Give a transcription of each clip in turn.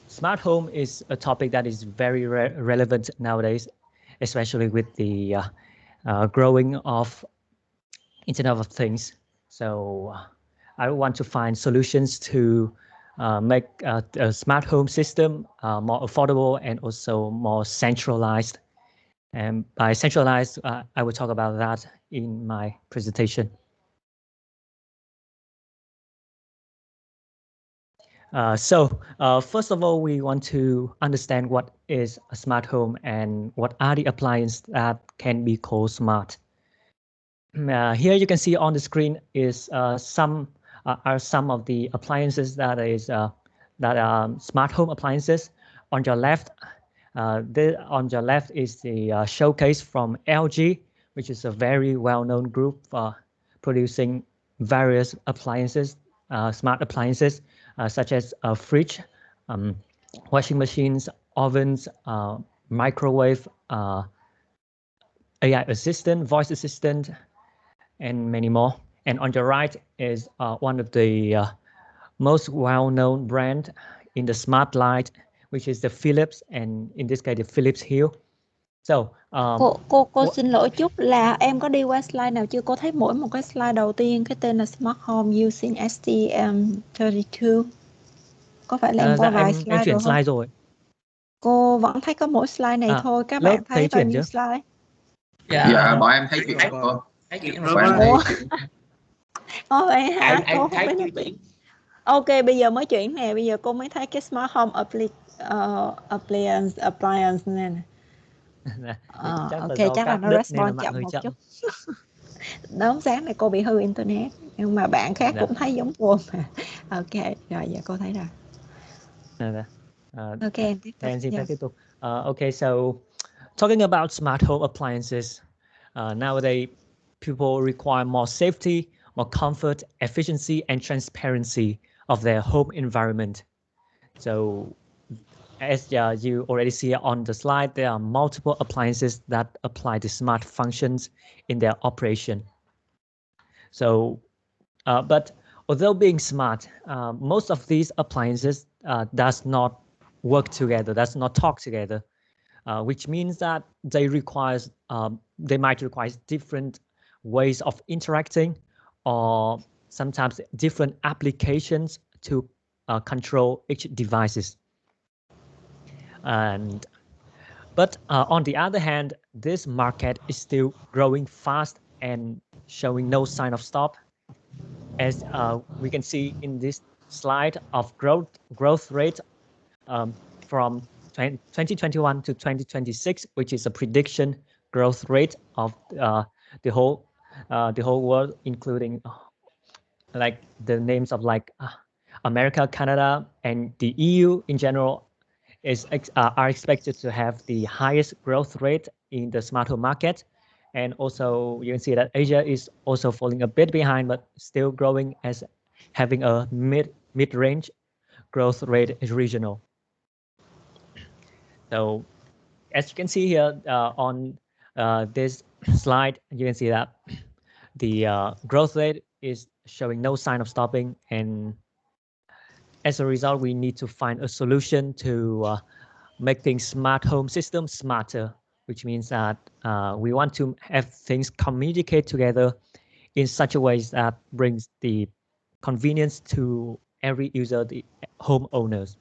Smart home is a topic that is very relevant nowadays, especially with the growing of Internet of Things. So I want to find solutions to make a smart home system more affordable and also more centralized. And by centralized, I will talk about that in my presentation. First of all, we want to understand what is a smart home and what are the appliances that can be called smart. Here you can see on the screen is some of the appliances that are smart home appliances. On your left, is the showcase from LG, which is a very well-known group for producing various appliances, smart appliances, such as a fridge, washing machines, ovens, microwave, AI assistant, voice assistant, and many more. And on your right is one of the most well-known brand in the smart light, which is the Philips, and in this case, the Philips Hue. So, cô xin lỗi chút là em có đi qua slide nào chưa? Cô thấy mỗi một cái slide đầu tiên cái tên là Smart Home using STM32. Có phải là em qua vài slide em chuyển rồi không? slide rồi. Cô vẫn thấy có mỗi slide này thôi. Các bạn thấy bao nhiêu slide? Dạ, bọn em thấy chuyển cô. Thấy chuyển rồi. Vậy hả? Cô không biết nói chuyện. Ok, bây giờ mới chuyển nè. Bây giờ cô mới thấy cái Smart Home appliance này nè. Ok, chắc là nó respond chậm một chút. Đốm sáng này cô bị hư internet, nhưng mà bạn khác cũng thấy giống cô mà. Ok, rồi giờ cô thấy rồi. Okay, em xin phép tiếp tục. Okay, so talking about smart home appliances, nowadays people require more safety, more comfort, efficiency, and transparency of their home environment. So as you already see on the slide, there are multiple appliances that apply the smart functions in their operation. So, but although being smart, most of these appliances does not work together, does not talk together, which means that they might require different ways of interacting, or sometimes different applications to control each devices. But on the other hand, this market is still growing fast and showing no sign of stop. As we can see in this slide of growth rate from 2021 to 2026, which is a prediction growth rate of the whole world, including like the names of like America, Canada, and the EU in general are expected to have the highest growth rate in the smart home market. And also you can see that Asia is also falling a bit behind, but still growing as having a mid-range growth rate is regional. So as you can see here on this slide, you can see that the growth rate is showing no sign of stopping, and as a result, we need to find a solution to make things smart home systems smarter, which means that we want to have things communicate together in such a way that brings the convenience to every user, the homeowners.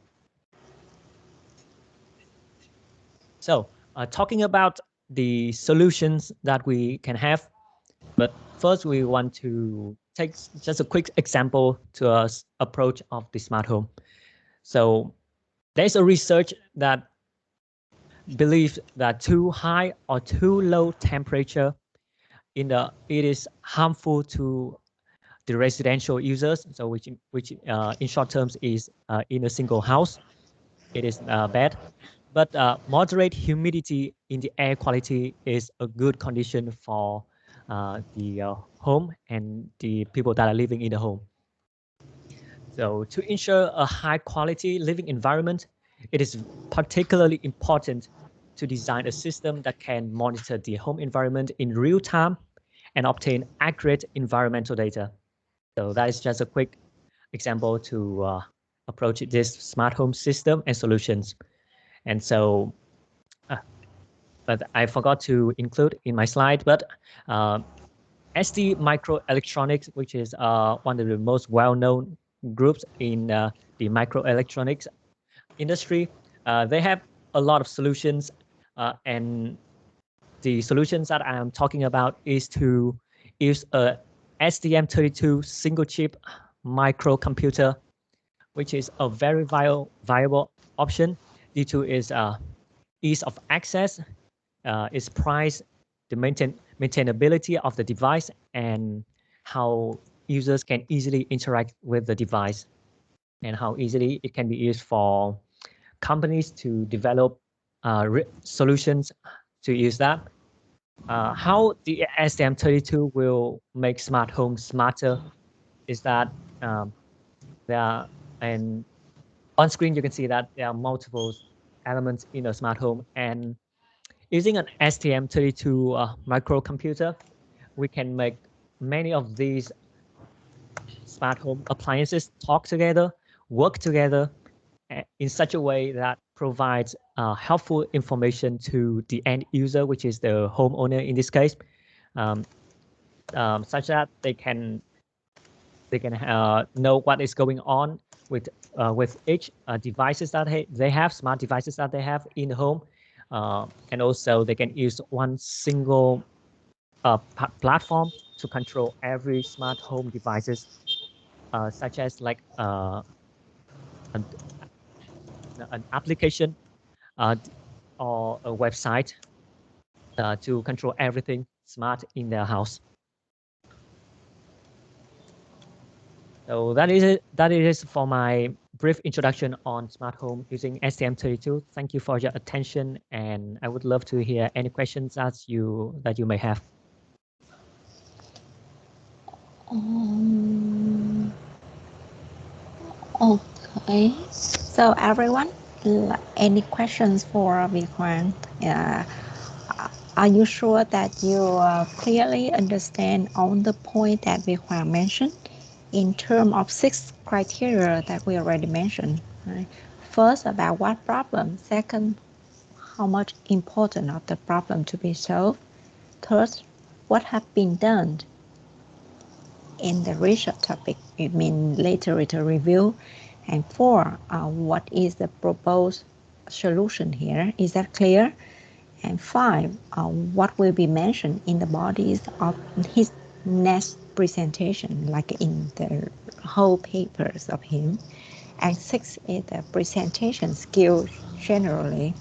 So talking about the solutions that we can have, but first we want to take just a quick example to us approach of the smart home. So there's a research that believes that too high or too low temperature it is harmful to the residential users. So which in short terms is in a single house, it is bad. But moderate humidity in the air quality is a good condition for the home and the people that are living in the home. So to ensure a high quality living environment, it is particularly important to design a system that can monitor the home environment in real time and obtain accurate environmental data. So that is just a quick example to approach this smart home system and solutions. And so, but I forgot to include in my slide, but ST Microelectronics, which is one of the most well-known groups in the microelectronics industry, they have a lot of solutions, and the solutions that I'm talking about is to use a STM32 single chip microcomputer, which is a very viable option due to its ease of access, its price, the maintainability of the device, and how users can easily interact with the device, and how easily it can be used for companies to develop solutions to use that. How the STM32 will make smart homes smarter is that there are, and on screen you can see that there are multiple elements in a smart home, and using an STM32 microcomputer, we can make many of these smart home appliances talk together, work together in such a way that provides helpful information to the end user, which is the homeowner in this case, such that they can know what is going on with each devices that they have, smart devices that they have in the home, and also they can use one single platform to control every smart home devices, such as like an application or a website to control everything smart in their house. So that is it. That is for my brief introduction on smart home using STM32. Thank you for your attention, and I would love to hear any questions that you may have. Okay, so everyone, any questions for Việt Hoàng? Are you sure that you clearly understand all the point that Việt Hoàng mentioned in terms of 6 criteria that we already mentioned? Right? First, about what problem. Second, how much important of the problem to be solved. Third, what have been done in the research topic, it means literature review. And 4, what is the proposed solution here? Is that clear? And 5, what will be mentioned in the bodies of his next presentation, like in the whole papers of him. And 6 is the presentation skills generally.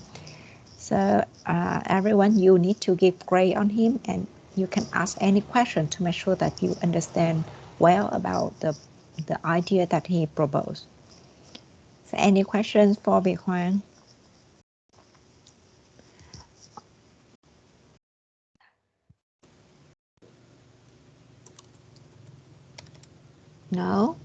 So everyone, you need to give grade on him, and you can ask any question to make sure that you understand well about the idea that he proposed. So any questions for Việt Hoàng? No?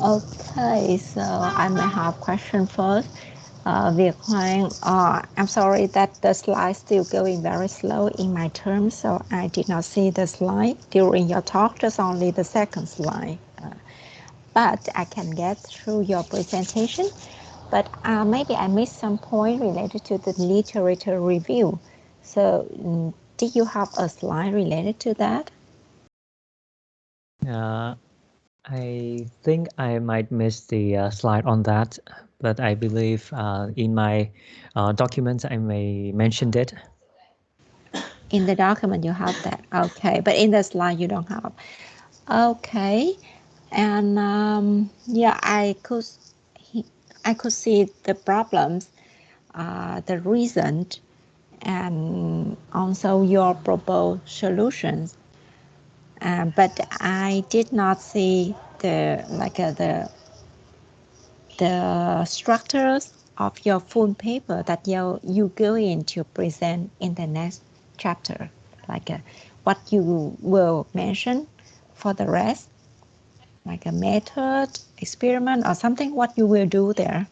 Okay, so I may have question first. Việt Hoàng, I'm sorry that the slide still going very slow in my term, so I did not see the slide during your talk, just only the second slide. But I can get through your presentation. But maybe I missed some point related to the literature review. So did you have a slide related to that? I think I might miss the slide on that, but I believe in my documents I may mention it. In the document you have that, okay, but in the slide you don't have. Okay, and yeah, I could see the problems, the reason, and also your proposed solutions. But I did not see the structures of your full paper that you going to present in the next chapter, like what you will mention for the rest, like a method, experiment, or something, what you will do there.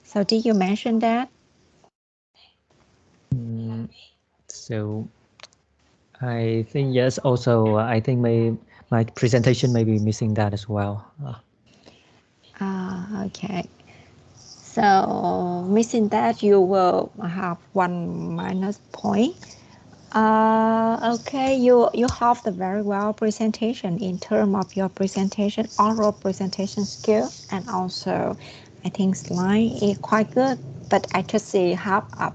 So did you mention that? So I think yes. Also, I think my presentation may be missing that as well. Okay. So missing that, you will have 1 minus point. Okay, you have the very well presentation in terms of your presentation, oral presentation skill, and also I think slide is quite good, but I just see half a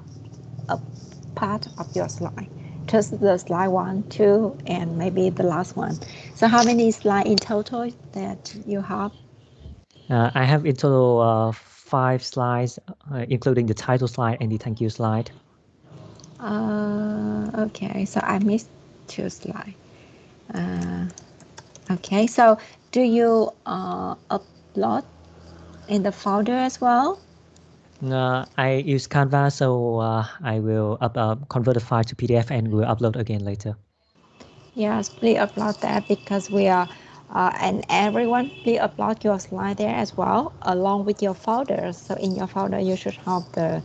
part of your slide, just the slide 1, 2, and maybe the last one. So how many slides in total that you have? I have in total 5 slides, including the title slide and the thank you slide. Okay, so I missed 2 slides. Okay, so do you upload in the folder as well? I use Canva, so I will convert the file to PDF and will upload again later. Yes, please upload that because we are, and everyone, please upload your slide there as well, along with your folders. So in your folder, you should have the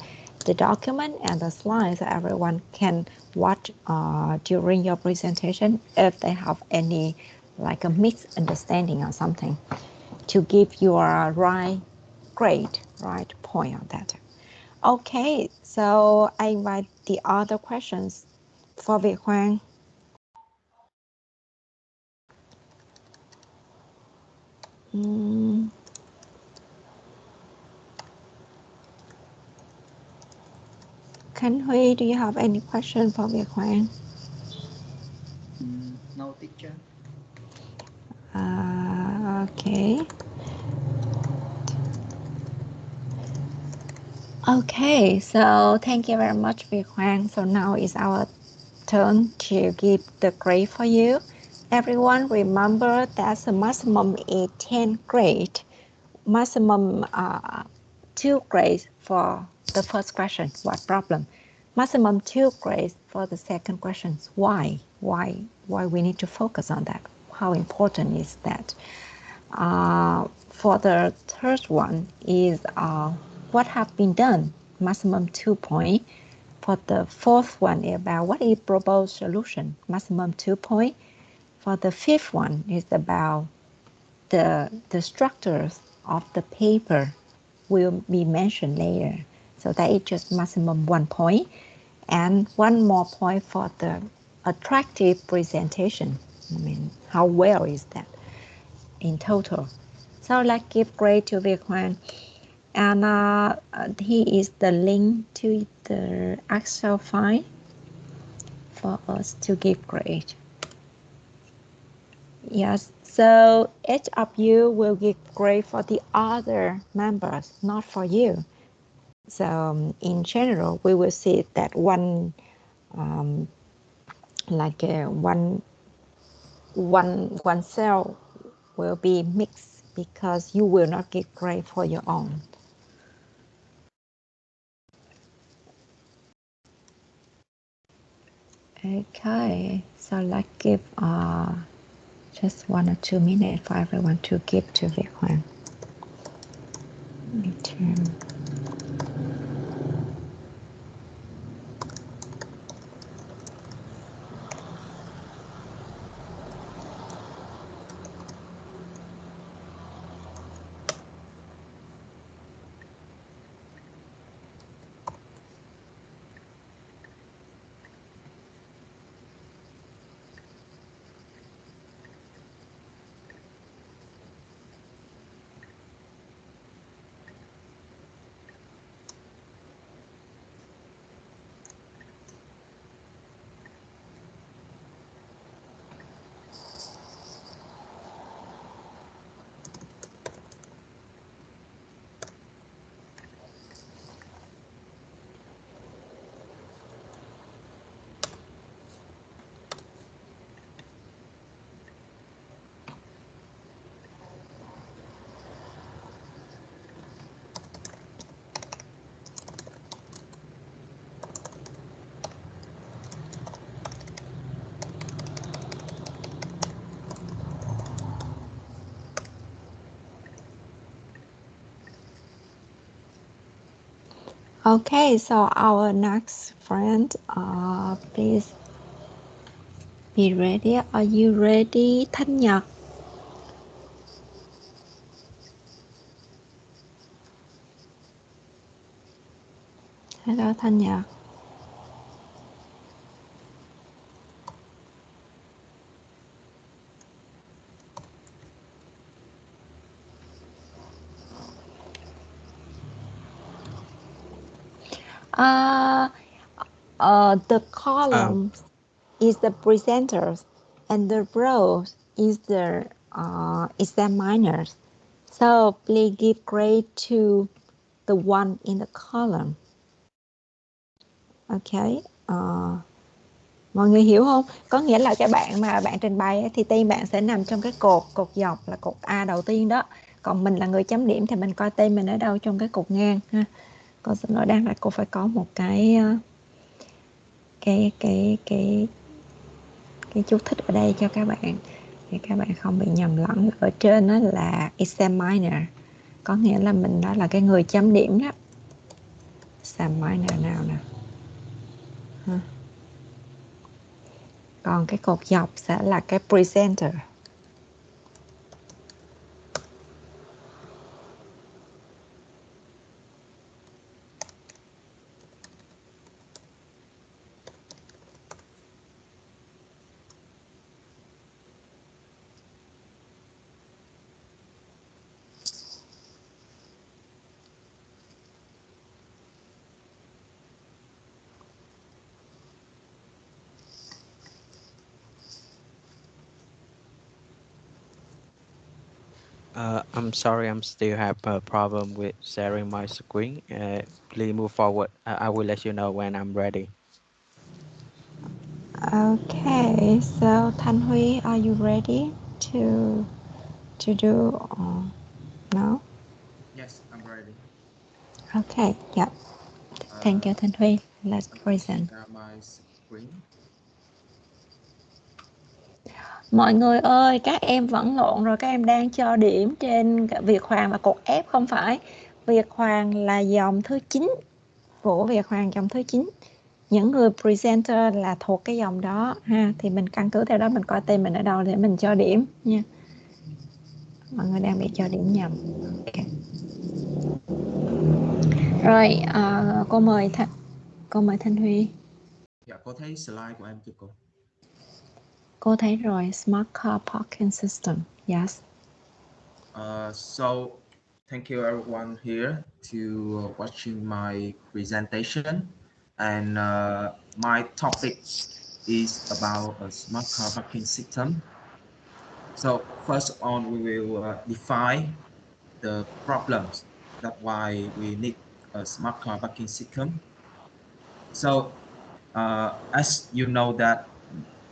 document and the slides so everyone can watch during your presentation if they have any like a misunderstanding or something to give you a right grade, right point on that. Okay, so I invite the other questions for Việt Hoàng. Khánh Huy, do you have any question for Việt Hoàng? No, teacher. Okay. Okay, so thank you very much, Việt Hoàng. So now it's our turn to give the grade for you. Everyone remember that the maximum is 10 grade, maximum 2 grades for the first question, what problem? Maximum 2 grades for the second question, why? Why we need to focus on that? How important is that? For the third one is what have been done, maximum 2 points. For the fourth one is about what is proposed solution, maximum 2 points. For the fifth one is about the structures of the paper will be mentioned later. So that is just maximum 1 point. And 1 more point for the attractive presentation. I mean, how well is that in total? So let's give grade to Việt Hoàng. And here is the link to the Excel file for us to give grade. Yes, so each of you will give grade for the other members, not for you. So in general, we will see that one cell will be mixed because you will not give grade for your own. Okay, so let's give just 1 or 2 minutes for everyone to give to Việt Hoàng. Okay, so our next friend, please Be ready. Are you ready? Thanh Nhật. Hello Thanh Nhật. The column is the presenters and the rows is the examiners. So please give grade to the one in the column. Okay. Mọi người hiểu không? Có nghĩa là cái bạn mà bạn trình bày ấy, thì tên bạn sẽ nằm trong cái cột dọc là cột A đầu tiên đó. Còn mình là người chấm điểm thì mình coi tên mình ở đâu trong cái cột ngang ha. Cô xin lỗi, đang là cô phải có một cái chú thích ở đây cho các bạn để các bạn không bị nhầm lẫn. Ở trên đó là examiner, có nghĩa là mình đó là cái người chấm điểm đó. Examiner nào nè. Còn cái cột dọc sẽ là cái presenter. I'm sorry, I'm still have a problem with sharing my screen. Please move forward. I will let you know when I'm ready. Okay, so Thanh Huy, are you ready to do no? Yes, I'm ready. Okay, yeah. Thank you, Thanh Huy. Let's present. My screen. Mọi người ơi, các em vẫn lộn rồi, các em đang cho điểm trên Việt Hoàng và cột F không phải. Việt Hoàng là dòng thứ 9. Của Việt Hoàng dòng thứ 9. Những người presenter là thuộc cái dòng đó ha, thì mình căn cứ theo đó mình coi tên mình ở đâu để mình cho điểm nha. Mọi người đang bị cho điểm nhầm. Okay. Rồi, cô mời Thanh Huy. Dạ, cô thấy slide của em chưa cô? Cô thấy rồi, Smart Car Parking System. Yes. So thank you everyone here to watching my presentation, and my topic is about a smart car parking system. So first on, we will define the problems that why we need a smart car parking system. So as you know that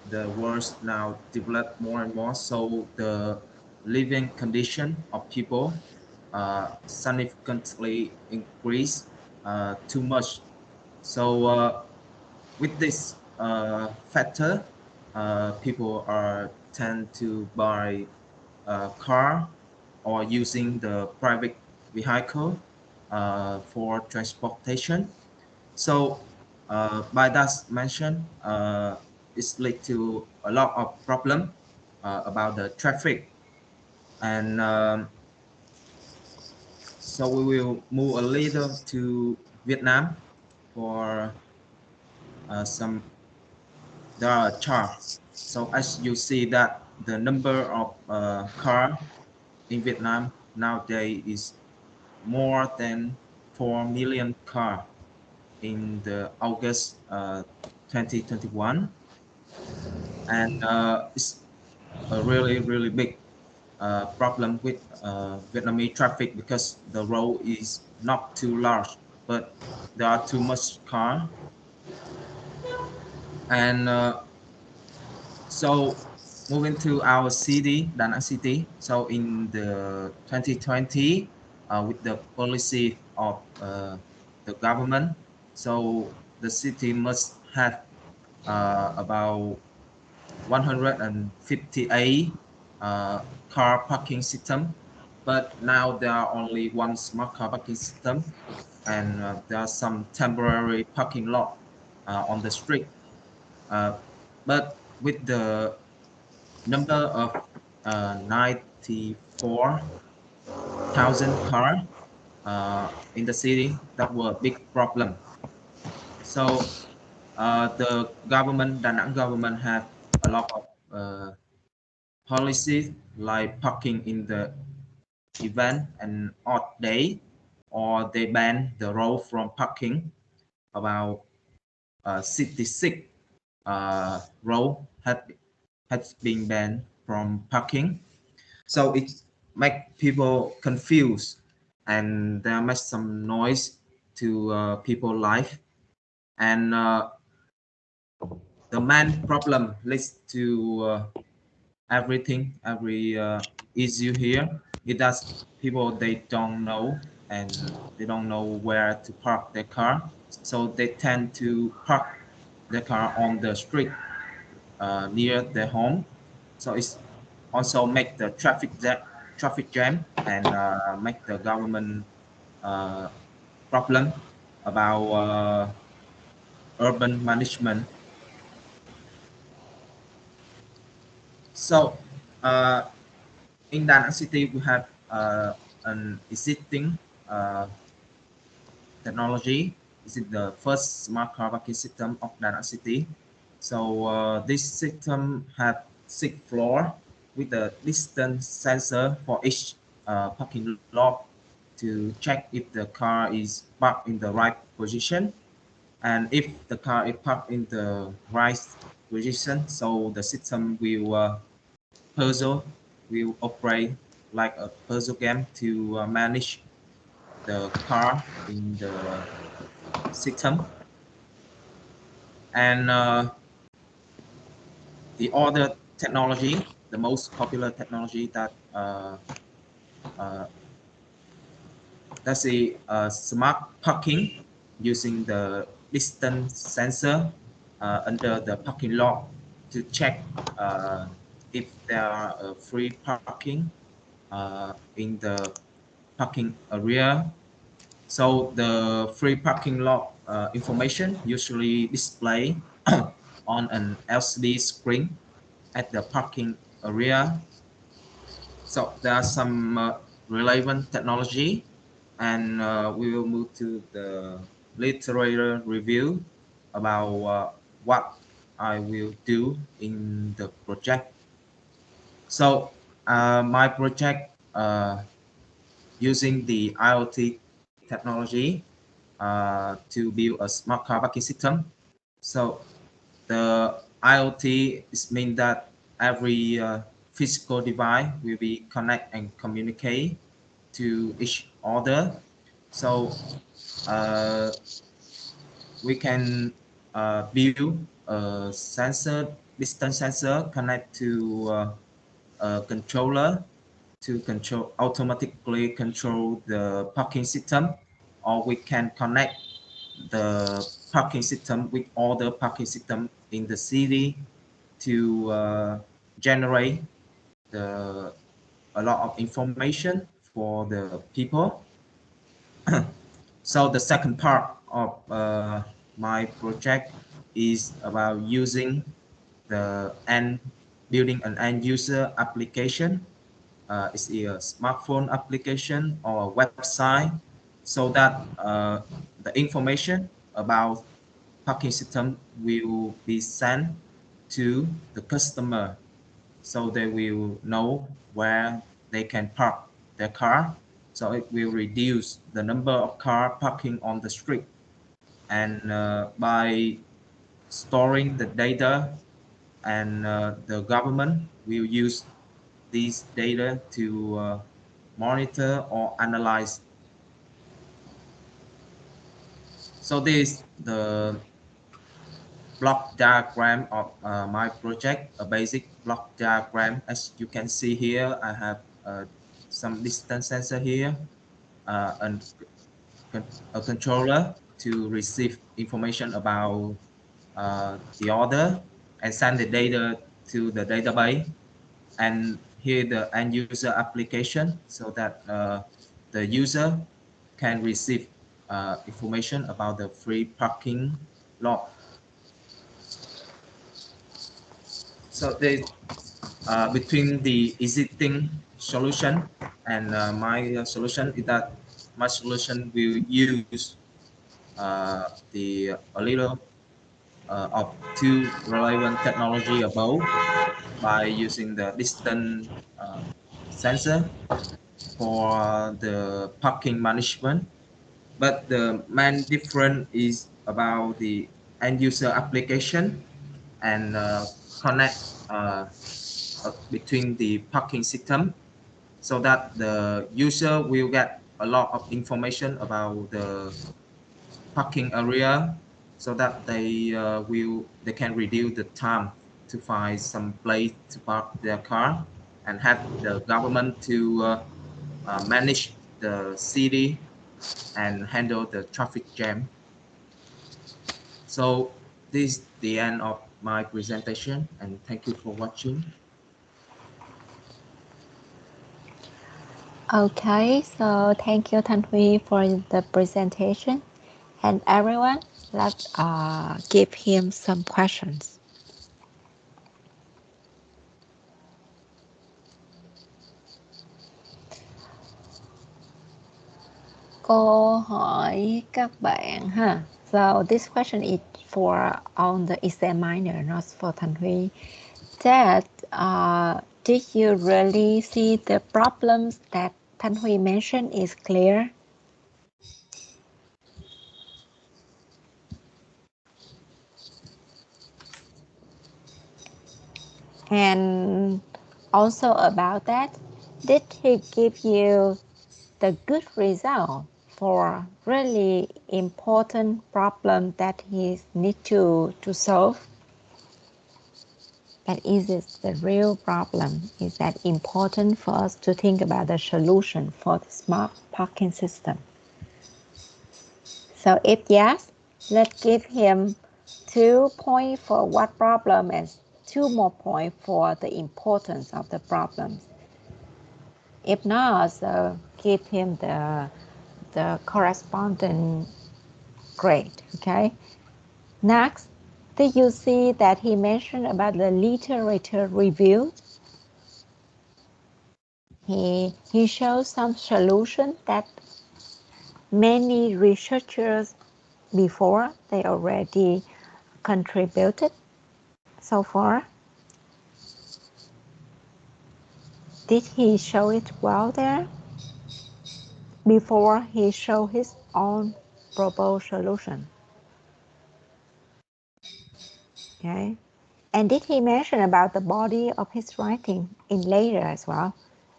the world now develop more and more, so the living condition of people significantly increase too much. So with this factor, people tend to buy a car or using the private vehicle for transportation. So by that mention, it's lead to a lot of problem about the traffic, and so we will move a little to Vietnam for there are charts. So as you see that the number of car in Vietnam nowadays is more than 4 million car in the August 2021, and it's a really big problem with Vietnamese traffic, because the road is not too large, but there are too much car. And so moving to our city, Da Nang city. So in the 2020, with the policy of the government, so the city must have about 158 car parking system, but now there are only one smart car parking system, and there are some temporary parking lot on the street. But with the number of 94,000 cars in the city, that were a big problem. So the government, Da Nang government, have a lot of policies like parking in the event and odd day, or they ban the road from parking. About 66 road has been banned from parking. So it make people confused, and there makes some noise to people life. And the main problem leads to every issue here. It does people, they don't know, and they don't know where to park their car, so they tend to park their car on the street near their home. So it's also make the traffic jam, and make the government problem about urban management. So in Da Nang City, we have an existing technology. This is the first smart car parking system of Da Nang City. So this system have 6 floors with a distance sensor for each parking lot to check if the car is parked in the right position. And if the car is parked in the right position, so the system will operate like a puzzle game to manage the car in the system. And the other technology, the most popular technology that that's a smart parking using the distance sensor under the parking lot to check if there are free parking in the parking area. So the free parking lot information usually display on an LCD screen at the parking area. So there are some relevant technology, and we will move to the literature review about what I will do in the project. So my project using the IoT technology to build a smart car parking system. So the IoT is mean that every physical device will be connect and communicate to each other. So we can build a sensor, distance sensor, connect to a controller to automatically control the parking system, or we can connect the parking system with all the parking system in the city to generate a lot of information for the people. So the second part of my project is about using building an end user application. It's a smartphone application or a website, so that the information about parking system will be sent to the customer, so they will know where they can park their car. So it will reduce the number of car parking on the street. And by storing the data, and the government will use these data to monitor or analyze. So this is the block diagram of my project, a basic block diagram. As you can see here, I have some distance sensor here, and a controller to receive information about the order and send the data to the database. And here the end user application, so that the user can receive information about the free parking lot. so they between the existing solution and my solution is that my solution will use a little of two relevant technology above by using the distance sensor for the parking management. But the main difference is about the end user application and connect between the parking system so that the user will get a lot of information about the parking area so that they can reduce the time to find some place to park their car and have the government to manage the city and handle the traffic jam. So this is the end of my presentation and thank you for watching. Okay, so thank you Thanh Huy for the presentation. And everyone, let's give him some questions. Câu hỏi các bạn ha. So this question is for all the examiner, not for Thanh Huy. That did you really see the problems that Thanh Huy mentioned is clear? And also about that, did he give you the good result for really important problem that he need to solve? That is the real problem. Is that important for us to think about the solution for the smart parking system? So if yes, let's give him 2 points for what problem and 2 more points for the importance of the problems. If not, so give him the corresponding grade, okay? Next, did you see that he mentioned about the literature review? He shows some solution that many researchers before they already contributed so far. Did he show it well there before he showed his own proposed solution? Okay. And did he mention about the body of his writing in later as well?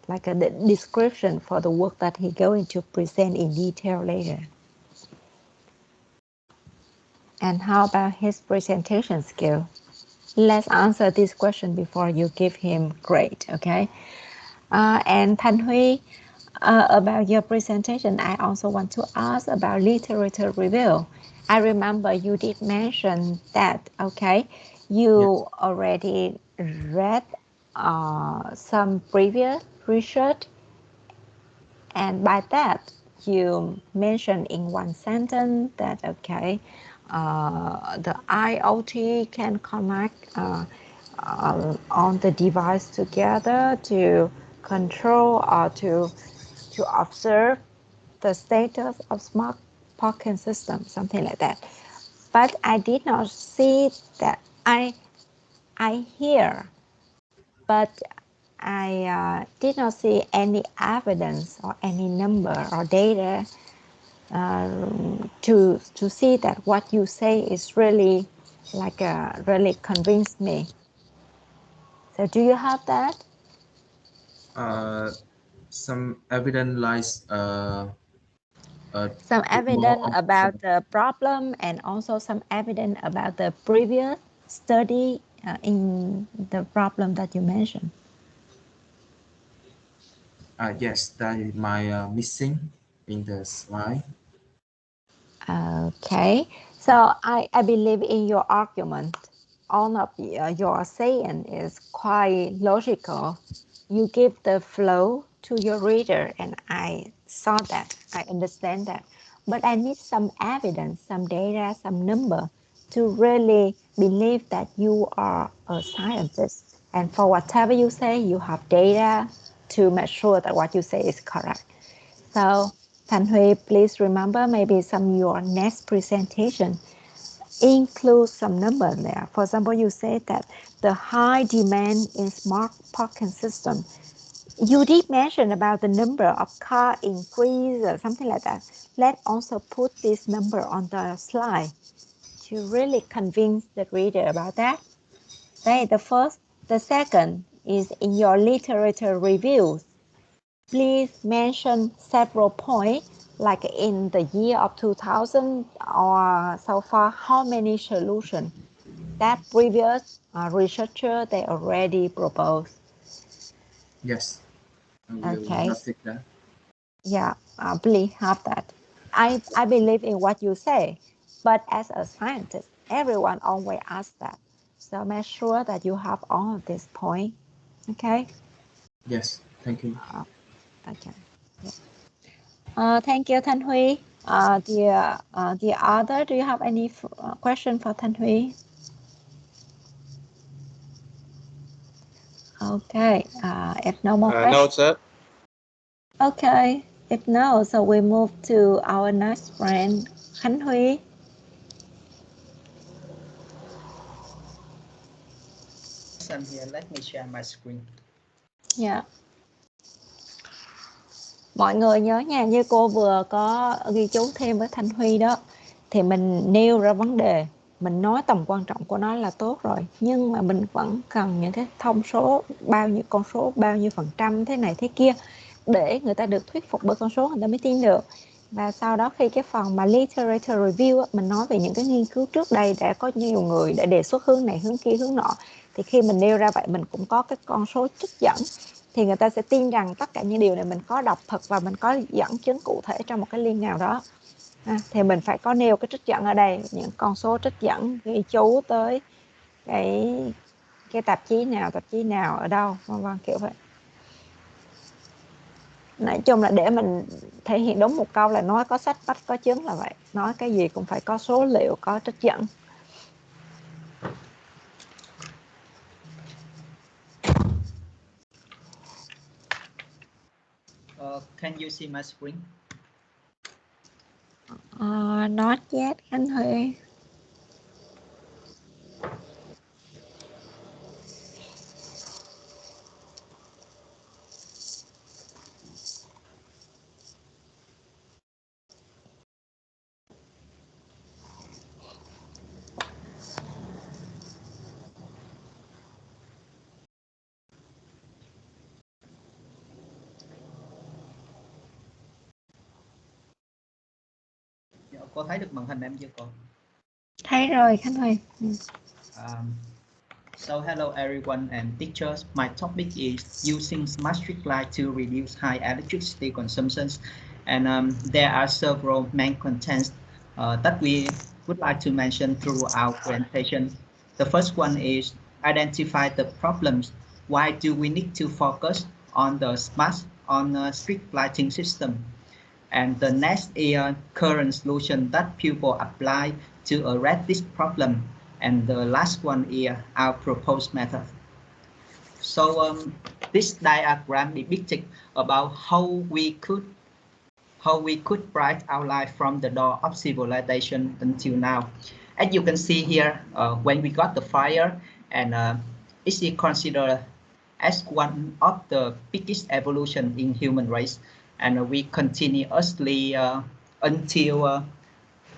Like the description for the work that he going to present in detail later. And how about his presentation skill? Let's answer this question before you give him grade, okay? And Thanh Huy, about your presentation, I also want to ask about literature review. I remember you did mention that, okay, you already read some previous research, and by that you mentioned in one sentence that, okay, the IoT can connect on the device together to control or to observe the status of smart parking system, something like that. But I did not see that. I hear, but I did not see any evidence or any number or data to see that what you say is really like really convinced me. So do you have that? Some evidence lies some evidence about the problem and also some evidence about the previous study in the problem that you mentioned. Yes, that is my missing in the slide. Okay, so I believe in your argument. All of your saying is quite logical. You give the flow to your reader, and I saw that, I understand that. But I need some evidence, some data, some number to really believe that you are a scientist. And for whatever you say, you have data to make sure that what you say is correct. So Thanh Huy, please remember maybe your next presentation include some number there. For example, you say that the high demand in smart parking system. You did mention about the number of car increase or something like that. Let's also put this number on the slide to really convince the reader about that. Okay, the second is in your literature reviews. Please mention several points, like in the year of 2000 or so far, how many solutions that previous researcher they already proposed. Yes. Okay. Take that. Yeah, please have that. I believe in what you say, but as a scientist, everyone always asks that. So make sure that you have all of this point. Okay. Yes. Thank you. Okay. Yeah. Thank you, Thanh Huy. The other, do you have any question for Thanh Huy? Okay. If no more questions. No, sir. Okay. If no, so we move to our next friend, Khánh Huy. I'm here. Let me share my screen. Yeah. Mọi người nhớ nha, như cô vừa có ghi chú thêm với Thanh Huy đó, thì mình nêu ra vấn đề, mình nói tầm quan trọng của nó là tốt rồi, nhưng mà mình vẫn cần những cái thông số, con số bao nhiêu phần trăm thế này thế kia, để người ta được thuyết phục bởi con số người ta mới tin được. Và sau đó khi cái phần mà literature review mình nói về những cái nghiên cứu trước đây đã có nhiều người để đề xuất hướng này hướng kia hướng nọ, thì khi mình nêu ra vậy mình cũng có cái con số trích dẫn, thì người ta sẽ tin rằng tất cả những điều này mình có đọc thật và mình có dẫn chứng cụ thể trong một cái link nào đó. Thì mình phải có nêu cái trích dẫn ở đây, những con số trích dẫn, ghi chú tới cái tạp chí nào ở đâu, vân vân kiểu vậy. Nói chung là để mình thể hiện đúng một câu là nói có sách vách có chứng là vậy, nói cái gì cũng phải có số liệu, có trích dẫn. Can you see my screen? Not yet, Khánh Huy. Cô thấy được màn hình em chưa cô? Thấy rồi Khánh Huy. So hello everyone and teachers. My topic is using smart street light to reduce high electricity consumptions, and there are several main contents that we would like to mention through our presentation. The first one is identify the problems. Why do we need to focus on the street lighting system? And the next is current solution that people apply to address this problem. And the last one is our proposed method. So this diagram depicts about how we could bright our life from the dawn of civilization until now. As you can see here, when we got the fire, and it is considered as one of the biggest evolution in human race, and we continuously until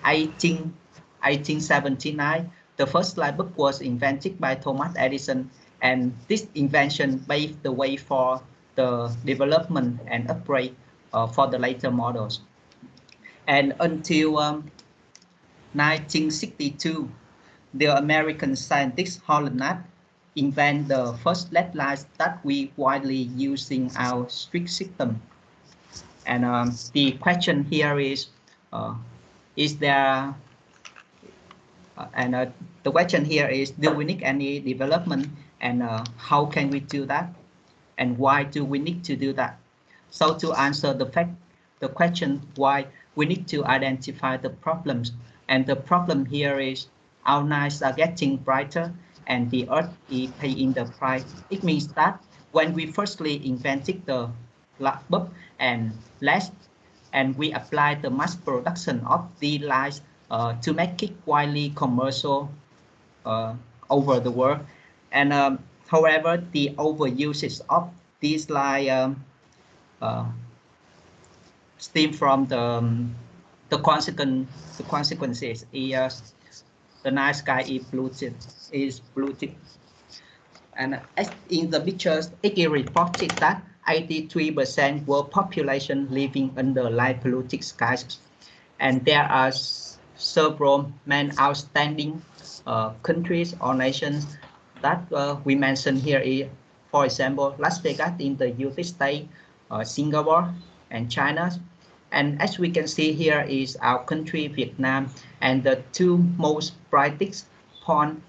1879. The first light bulb was invented by Thomas Edison, and this invention paved the way for the development and upgrade for the later models. And until 1962, the American scientist Howland Knapp invented the first LED lights that we widely use in our street system. And the question here is there the question here is, do we need any development, and how can we do that, and why do we need to do that? So to answer the question why, we need to identify the problems, and the problem here is our nights are getting brighter and the earth is paying the price. It means that when we firstly invented the light bulb and lamps, and we applied the mass production of the lights to make it widely commercial over the world. And however, the overusage of these lights stem from the consequences is the night sky is polluted. And as in the pictures, it is reported that 83% world population living under light polluted skies, and there are several main outstanding countries or nations that we mentioned here. Is, for example, Las Vegas in the United States, Singapore, and China. And as we can see here is our country, Vietnam, and the two most brightest points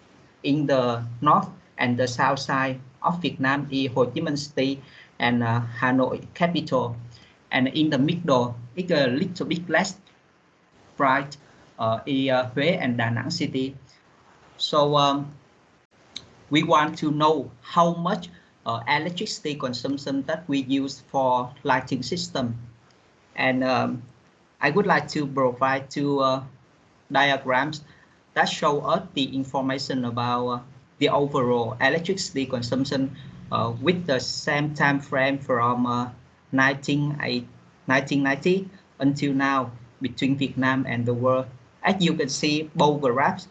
in the north and the south side of Vietnam is Ho Chi Minh City and Hanoi capital. And in the middle, it's a little bit less bright is Huế and Da Nang city. So we want to know how much electricity consumption that we use for lighting system. And I would like to provide two diagrams that show us the information about the overall electricity consumption with the same time frame from 1990 until now between Vietnam and the world. As you can see, both graphs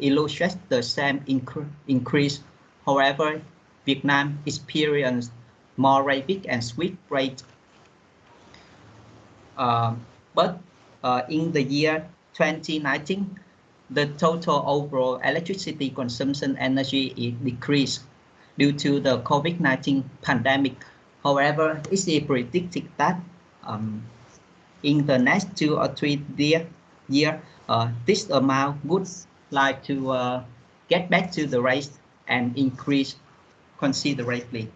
illustrate the same increase. However, Vietnam experienced more rapid and swift rate. But in the year 2019, the total overall electricity consumption energy is decreased due to the COVID-19 pandemic. However, it is predicted that in the next 2 or 3 years, this amount would like to get back to the rate and increase considerably.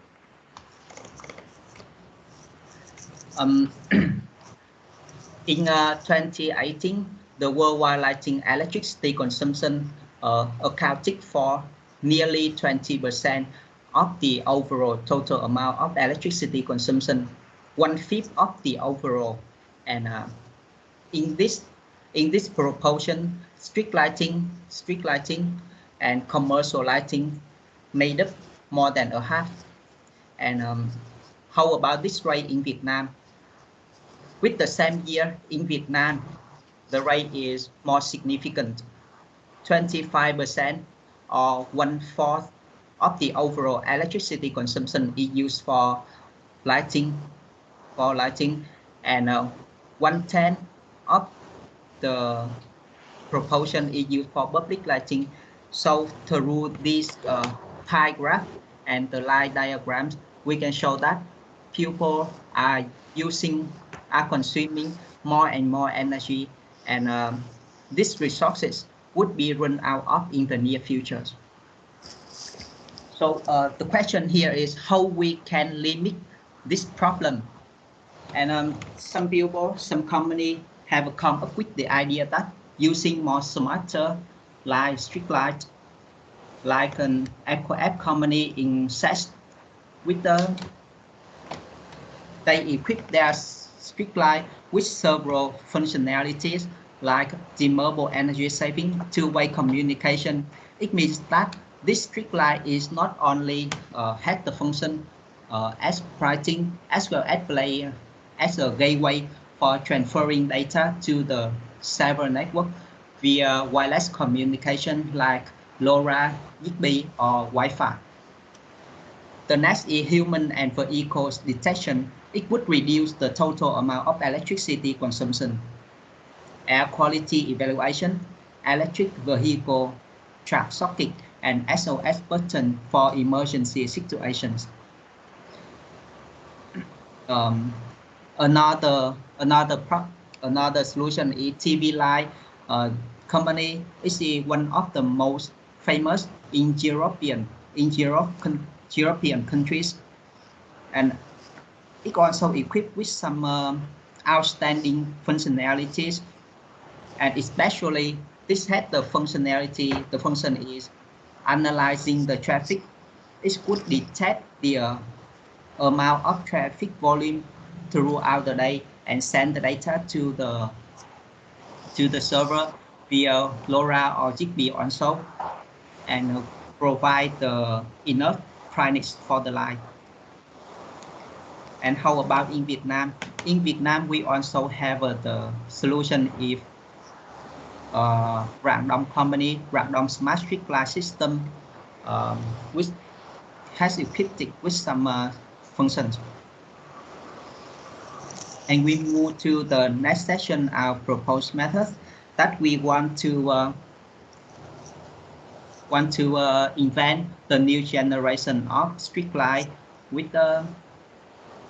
In 2018, the worldwide lighting electricity consumption accounted for nearly 20% of the overall total amount of electricity consumption, 1/5 of the overall. And in this proportion, street lighting and commercial lighting made up more than a half. And how about this rate in Vietnam? With the same year in Vietnam, the rate is more significant. 25% or 1/4 of the overall electricity consumption is used for lighting, and 1/10 of the proportion is used for public lighting. So through these pie graph and the line diagrams, we can show that people are consuming more and more energy, and these resources would be run out of in the near future. So the question here is how we can limit this problem. And some people, some companies have come up with the idea that using more smarter light, street light, like an EcoApp company in SAS, with they equip their street light with several functionalities like dimmable energy saving, two-way communication. It means that this street light is not only has the function as lighting, as well as play as a gateway for transferring data to the server network via wireless communication like LoRa, Zigbee, or Wi-Fi. The next is human and vehicles detection. It would reduce the total amount of electricity consumption. Air quality evaluation, electric vehicle track socket, and SOS button for emergency situations. Another solution is TV Light company. Is one of the most famous in European countries, and it also equipped with some outstanding functionalities, and especially this had the functionality. The function is analyzing the traffic, it would detect the amount of traffic volume throughout the day and send the data to the server via LoRa or Zigbee also, and provide enough brightness for the light. And how about in Vietnam? In Vietnam, we also have the solution if Rạng Đông company, Rạng Đông Smart Street Light System, which has equipped it with some functions. And we move to the next section, our proposed methods that we want to invent the new generation of street light with the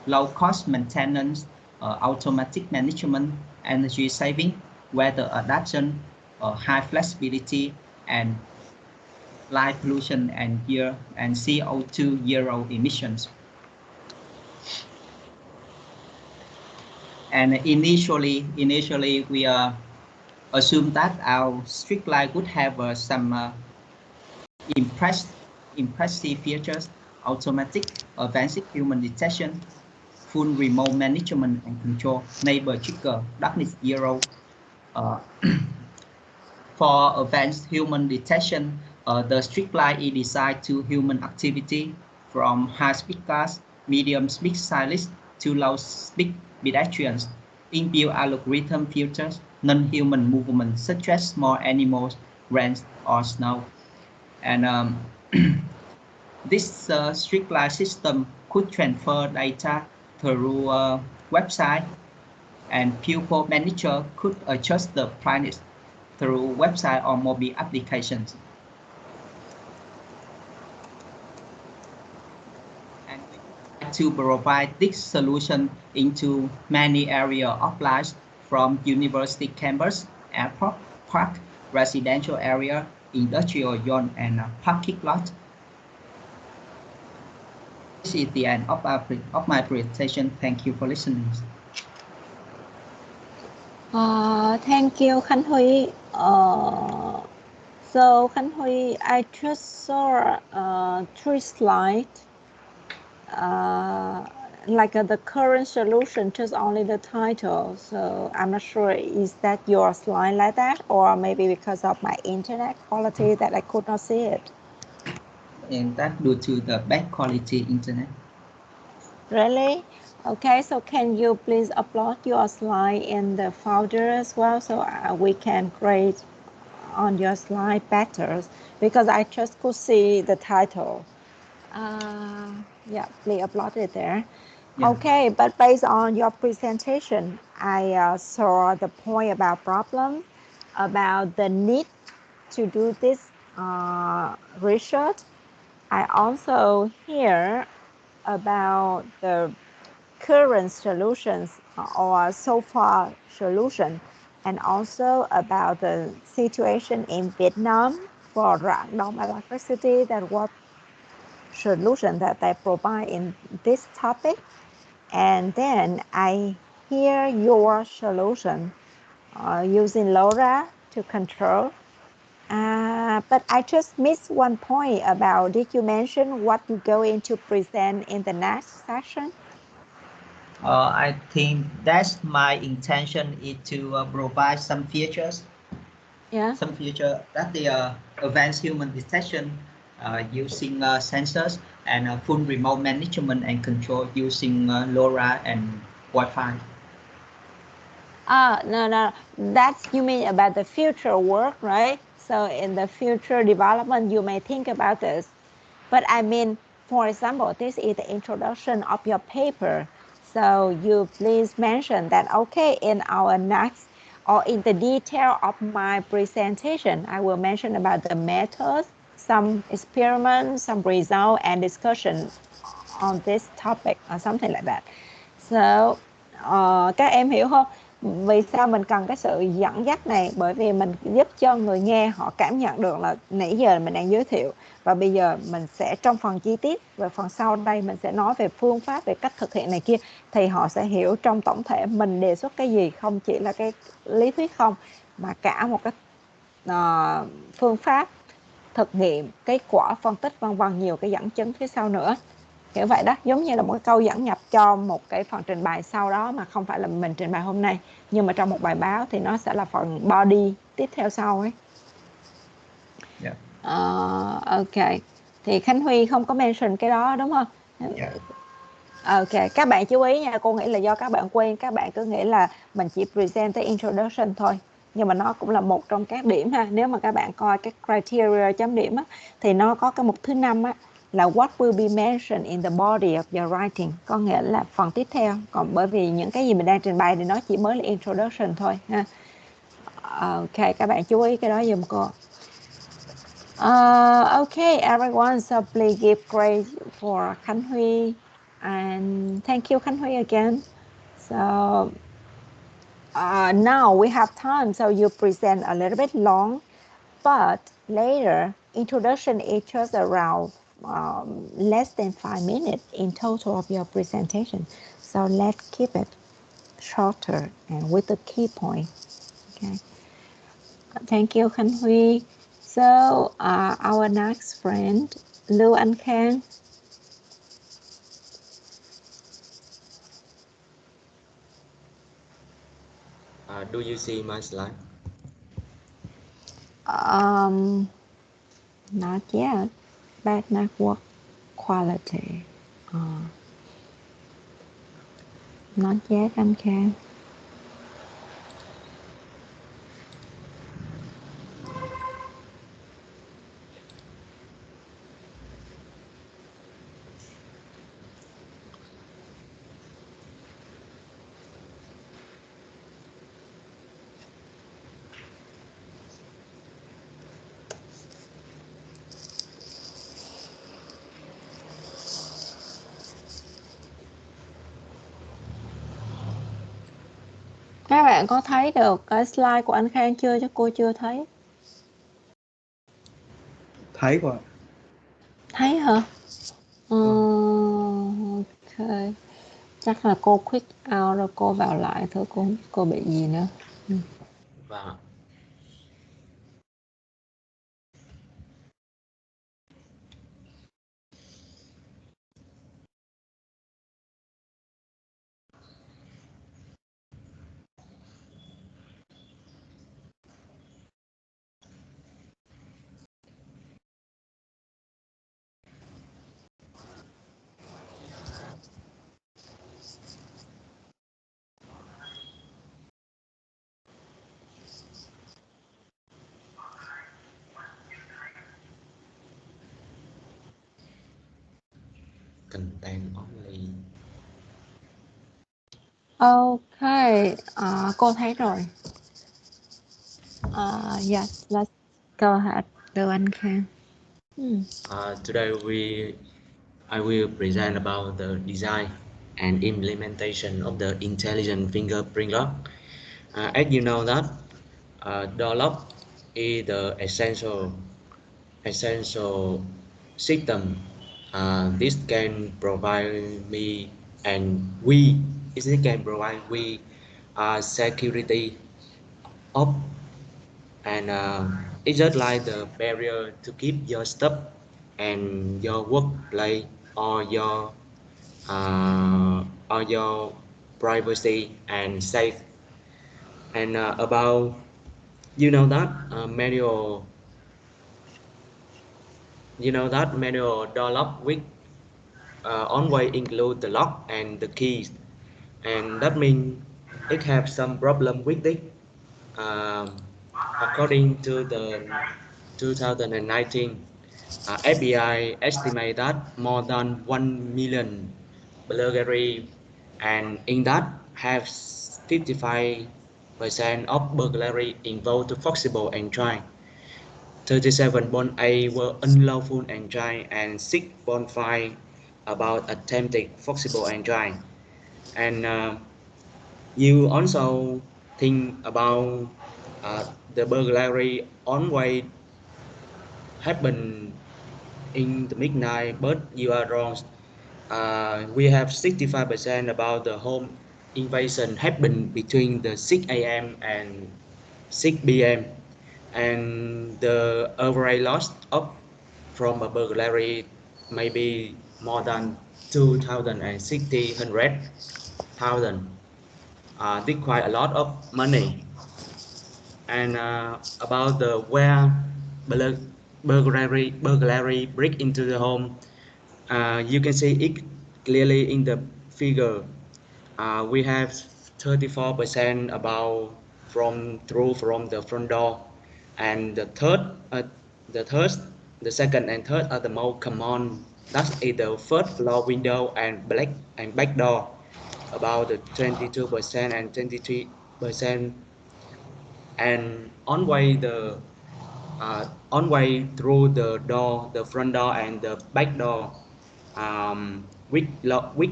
low cost maintenance, automatic management, energy saving, weather adaptation, high flexibility, and light pollution and CO2 zero emissions. And initially we assume that our street light would have some impressive features: automatic, advanced human detection, full remote management and control, neighbor trigger, darkness zero. For advanced human detection, the street light is designed to human activity, from high-speed cars, medium-speed cyclists to low-speed pedestrians. Inbuilt algorithm filters non-human movements such as small animals, rain, or snow. And this street light system could transfer data through a website, and pupil manager could adjust the brightness through website or mobile applications. And to provide this solution into many areas of life, from university campus, airport, park, residential area, industrial zone, and parking lot. This is the end of my presentation. Thank you for listening. Thank you, Khánh Huy. So Khánh Huy, I just saw 3 slides, like the current solution, just only the title. So I'm not sure, is that your slide like that, or maybe because of my internet quality that I could not see it? And that due to the bad quality internet. Really? Okay, so can you please upload your slide in the folder as well, so we can create on your slide better, because I just could see the title. Yeah, please upload it there. Yeah. Okay, but based on your presentation, I saw the point about problem, about the need to do this research. I also hear about the current solutions or so far solution, and also about the situation in Vietnam for Rạng Đông Electricity, that what solution that they provide in this topic. And then I hear your solution using LoRa to control. But I just missed one point about, did you mention what you're going to present in the next session? I think that's my intention, is to provide some features. Yeah. Some feature that the advanced human detection using sensors, and full remote management and control using LoRa and Wi-Fi. No, that's, you mean about the future work, right? So in the future development, you may think about this. But I mean, for example, this is the introduction of your paper. So you please mention that, okay, in our next, or in the detail of my presentation, I will mention about the methods, some experiments, some result, and discussion on this topic, or something like that. So các em hiểu không? Vì sao mình cần cái sự dẫn dắt này? Bởi vì mình giúp cho người nghe họ cảm nhận được là nãy giờ mình đang giới thiệu, và bây giờ mình sẽ trong phần chi tiết, và phần sau đây mình sẽ nói về phương pháp, về cách thực hiện này kia, thì họ sẽ hiểu trong tổng thể mình đề xuất cái gì, không chỉ là cái lý thuyết không, mà cả một cái phương pháp thực nghiệm, kết quả, phân tích vân vân, nhiều cái dẫn chứng phía sau nữa. Kiểu vậy đó, giống như là một cái câu dẫn nhập cho một cái phần trình bày sau đó mà không phải là mình trình bày hôm nay, nhưng mà trong một bài báo thì nó sẽ là phần body tiếp theo sau ấy. Yeah. Ok, thì Khánh Huy không có mention cái đó đúng không? Yeah. Ok, các bạn chú ý nha, cô nghĩ là do các bạn quên, các bạn cứ nghĩ là mình chỉ present tới introduction thôi, nhưng mà nó cũng là một trong các điểm ha. Nếu mà các bạn coi cái criteria chấm điểm á, thì nó có cái mục thứ 5 á, là what will be mentioned in the body of your writing, có nghĩa là phần tiếp theo. Còn bởi vì những cái gì mình đang trình bày thì nó chỉ mới là introduction thôi ha. Ok, các bạn chú ý cái đó giùm cô. Okay, everyone, so please give grade for Khánh Huy, and thank you Khánh Huy again. So now we have time, so you present a little bit long, but later introduction is just around less than 5 minutes in total of your presentation. So let's keep it shorter and with the key point. Okay. Thank you Khánh Huy. So our next friend, Lưu Anh Khang. Do you see my slide? Not yet. Bad network quality. Not yet, anh Khang. Các bạn có thấy được cái slide của anh Khang chưa? Chứ cô chưa thấy. Thấy qua. Thấy hả? Ok. Chắc là cô quick out rồi cô vào lại thôi, cô bị gì nữa. Và content only. Ok, cô thấy rồi. Yes, let's go ahead, Lưu Anh Khang. Today I will present about the design and implementation of the intelligent fingerprint lock. As you know that door lock is the essential system. This can provide me and we. This can provide we security of, and it's just like the barrier to keep your stuff and your workplace or your privacy and safe. And about manual door lock with always include the lock and the keys, and that means it have some problem with it. According to the 2019 FBI estimate that more than 1 million burglary, and in that have 55% of burglary involved forcible entry, 37.8 were unlawful entry, and 6.5 about attempted forcible entry. And you also think about the burglary always happen in the midnight, but you are wrong. We have 65% about the home invasion happen between the 6 a.m. and 6 p.m. and the average loss of from a burglary may be more than 2,600,000. This quite a lot of money. And about the where burglary break into the home, you can see it clearly in the figure. We have 34% about from the front door, and the second and third are the most common. That's either first floor window and back door, about the 22% and 23%. And on way through the door, the front door and the back door, with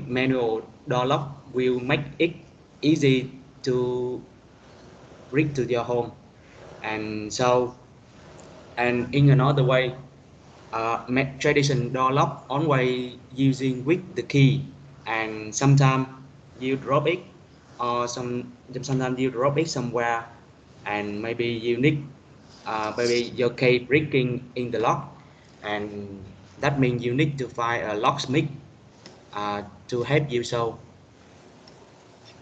manual door lock will make it easy to break to your home. And in another way, traditional door lock always using with the key, and sometimes you drop it, or sometimes you drop it somewhere, and maybe you need maybe your key breaking in the lock, and that means you need to find a locksmith to help you solve,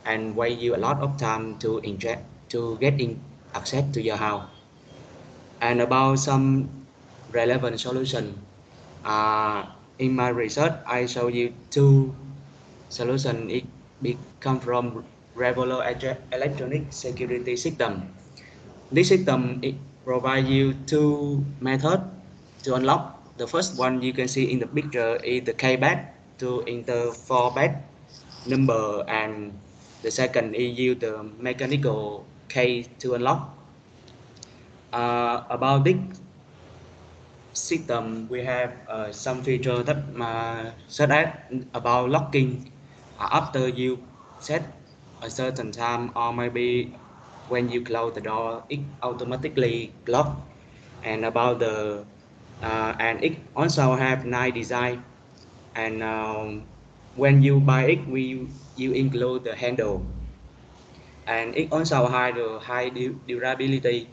and wait you a lot of time to get in access to your house. And about some relevant solution, in my research I show you two solutions. It come from regular electronic security system. This system it provide you two methods to unlock. The first one you can see in the picture is the keypad to enter 4-bit number, and the second is use the mechanical key to unlock. About this system, we have some feature that such as about locking after you set a certain time, or maybe when you close the door it automatically lock. And about the and it also have nice design, and when you buy it you include the handle, and it also has the high durability.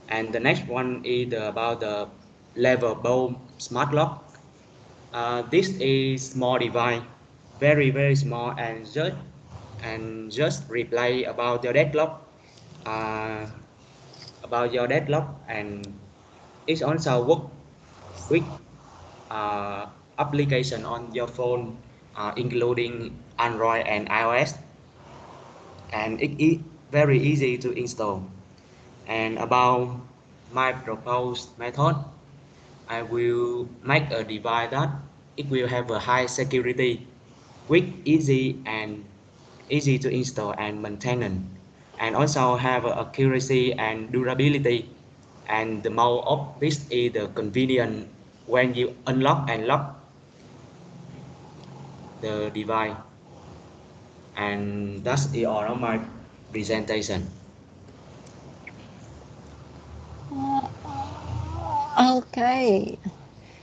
And the next one is about the level bow smart lock. This is small device, very small, and just replay about your deadlock, and it also work with application on your phone, including Android and iOS, and it is very easy to install. And about my proposed method, I will make a device that it will have a high security, quick, easy to install and maintain, and also have accuracy and durability. And the most of this is the convenience when you unlock and lock the device. And that's the all of my presentation. Okay,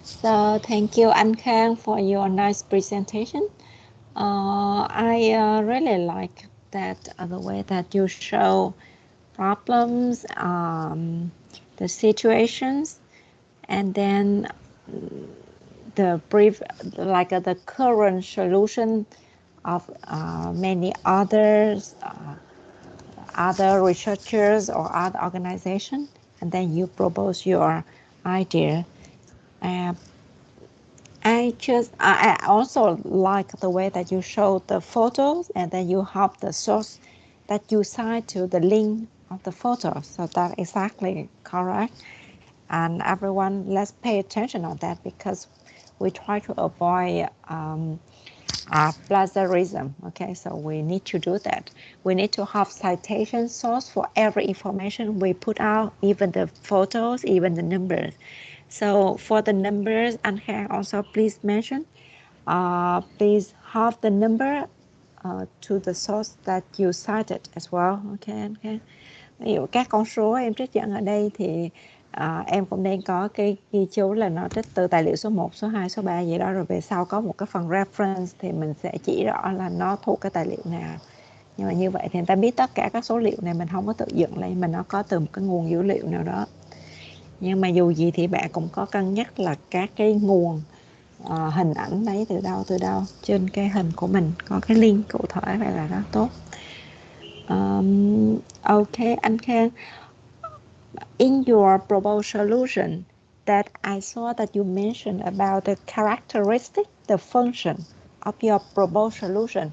so thank you, Anh Khang, for your nice presentation. I really like that the way that you show problems, the situations, and then the brief, like the current solution of many others, other researchers or other organizations, and then you propose your idea. I also like the way that you show the photos, and then you have the source that you cite to the link of the photo. So that's exactly correct. And everyone, let's pay attention on that, because we try to avoid plagiarism. Okay, so we need to do that. We need to have citation source for every information we put out, even the photos, even the numbers. So for the numbers, Anh Khang also please mention, please have the number to the source that you cited as well. Okay, Anh Khang. Ví dụ các con số em trích dẫn ở đây thì em cũng nên có cái ghi chú là nó trích từ tài liệu số 1, số 2, số 3 vậy đó, rồi về sau có một cái phần reference thì mình sẽ chỉ rõ là nó thuộc cái tài liệu nào. Nhưng mà như vậy thì người ta biết tất cả các số liệu này mình không có tự dựng lên, mình nó có từ một cái nguồn dữ liệu nào đó. Nhưng mà dù gì thì bạn cũng có cân nhắc là các cái nguồn hình ảnh đấy từ đâu. Trên cái hình của mình có cái link cụ thể, vậy là rất tốt. Okay, anh Khang, in your proposed solution that I saw that you mentioned about the characteristic, the function of your proposed solution.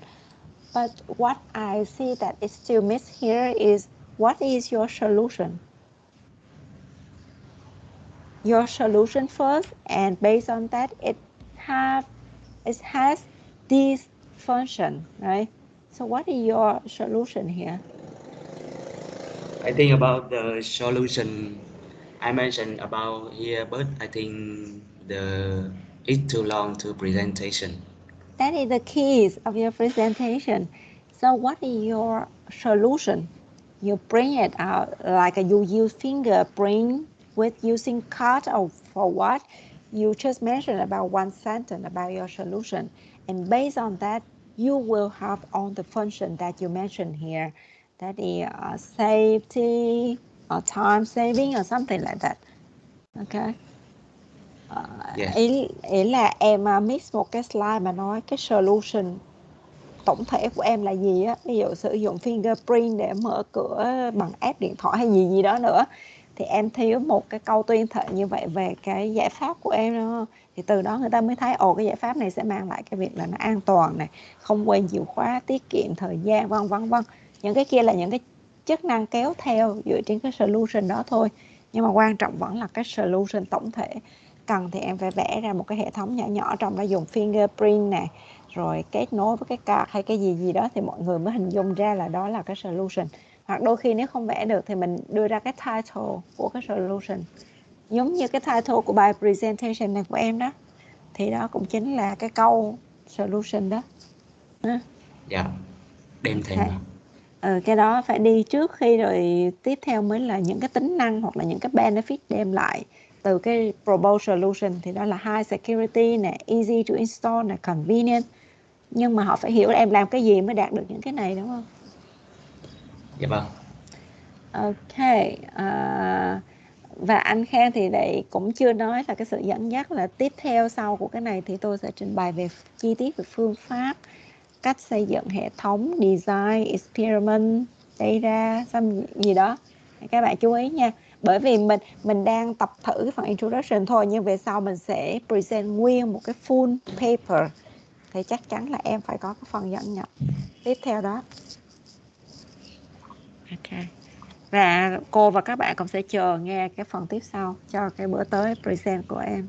But what I see that is still missed here is, what is your solution? Your solution first, and based on that, it has this function, right? So what is your solution here? I think about the solution I mentioned about here, but I think it's too long to presentation. That is the keys of your presentation. So what is your solution? You bring it out, like you use fingerprint with using card, or for what? You just mentioned about one sentence about your solution. And based on that, you will have all the function that you mentioned here. That is safety, or time saving, or something like that. Okay. Yes. Ý là em mix một cái slide mà nói cái solution tổng thể của em là gì á, ví dụ sử dụng fingerprint để mở cửa bằng app điện thoại hay gì đó nữa, thì em thiếu một cái câu tuyên thệ như vậy về cái giải pháp của em, đúng không? Thì từ đó người ta mới thấy cái giải pháp này sẽ mang lại cái việc là nó an toàn này, không quên chìa khóa, tiết kiệm thời gian, vân vân. Những cái kia là những cái chức năng kéo theo dựa trên cái solution đó thôi, nhưng mà quan trọng vẫn là cái solution tổng thể. Cần thì em phải vẽ ra một cái hệ thống nhỏ nhỏ, trong đó dùng fingerprint này, rồi kết nối với cái card hay cái gì đó, thì mọi người mới hình dung ra là đó là cái solution. Hoặc đôi khi nếu không vẽ được thì mình đưa ra cái title của cái solution, giống như cái title của bài presentation này của em đó, thì đó cũng chính là cái câu solution đó. Dạ, đem thêm vào. Cái đó phải đi trước khi, rồi tiếp theo mới là những cái tính năng hoặc là những cái benefit đem lại từ cái proposed solution. Thì đó là high security nè, easy to install nè, convenient. Nhưng mà họ phải hiểu là em làm cái gì mới đạt được những cái này, đúng không? Dạ vâng. Ok. Và anh Khang thì đây cũng chưa nói là cái sự dẫn dắt là tiếp theo sau của cái này thì tôi sẽ trình bày về chi tiết về phương pháp, cách xây dựng hệ thống, design, experiment, data, gì đó. Các bạn chú ý nha. Bởi vì mình đang tập thử cái phần introduction thôi, nhưng về sau mình sẽ present nguyên một cái full paper, thì chắc chắn là em phải có cái phần dẫn nhập tiếp theo đó. Ok. Và cô và các bạn cũng sẽ chờ nghe cái phần tiếp sau cho cái bữa tới present của em.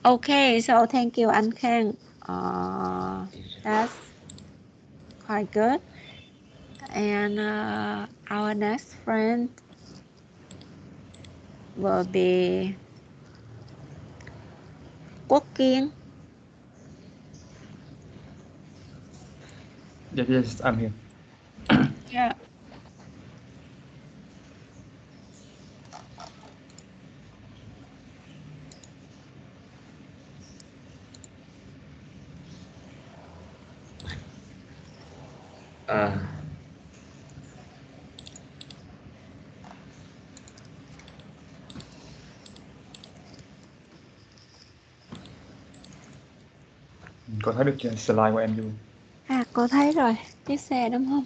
Okay, so thank you, Anh Khang. That's quite good. And our next friend will be Quốc Kiên. Yes, I'm here. Yeah. Có thấy được slide của em chưa? Cô thấy rồi, chiếc xe đúng không?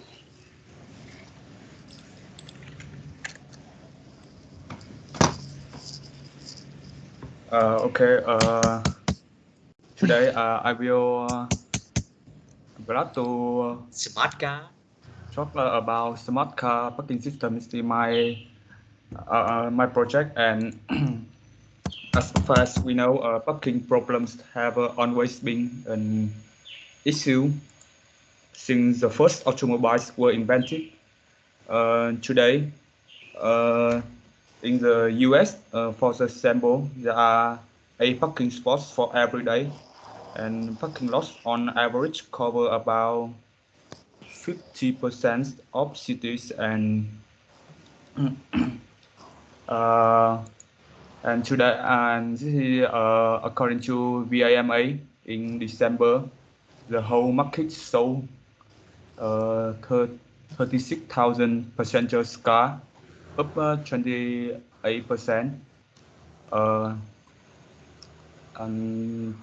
Okay. Today I will glad to Smart car. talk about smart car parking systems in my project. And as far as we know, parking problems have always been an issue since the first automobiles were invented. Today, in the US, for example, there are 8 parking spots for every day, and parking lots on average cover about 50% of cities, and today, and this is according to VAMA in December, the whole market saw 36,000 passenger car, up 28%. And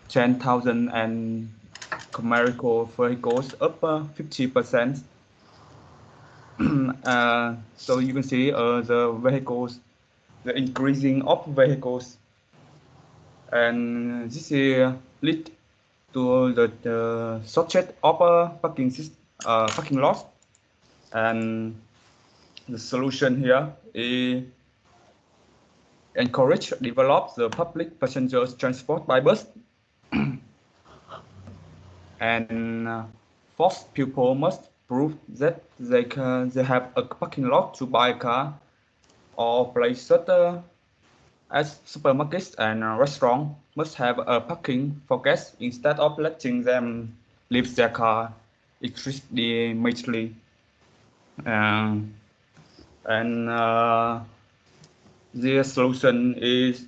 10,000 and commercial vehicles, up 50%. So you can see the vehicles, the increasing of vehicles, and this lead to the shortage of parking lots. And the solution here is encourage develop the public passenger transport by bus, and force people must prove that they have a parking lot to buy a car, or places as supermarkets and restaurants must have a parking for guests instead of letting them leave their car immediately. And the solution is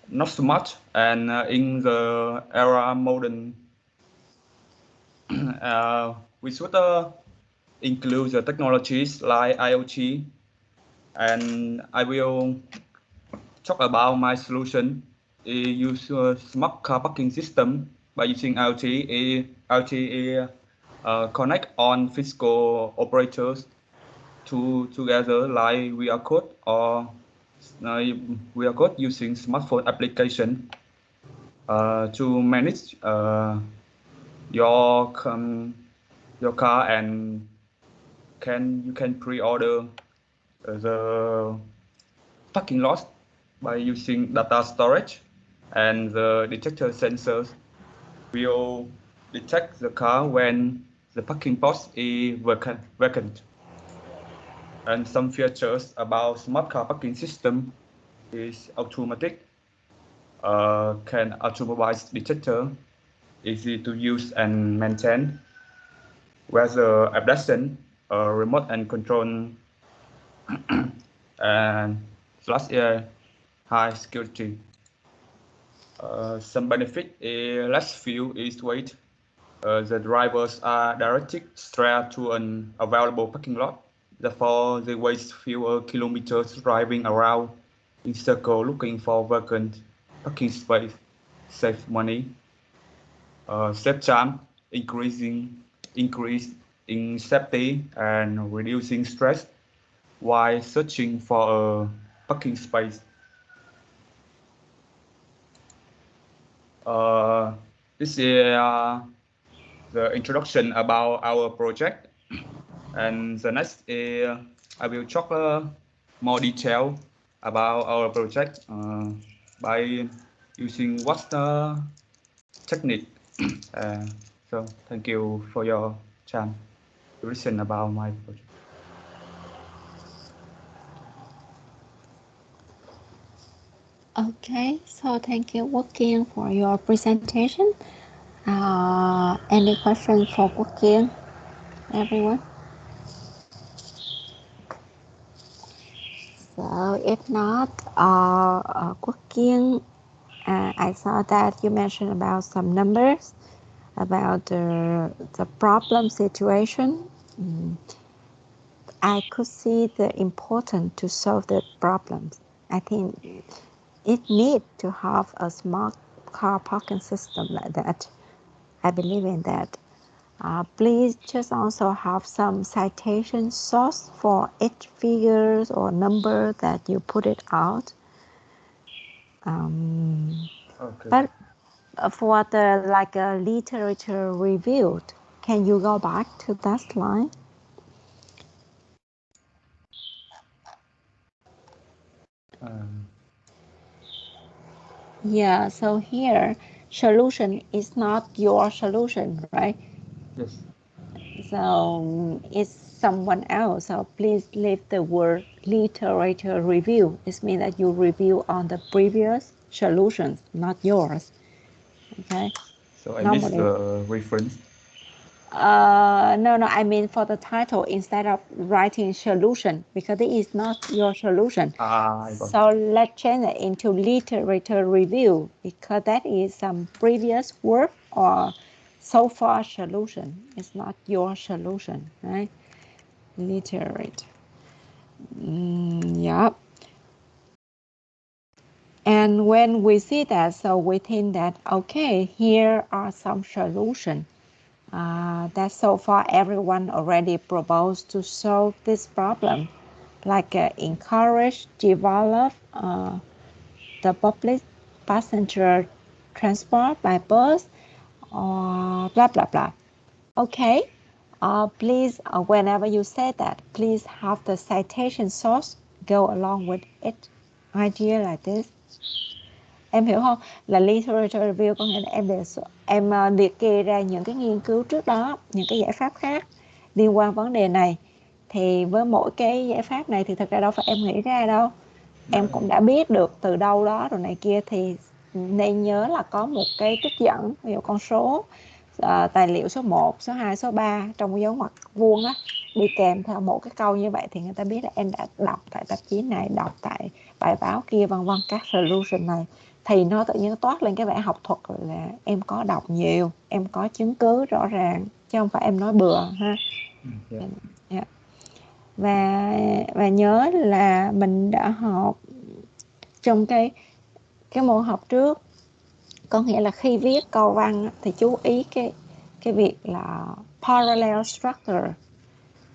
not so much, and in the era modern, we should include the technologies like IoT, and I will talk about my solution. Use a smart car parking system by using IoT. IoT connect on physical operators together, like VR code or VR code using smartphone application to manage your car, and you can pre-order the parking lot by using data storage, and the detector sensors will detect the car when the parking spot is vacant. And some features about smart car parking system is automatic, can automobile detector, easy to use and maintain, weather adaptation, remote and control, and high security. Some benefit is less fuel is weight. The drivers are directed straight to an available parking lot. Therefore, they waste fewer kilometers driving around in circle looking for vacant parking space. Save money, save time, increase in safety, and reducing stress while searching for a parking space. This is the introduction about our project, and the next is I will talk more detail about our project by using what's the technique. So thank you for your time to listen about my project. Okay, so thank you, Quốc Kiên, for your presentation. Any questions for Quốc Kiên, everyone? So if not, Quốc Kiên, I saw that you mentioned about some numbers about the problem situation. I could see the importance to solve the problems. I think it needs to have a smart car parking system like that. I believe in that. Please just also have some citation source for each figures or number that you put it out. Okay. But for the literature review, can you go back to that slide? Yeah, so here, solution is not your solution, right? Yes. So it's someone else. So please leave the word literature review. It means that you review on the previous solutions, not yours. Okay. So I missed the reference. No, I mean for the title instead of writing solution, because it is not your solution. So let's change it into literature review, because that is some previous work or so far solution. It's not your solution, right? Literate. Yeah. And when we see that, so we think that, okay, here are some solutions that so far everyone already proposed to solve this problem, like encourage, develop the public passenger transport by bus, or blah, blah, blah. Okay, please, whenever you say that, please have the citation source go along with it. Idea like this. Em hiểu không? Là literature review có nghĩa là em liệt kê ra những cái nghiên cứu trước đó, những cái giải pháp khác liên quan vấn đề này. Thì với mỗi cái giải pháp này thì thật ra đâu phải em nghĩ ra đâu. Em cũng đã biết được từ đâu đó rồi này kia, thì nên nhớ là có một cái trích dẫn, ví dụ con số, tài liệu số 1, số 2, số 3 trong dấu ngoặc vuông á, đi kèm theo một cái câu như vậy thì người ta biết là em đã đọc tại tạp chí này, đọc tại bài báo kia, vân vân, các solution này. Thì nó tự nhiên toát lên cái vẻ học thuật là em có đọc nhiều, em có chứng cứ rõ ràng, chứ không phải em nói bừa ha. Yeah. Và nhớ là mình đã học trong cái môn học trước, có nghĩa là khi viết câu văn thì chú ý cái việc là parallel structure,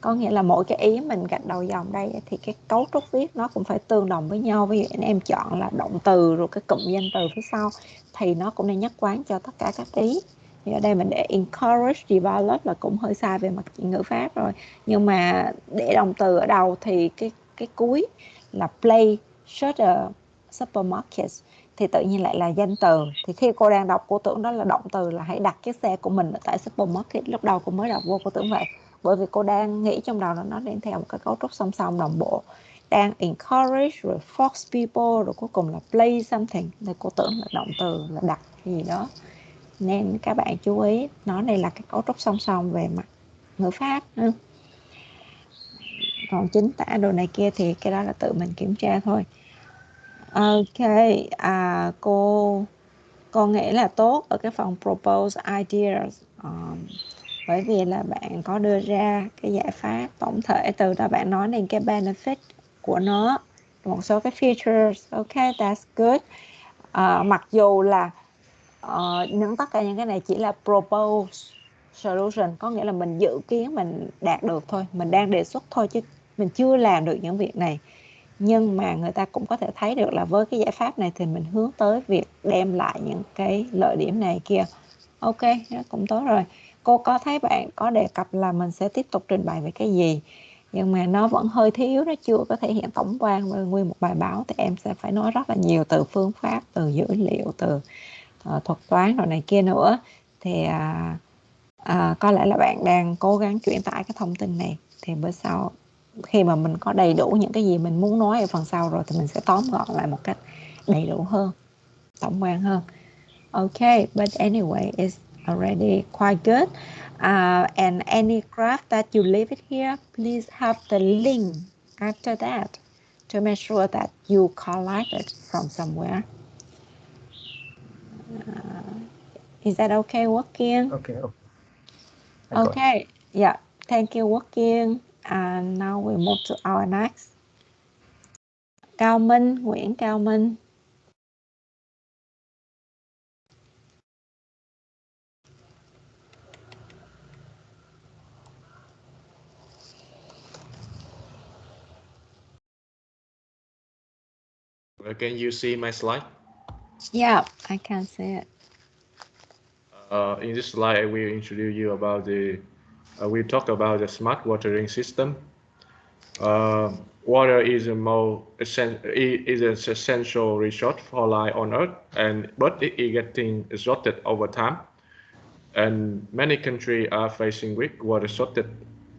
có nghĩa là mỗi cái ý mình gạch đầu dòng đây thì cái cấu trúc viết nó cũng phải tương đồng với nhau. Ví dụ anh em chọn là động từ rồi cái cụm danh từ phía sau thì nó cũng nên nhất quán cho tất cả các ý. Thì ở đây mình để encourage, develop là cũng hơi sai về mặt ngữ pháp rồi, nhưng mà để động từ ở đầu thì cái cuối là play shorter supermarkets thì tự nhiên lại là danh từ. Thì khi cô đang đọc cô tưởng đó là động từ, là hãy đặt chiếc xe của mình ở tại supermarket. Lúc đầu cô mới đọc vô cô tưởng vậy, bởi vì cô đang nghĩ trong đầu là nó đang theo một cái cấu trúc song song đồng bộ, đang encourage rồi force people rồi cuối cùng là play something, thì cô tưởng là động từ là đặt cái gì đó. Nên các bạn chú ý, nó đây là cái cấu trúc song song về mặt ngữ pháp. Còn chính tả đồ này kia thì cái đó là tự mình kiểm tra thôi. Ok, cô nghĩ là tốt ở cái phần propose ideas, bởi vì là bạn có đưa ra cái giải pháp tổng thể, từ đó bạn nói đến cái benefit của nó, một số cái features. Ok, that's good. Mặc dù là tất cả những cái này chỉ là propose solution, có nghĩa là mình dự kiến mình đạt được thôi, mình đang đề xuất thôi chứ mình chưa làm được những việc này. Nhưng mà người ta cũng có thể thấy được là với cái giải pháp này thì mình hướng tới việc đem lại những cái lợi điểm này kia. Ok, cũng tốt rồi. Cô có thấy bạn có đề cập là mình sẽ tiếp tục trình bày về cái gì, nhưng mà nó vẫn hơi thiếu, nó chưa có thể hiện tổng quan với nguyên một bài báo, thì em sẽ phải nói rất là nhiều từ phương pháp, từ dữ liệu, từ thuật toán rồi này kia nữa. Thì có lẽ là bạn đang cố gắng chuyển tải cái thông tin này, thì bữa sau khi mà mình có đầy đủ những cái gì mình muốn nói ở phần sau rồi thì mình sẽ tóm gọn lại một cách đầy đủ hơn, tổng quan hơn. Okay, but anyway, it's already quite good. And any graph that you leave it here, please have the link after that to make sure that you collect it from somewhere. Is that okay, Quốc Kiên? Okay, yeah. Thank you, Quốc Kiên. And now we move to our next. Cao Minh, Nguyễn Cao Minh. Can you see my slide? Yeah, I can see it. In this slide, I will introduce you about we talk about the smart watering system. Water is an essential resource for life on Earth, but it is getting exhausted over time. And many countries are facing with water shortage,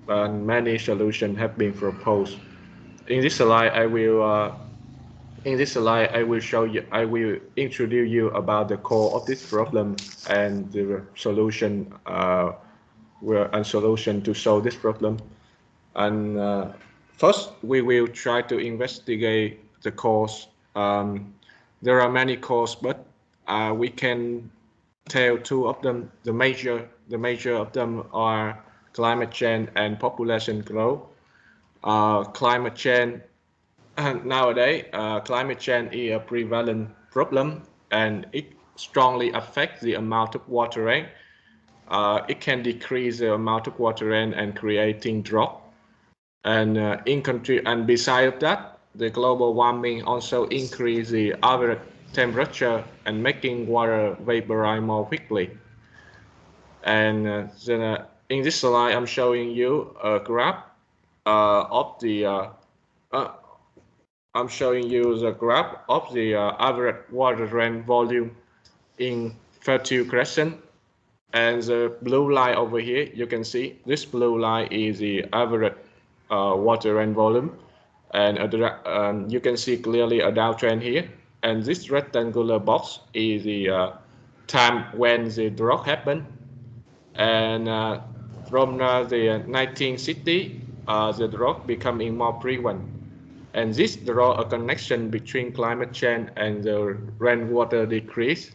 and many solutions have been proposed. In this slide, I will introduce you about the core of this problem and the solution to solve this problem. And first, we will try to investigate the cause. There are many causes, but we can tell two of them, the The major of them are climate change and population growth. Climate change nowadays, climate change is a prevalent problem, and it strongly affects the amount of water rain. It can decrease the amount of water rain and creating drought. And and besides that, the global warming also increase the average temperature and making water vaporize more quickly. And in this slide, I'm showing you a graph of the I'm showing you the graph of the average water rain volume in Fertile Crescent. And the blue line over here, you can see this blue line is the average water rain volume. And you can see clearly a downtrend here. And this rectangular box is the time when the drought happened. And from the 1960, the drought becoming more frequent. And this draw a connection between climate change and the rainwater decrease.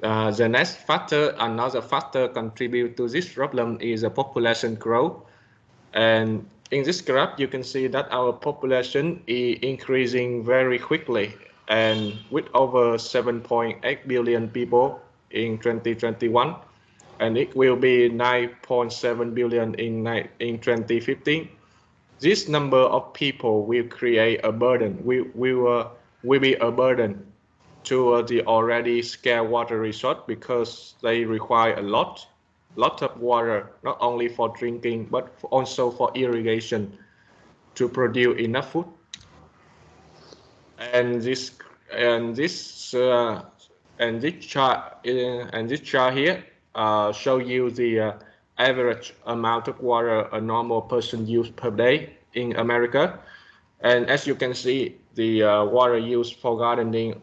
The next factor, another factor contribute to this problem is the population growth. And in this graph, you can see that our population is increasing very quickly, and with over 7.8 billion people in 2021, and it will be 9.7 billion in 2015. This number of people will create a burden, will be a burden to the already scarce water resource, because they require a lot of water, not only for drinking, but also for irrigation to produce enough food. And this chart here show you the average amount of water a normal person use per day in America. And as you can see, the water used for gardening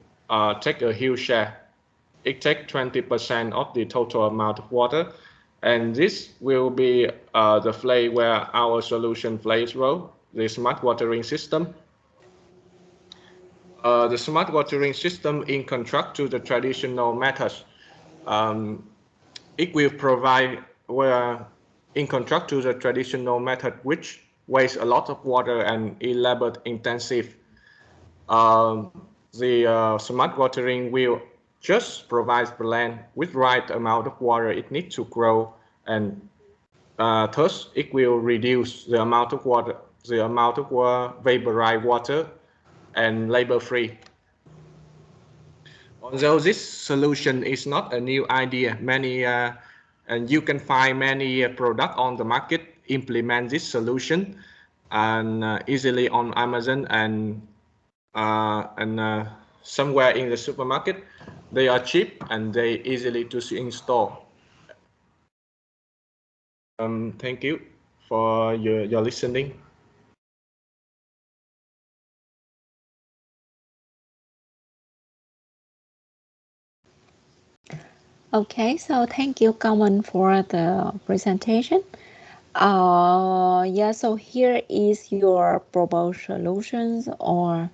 take a huge share. It takes 20% of the total amount of water. And this will be the place where our solution plays role, the smart watering system. The smart watering system, in contrast to the traditional methods, it will provide, in contrast to the traditional method, which wastes a lot of water and is labor intensive, the smart watering will just provide plant with right amount of water it needs to grow, and thus it will reduce the amount of water, vaporized water and labor free. Although this solution is not a new idea, and you can find many products on the market implement this solution and easily on Amazon and somewhere in the supermarket. They are cheap and they easily to install. Thank you for your listening. Okay, so thank you, Common, for the presentation. Yeah, so here is your proposed solutions or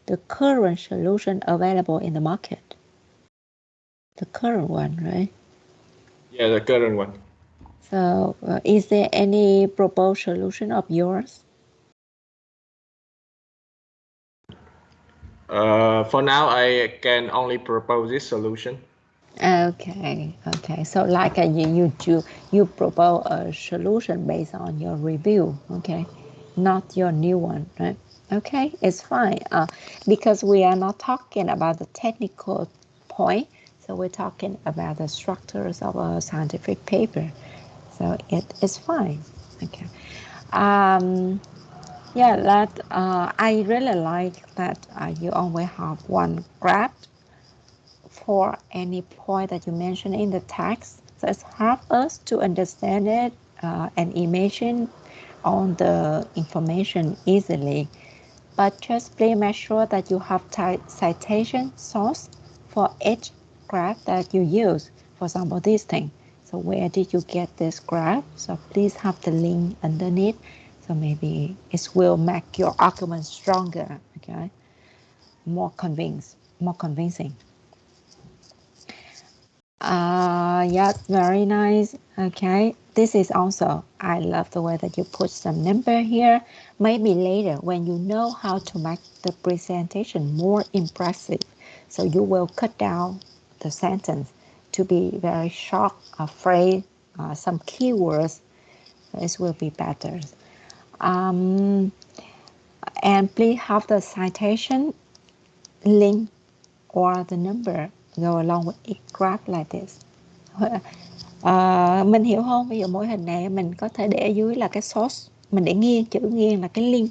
the current solution available in the market. The current one, right? Yeah, the current one. So is there any proposed solution of yours? For now, I can only propose this solution. Okay. So like you propose a solution based on your review, okay, not your new one, right? Okay, it's fine. Because we are not talking about the technical point, so we're talking about the structures of a scientific paper. So it is fine. Okay. Yeah, that I really like that you always have one graph for any point that you mention in the text. So it's help us to understand it and imagine on the information easily. But just please make sure that you have citation source for each graph that you use. For example, this thing. So where did you get this graph? So please have the link underneath. So maybe it will make your argument stronger, okay? More convincing. Yeah, very nice. Okay, this is also, I love the way that you put some number here. Maybe later when you know how to make the presentation more impressive, so you will cut down the sentence to be very short, a phrase, some keywords. This will be better. And please have the citation link or the number go along with each graph like this. Mình hiểu không? Ví dụ mỗi hình này mình có thể để ở dưới là cái source, mình để nghiêng, chữ nghiêng là cái link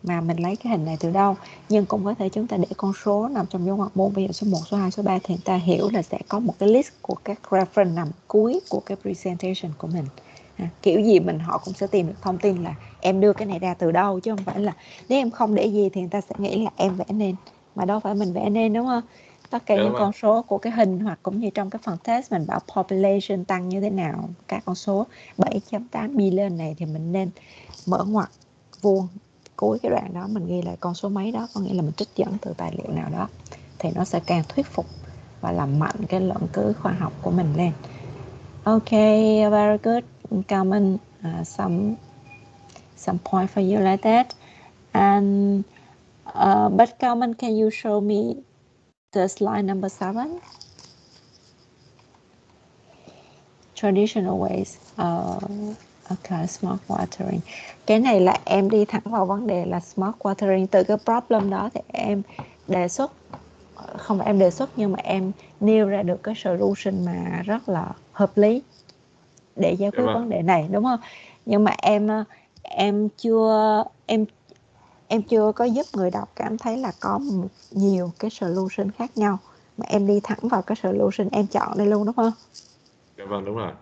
mà mình lấy cái hình này từ đâu. Nhưng cũng có thể chúng ta để con số nằm trong dấu ngoặc môn, ví dụ số 1, số 2, số 3 thì người ta hiểu là sẽ có một cái list của các reference nằm cuối của cái presentation của mình. Kiểu gì họ cũng sẽ tìm được thông tin là em đưa cái này ra từ đâu, chứ không phải là nếu em không để gì thì người ta sẽ nghĩ là em vẽ nên, mà đâu phải mình vẽ nên, đúng không? Tất cả những con số của cái hình, hoặc cũng như trong cái phần test mình bảo population tăng như thế nào, các con số 7.8 billion này thì mình nên mở ngoặc vuông cuối cái đoạn đó mình ghi lại con số mấy đó, có nghĩa là mình trích dẫn từ tài liệu nào đó, thì nó sẽ càng thuyết phục và làm mạnh cái luận cứ khoa học của mình lên. Okay, very good. Comment some point for you like that. And but comment, can you show me the slide number 7? Traditional ways. Okay, smart watering. Cái này là em đi thẳng vào vấn đề là smart watering. Từ cái problem đó thì em đề xuất, không phải em đề xuất nhưng mà em nêu ra được cái solution mà rất là hợp lý để giải quyết vấn đề này, đúng không? Nhưng mà em chưa có giúp người đọc cảm thấy là có nhiều cái solution khác nhau, mà em đi thẳng vào cái solution em chọn đây luôn, đúng không? Dạ vâng, đúng rồi.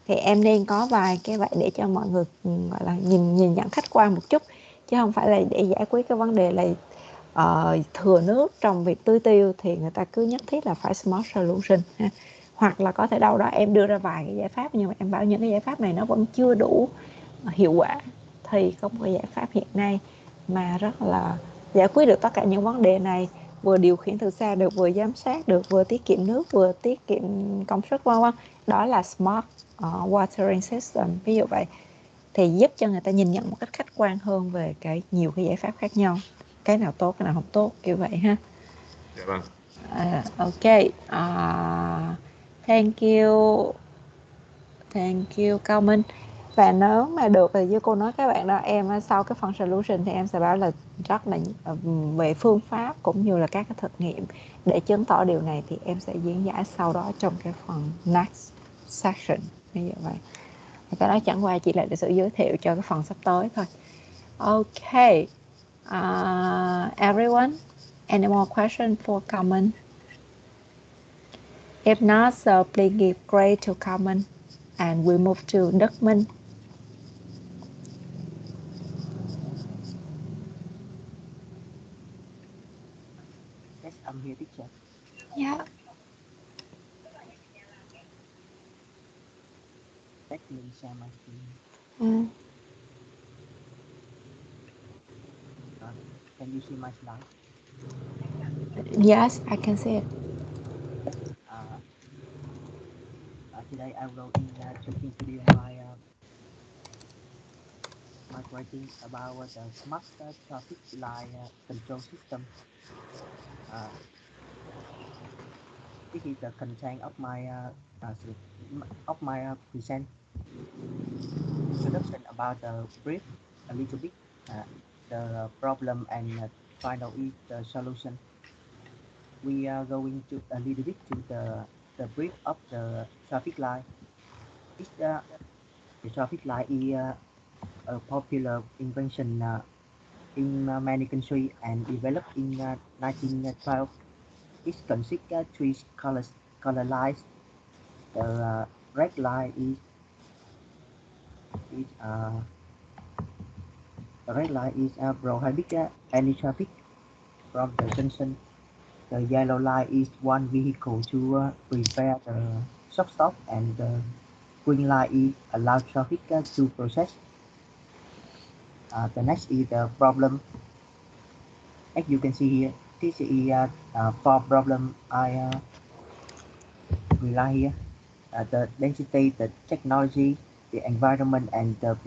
Thì em nên có vài cái vậy để cho mọi người gọi là nhìn nhận khách quan một chút, chứ không phải là để giải quyết cái vấn đề là thừa nước trong việc tưới tiêu thì người ta cứ nhất thiết là phải smart solution ha. Hoặc là có thể đâu đó em đưa ra vài cái giải pháp nhưng mà em bảo những cái giải pháp này nó vẫn chưa đủ hiệu quả, thì có một cái giải pháp hiện nay mà rất là giải quyết được tất cả những vấn đề này, vừa điều khiển từ xa được, vừa giám sát được, vừa tiết kiệm nước, vừa tiết kiệm công suất, vân vân. Đó là smart watering system, ví dụ vậy, thì giúp cho người ta nhìn nhận một cách khách quan hơn về nhiều cái giải pháp khác nhau, cái nào tốt cái nào không tốt, kiểu vậy ha. Dạ vâng. Ok, thank you Cao Minh. Và nếu mà được thì như cô nói các bạn đó, em sau cái phần solution thì em sẽ bảo là rất là về phương pháp cũng như là các cái thực nghiệm để chứng tỏ điều này, thì em sẽ diễn giải sau đó trong cái phần next section, như vậy. Cái đó chẳng qua chỉ là để sự giới thiệu cho cái phần sắp tới thôi. Okay, everyone, any more question for Carmen? If not, so please give grade to Carmen, and we move to Đức Minh. Yes, I'm here, teacher. Yeah. Let me share my screen. Can you see my slide? Yes, I can see it. Today I will to introduce my writing about the smart traffic light control system. This is the content of my present. Introduction about the brief, a little bit, the problem, and finally the solution. We are going to a little bit to the brief of the traffic light. The traffic light is a popular invention in many countries and developed in 1912. It consists of three color lines. The red line is prohibit any traffic from the junction. The yellow line is one vehicle to prepare the stop, and the green line is allow traffic to process. The next is the problem. As you can see here, this is for problem I rely here. The density, the technology, the environment, and the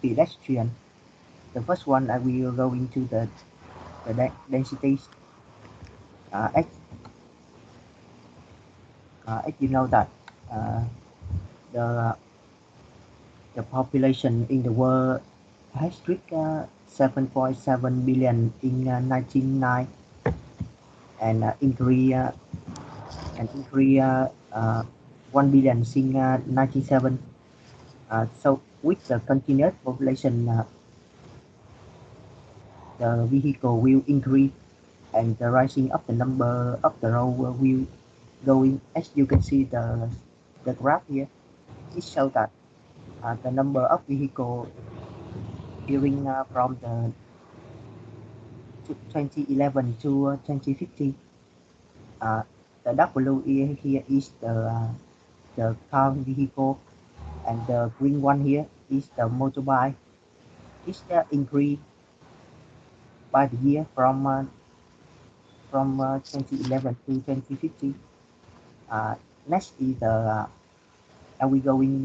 pedestrian. The first one, we will go into the densities. As you know that the population in the world has reached 7.7 billion in 1909 and increase 1 billion in 97. So with the continuous population, the vehicle will increase and the rising of the number of the road will going. As you can see the graph here, it shows that the number of vehicle during from the 2011 to 2050. The dark blue here is the car vehicle, and the green one here is the motorbike. It's increase by the year from 2011 to 2050. Next is the are we going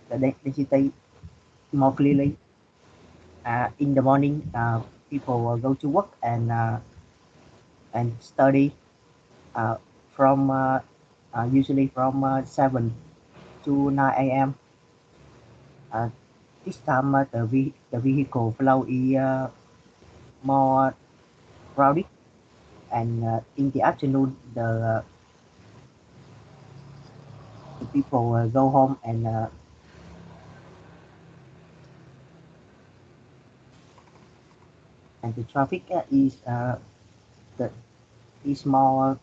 the density more clearly. In the morning, people will go to work and study from usually from 7 to 9 a.m. This time the vehicle flow is more crowded, and in the afternoon the people go home and the traffic is more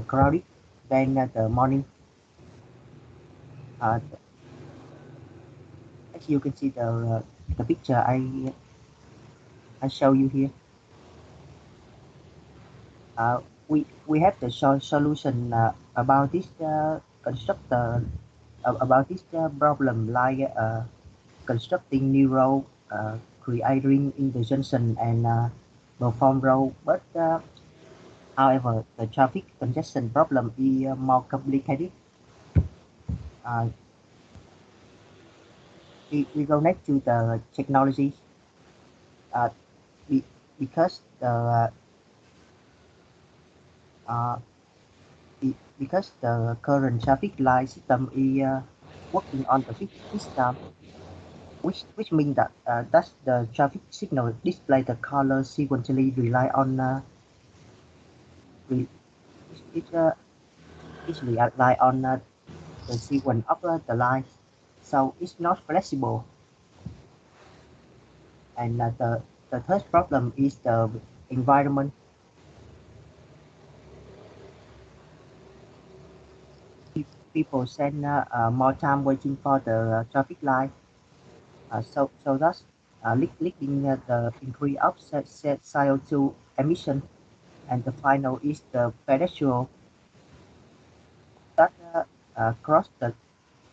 crowded than the morning. As you can see the picture I show you here. We have the solution about this about this problem, like constructing new road, creating intersection and perform road, but however the traffic congestion problem is more complicated. We go next to the technology because the current traffic light system is working on the fixed system, which means that that's the traffic signal display the color sequentially rely on rely on the sequence of the line, so it's not flexible. And the third problem is the environment. People spend more time waiting for the traffic light, so that's leading the increase of CO2 emission. And the final is the pedestrian that cross the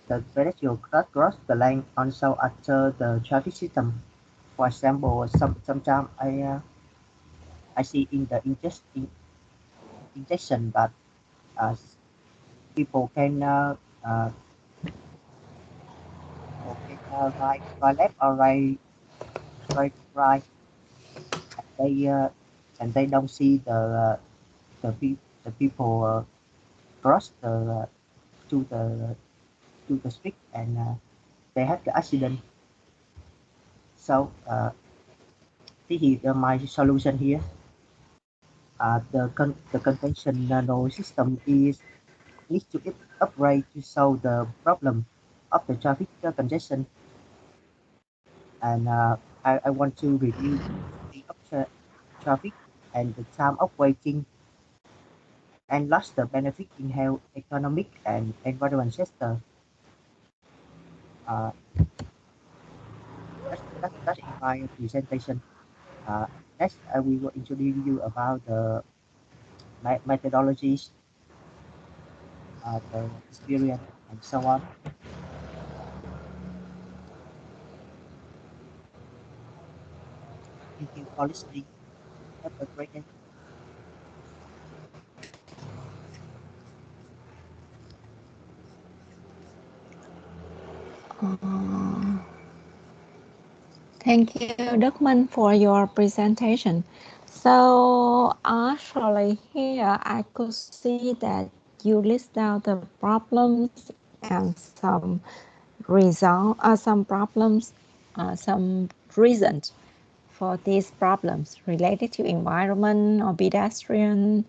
pedestrian that cross the lane also after the traffic system. For example, sometimes I see in the injection that people can right left or right. And they don't see the people cross to the street, and they have the accident. So this is my solution here. The conventional system needs to upgrade to solve the problem of the traffic congestion. And I want to reduce the traffic and the time of waiting, and lost the benefit in health, economic, and environment sector. That's in my presentation. Next, I will introduce you about the methodologies, the experience, and so on. Thank you for listening. Have a great day. Thank you, Đức Minh, for your presentation. So actually here I could see that you list down the problems and some some problems, some reasons for these problems related to environment or pedestrian.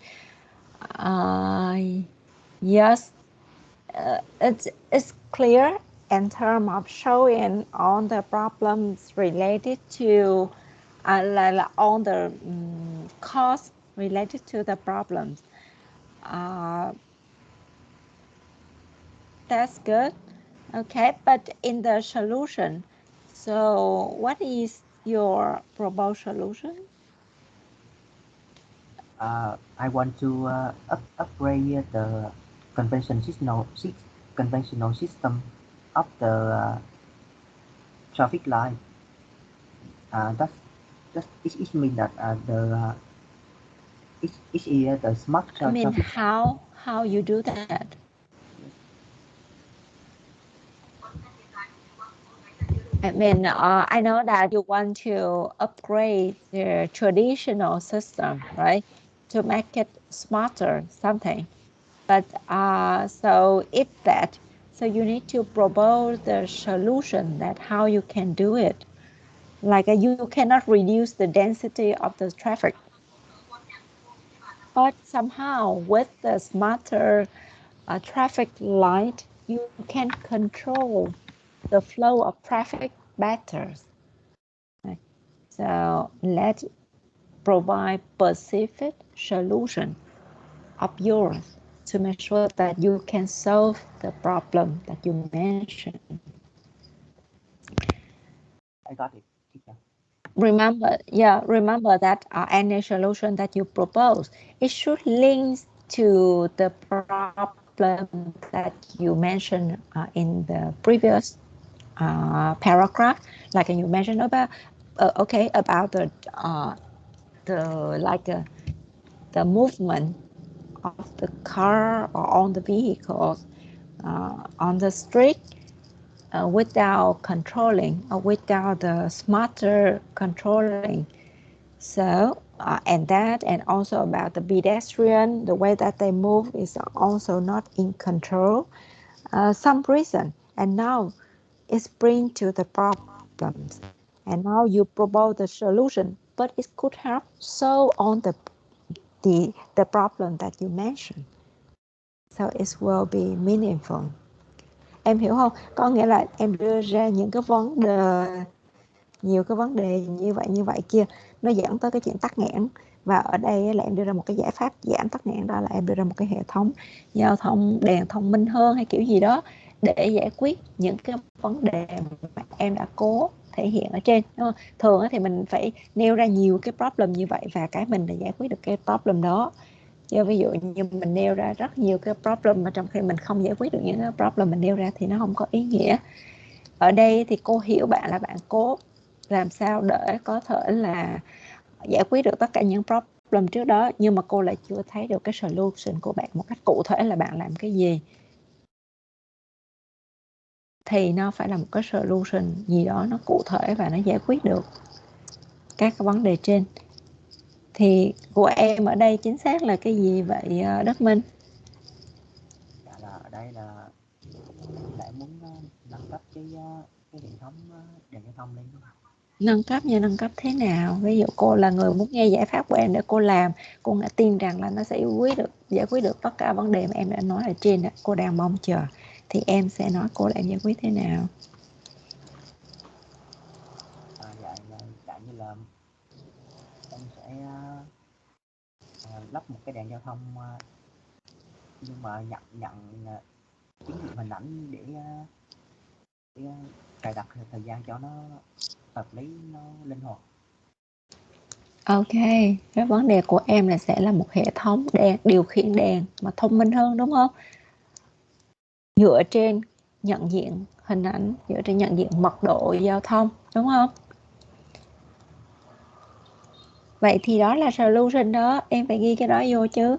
Yes, it's clear in terms of showing all the problems related to all the cause related to the problems. That's good. Okay, but in the solution, so what is your proposed solution? I want to upgrade the conventional system of the traffic light. That it means that the smart I mean, traffic. how you do that? I mean, I know that you want to upgrade the traditional system, right, to make it smarter, something. But so if that, so you need to propose the solution that how you can do it. Like you cannot reduce the density of the traffic, but somehow with the smarter traffic light, you can control the flow of traffic better. So let's provide specific solution of yours to make sure that you can solve the problem that you mentioned. I got it, teacher. Remember that any solution that you propose, it should link to the problem that you mentioned in the previous paragraph, like you mentioned about about the movement of the car or on the vehicles on the street without controlling or without the smarter controlling. So and also about the pedestrian, the way that they move is also not in control. Some reason, and now it's bring to the problems, and now you propose the solution, but it could help solve on the problem that you mentioned. So it will be meaningful. Em hiểu không? Có nghĩa là em đưa ra những cái vấn đề, nhiều cái vấn đề như vậy kia, nó dẫn tới cái chuyện tắc nghẽn. Và ở đây là em đưa ra một cái giải pháp giảm tắc nghẽn, đó là em đưa ra một cái hệ thống giao thông đèn thông minh hơn hay kiểu gì đó để giải quyết những cái vấn đề mà em đã cố thể hiện ở trên. Đúng không? Thường thì mình phải nêu ra nhiều cái problem như vậy và cái mình đã giải quyết được cái problem đó. Chứ ví dụ như mình nêu ra rất nhiều cái problem mà trong khi mình không giải quyết được những cái problem mình nêu ra thì nó không có ý nghĩa. Ở đây thì cô hiểu bạn là bạn cố làm sao để có thể là giải quyết được tất cả những problem trước đó, nhưng mà cô lại chưa thấy được cái solution của bạn một cách cụ thể là bạn làm cái gì. Thì nó phải là một cái solution gì đó nó cụ thể và nó giải quyết được các cái vấn đề trên. Thì của em ở đây chính xác là cái gì vậy Đức Minh? Dạ là ở đây là em muốn nâng cấp cái hệ thống đèn giao thông lên. Nâng cấp như nâng cấp thế nào? Ví dụ cô là người muốn nghe giải pháp của em để cô làm, cô đã tin rằng là nó sẽ giải quyết được tất cả vấn đề mà em đã nói ở trên đó. Cô đang mong chờ thì em sẽ nói cô là em giải quyết thế nào. Dạ như là em sẽ lắp một cái đèn giao thông nhưng mà nhận tín hiệu hình ảnh để cài đặt thời gian cho nó hợp lý, nó linh hoạt. Ok, cái vấn đề của em là sẽ là một hệ thống đèn điều khiển đèn mà thông minh hơn đúng không? Dựa trên nhận diện hình ảnh, dựa trên nhận diện mật độ giao thông đúng không? Vậy thì đó là solution đó, em phải ghi cái đó vô chứ.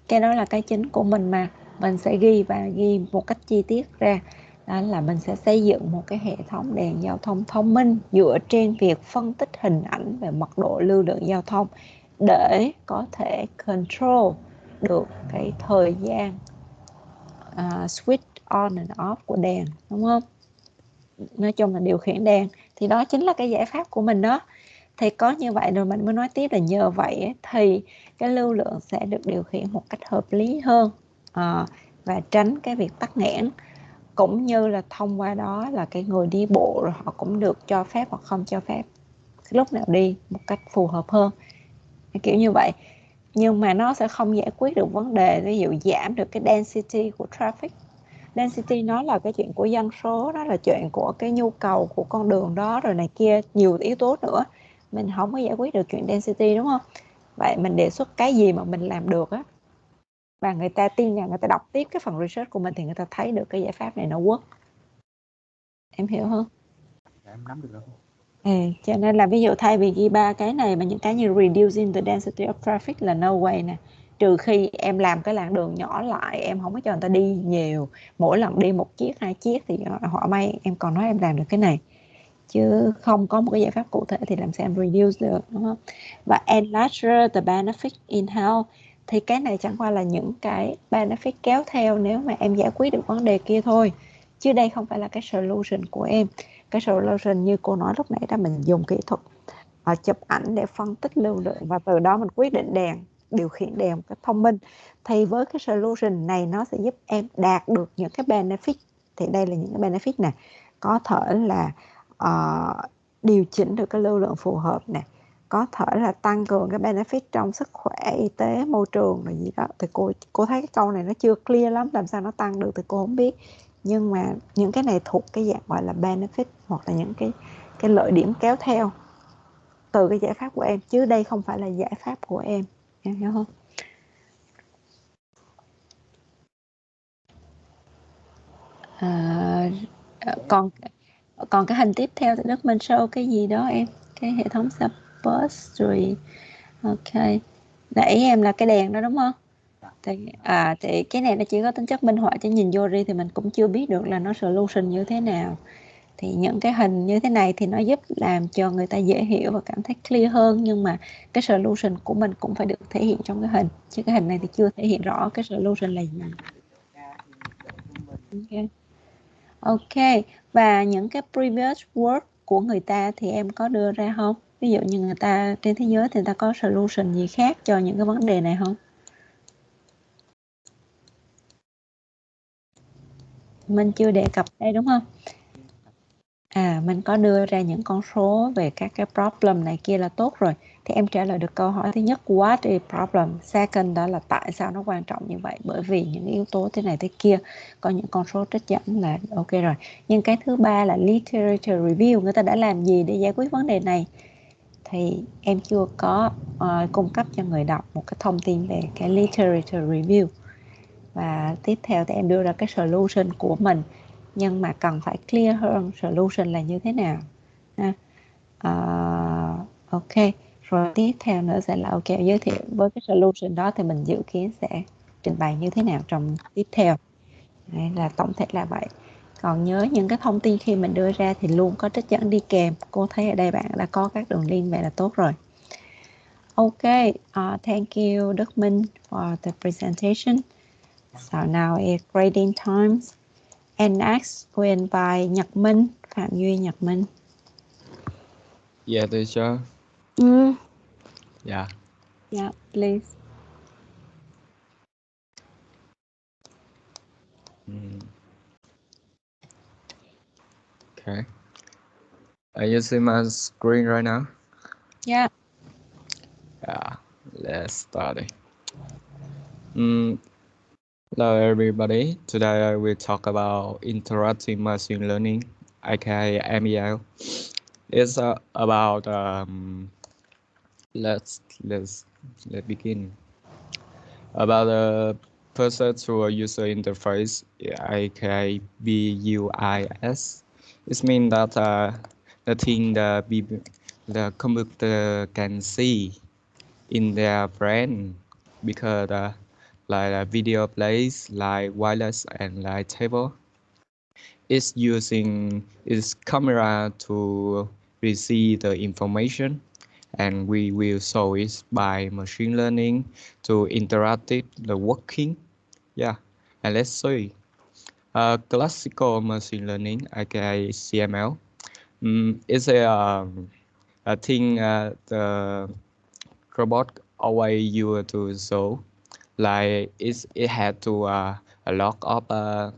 Cái đó là cái chính của mình mà. Mình sẽ ghi và ghi một cách chi tiết ra. Đó là mình sẽ xây dựng một cái hệ thống đèn giao thông thông minh dựa trên việc phân tích hình ảnh về mật độ lưu lượng giao thông để có thể control được cái thời gian switch on and off của đèn, đúng không? Nói chung là điều khiển đèn. Thì đó chính là cái giải pháp của mình đó. Thì có như vậy rồi mình mới nói tiếp là nhờ vậy thì cái lưu lượng sẽ được điều khiển một cách hợp lý hơn và tránh cái việc tắc nghẽn, cũng như là thông qua đó là cái người đi bộ rồi họ cũng được cho phép hoặc không cho phép lúc nào đi một cách phù hợp hơn, kiểu như vậy. Nhưng mà nó sẽ không giải quyết được vấn đề, ví dụ giảm được cái density của traffic. Density nó là cái chuyện của dân số, đó là chuyện của cái nhu cầu của con đường đó rồi này kia, nhiều yếu tố nữa. Mình không có giải quyết được chuyện density, đúng không? Vậy mình đề xuất cái gì mà mình làm được á, và người ta tin rằng, người ta đọc tiếp cái phần research của mình thì người ta thấy được cái giải pháp này nó work. Em hiểu không? Em nắm được rồi. Cho nên là ví dụ thay vì ghi 3 cái này mà những cái như reducing the density of traffic là no way nè. Trừ khi em làm cái làn đường nhỏ lại, em không có cho người ta đi nhiều, mỗi lần đi 1 chiếc 2 chiếc thì họ may em còn nói em làm được cái này, chứ không có một cái giải pháp cụ thể thì làm sao em reduce được, đúng không? Và enlarge the benefit in health, thì cái này chẳng qua là những cái benefit kéo theo nếu mà em giải quyết được vấn đề kia thôi, chứ đây không phải là cái solution của em. Cái solution như cô nói lúc nãy đó, mình dùng kỹ thuật chụp ảnh để phân tích lưu lượng và từ đó mình quyết định đèn, điều khiển đèn một cách thông minh. Thì với cái solution này nó sẽ giúp em đạt được những cái benefit. Thì đây là những cái benefit này, có thể là điều chỉnh được cái lưu lượng phù hợp nè, có thể là tăng cường cái benefit trong sức khỏe, y tế, môi trường là gì đó. Thì cô thấy cái câu này nó chưa clear lắm, làm sao nó tăng được thì cô không biết. Nhưng mà những cái này thuộc cái dạng gọi là benefit, hoặc là những cái lợi điểm kéo theo từ cái giải pháp của em, chứ đây không phải là giải pháp của em hiểu không? Còn cái hình tiếp theo thì Đức Minh show cái gì đó em, cái hệ thống support rồi. Ok, nãy em là cái đèn đó đúng không? Thì cái này nó chỉ có tính chất minh họa, chứ nhìn vô đi thì mình cũng chưa biết được là nó solution như thế nào. Thì những cái hình như thế này thì nó giúp làm cho người ta dễ hiểu và cảm thấy clear hơn, nhưng mà cái solution của mình cũng phải được thể hiện trong cái hình, chứ cái hình này thì chưa thể hiện rõ cái solution là gì. Ok, và những cái previous work của người ta thì em có đưa ra không? Ví dụ như người ta trên thế giới thì người ta có solution gì khác cho những cái vấn đề này không? Mình chưa đề cập đây đúng không? Mình có đưa ra những con số về các cái problem này kia là tốt rồi. Thì em trả lời được câu hỏi thứ nhất, what is problem? Second, đó là tại sao nó quan trọng như vậy? Bởi vì những yếu tố thế này thế kia. Có những con số trích dẫn là ok rồi. Nhưng cái thứ ba là literature review. Người ta đã làm gì để giải quyết vấn đề này? Thì em chưa có cung cấp cho người đọc một cái thông tin về cái literature review. Và tiếp theo thì em đưa ra cái solution của mình, nhưng mà cần phải clear hơn solution là như thế nào. Ok, rồi tiếp theo nữa sẽ là ok, giới thiệu với cái solution đó thì mình dự kiến sẽ trình bày như thế nào trong tiếp theo. Đấy, là tổng thể là vậy. Còn nhớ những cái thông tin khi mình đưa ra thì luôn có trích dẫn đi kèm. Cô thấy ở đây bạn đã có các đường link, vậy là tốt rồi. Ok, thank you Đức Minh for the presentation. So now is grading times. And next we invite Nhật Minh, Phạm Duy Nhật Minh. Yeah, teacher. Yeah. Yeah, please. Okay. Are you seeing my screen right now? Yeah. Yeah, let's start it. Hello everybody. Today I will talk about interactive machine learning, aka MEL. It's about let's begin. About the person to a user interface, aka BUIS. It means that the thing the computer can see in their brain, because like video plays, like wireless and like table. is using its camera to receive the information, and we will show it by machine learning to interact it, the working. Yeah, and let's see. Classical machine learning, aka CML, is a thing the robot always use to solve. Like it had to a lot of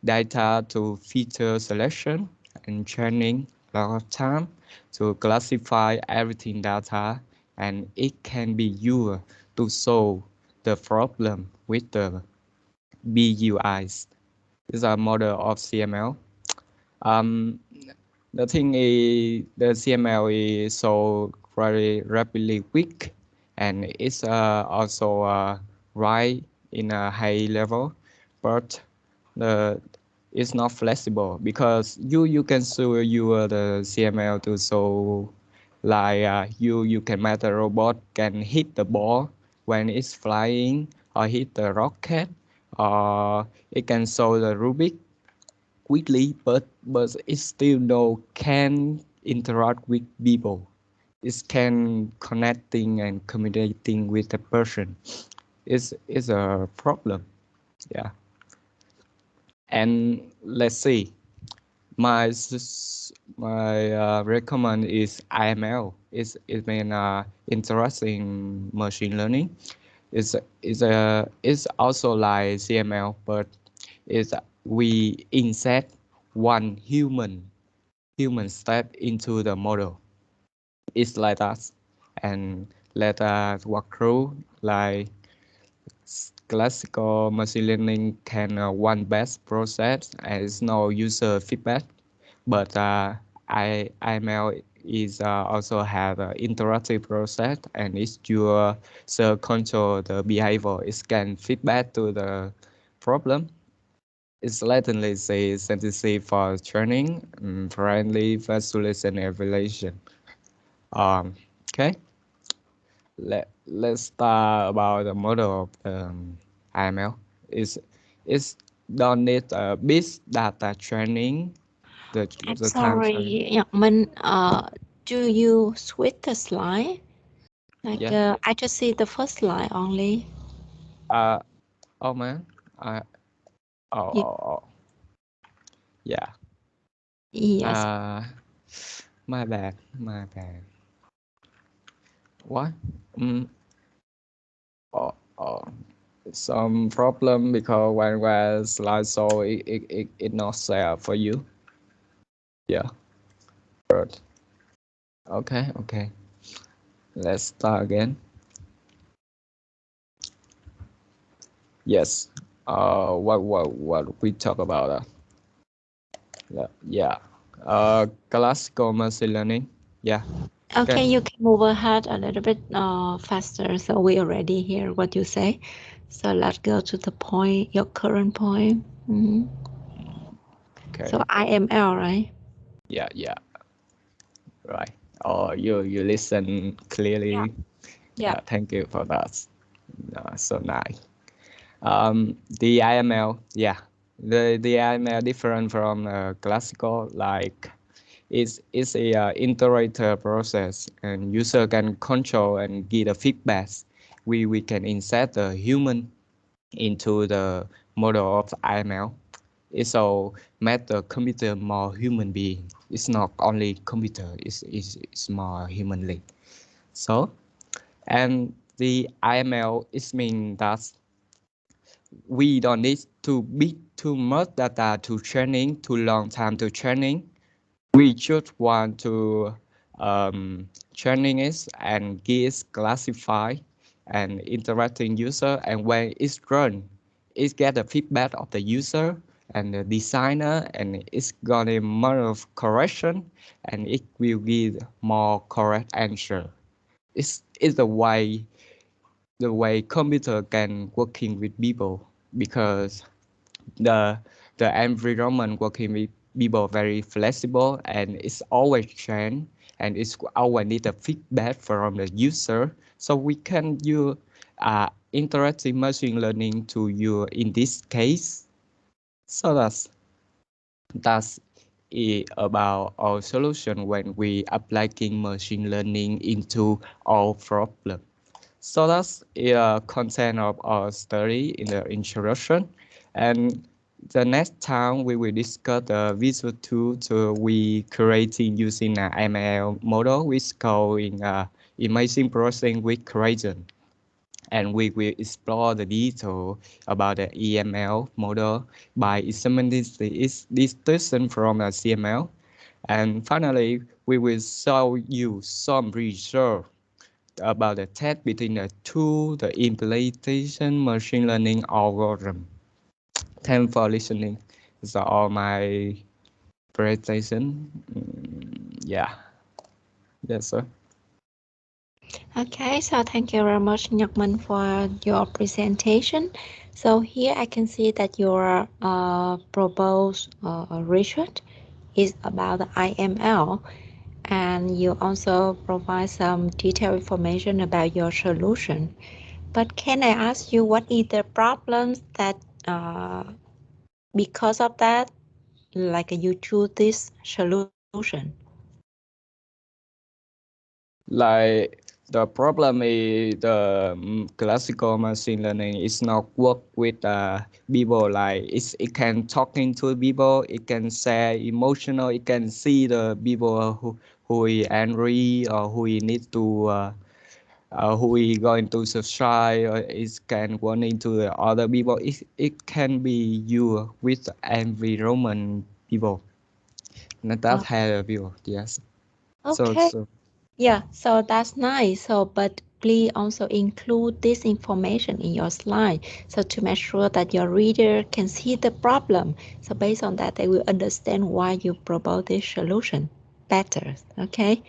data to feature selection and training a lot of time to classify everything data, and it can be used to solve the problem with the BUIs. Is a model of CML. The thing is the CML is so very rapidly weak, and it's also right in a high level, but the it's not flexible because you can show the CML to so like you can make the robot can hit the ball when it's flying or hit the rocket, or it can solve the Rubik quickly, but it still no can interact with people. It can connecting and communicating with the person. It's a problem. Yeah. And let's see. My recommend is IML. It's been interesting machine learning. It's also like CML, but it's we insert one human step into the model. It's like that, and let us walk through like classical machine learning can one best process and it's no user feedback, but IML is also have an interactive process, and it's your control the behavior. It can feedback to the problem. It's latently sensitive for training, friendly visualization and evaluation. Okay, let's start about the model of IML. It's don't need a big data training. The I'm the time training. sorry, Nhật Minh, do you switch the slide? Like Yeah. I just see the first slide only. Oh man, yeah. Yes. My bad. What? Some problem because when slide so it not share for you. Yeah. Good. Okay. Let's start again. Yes. What we talk about? Yeah. Classical machine learning. Yeah. Okay, you can move ahead a little bit faster, so we already hear what you say. So let's go to the point, your current point. Okay. So IML, right? Yeah. Right. Oh, you listen clearly. Yeah. Thank you for that. So nice. The IML, yeah. The IML different from classical, like it's a iterator process, and user can control and give the feedback. We can insert the human into the model of IML. It so make the computer more human being. It's not only computer, it's more humanly. So, and the IML is mean that we don't need to big too much data to training, too long time to training. We just want to training it and give classify and interacting user, and when it's run, it get the feedback of the user and the designer, and it's got a more of correction, and it will give more correct answer. It's the way computer can working with people, because the environment working with people very flexible, and it's always change, and it's always need a feedback from the user, so we can use interactive machine learning to you in this case. So That's it about our solution when we applying machine learning into our problem. So that's the content of our study in the introduction. And the next time we will discuss the visual tools we creating using an ML model which called imaging processing with Horizon. And we will explore the detail about the EML model by examining the distinction from a CML. And finally, we will show you some research about the test between the two, the implementation machine learning algorithm. Thanks for listening. That's all my presentation. Yeah. Yes, sir. Okay, so thank you very much, Nhật for your presentation. So here I can see that your proposed research is about the IML, and you also provide some detailed information about your solution. But can I ask you what is the problems that because of that, like you choose this solution? Like the problem is the classical machine learning is not work with people. Like it can talking to people, it can say emotional, it can see the people who is angry or who is need to who is going to subscribe, or it can run into the other people. It can be you with environment people. And that have a view, yes. Okay. So yeah, so that's nice. So, but please also include this information in your slide, so to make sure that your reader can see the problem. So based on that, they will understand why you propose this solution better. Okay.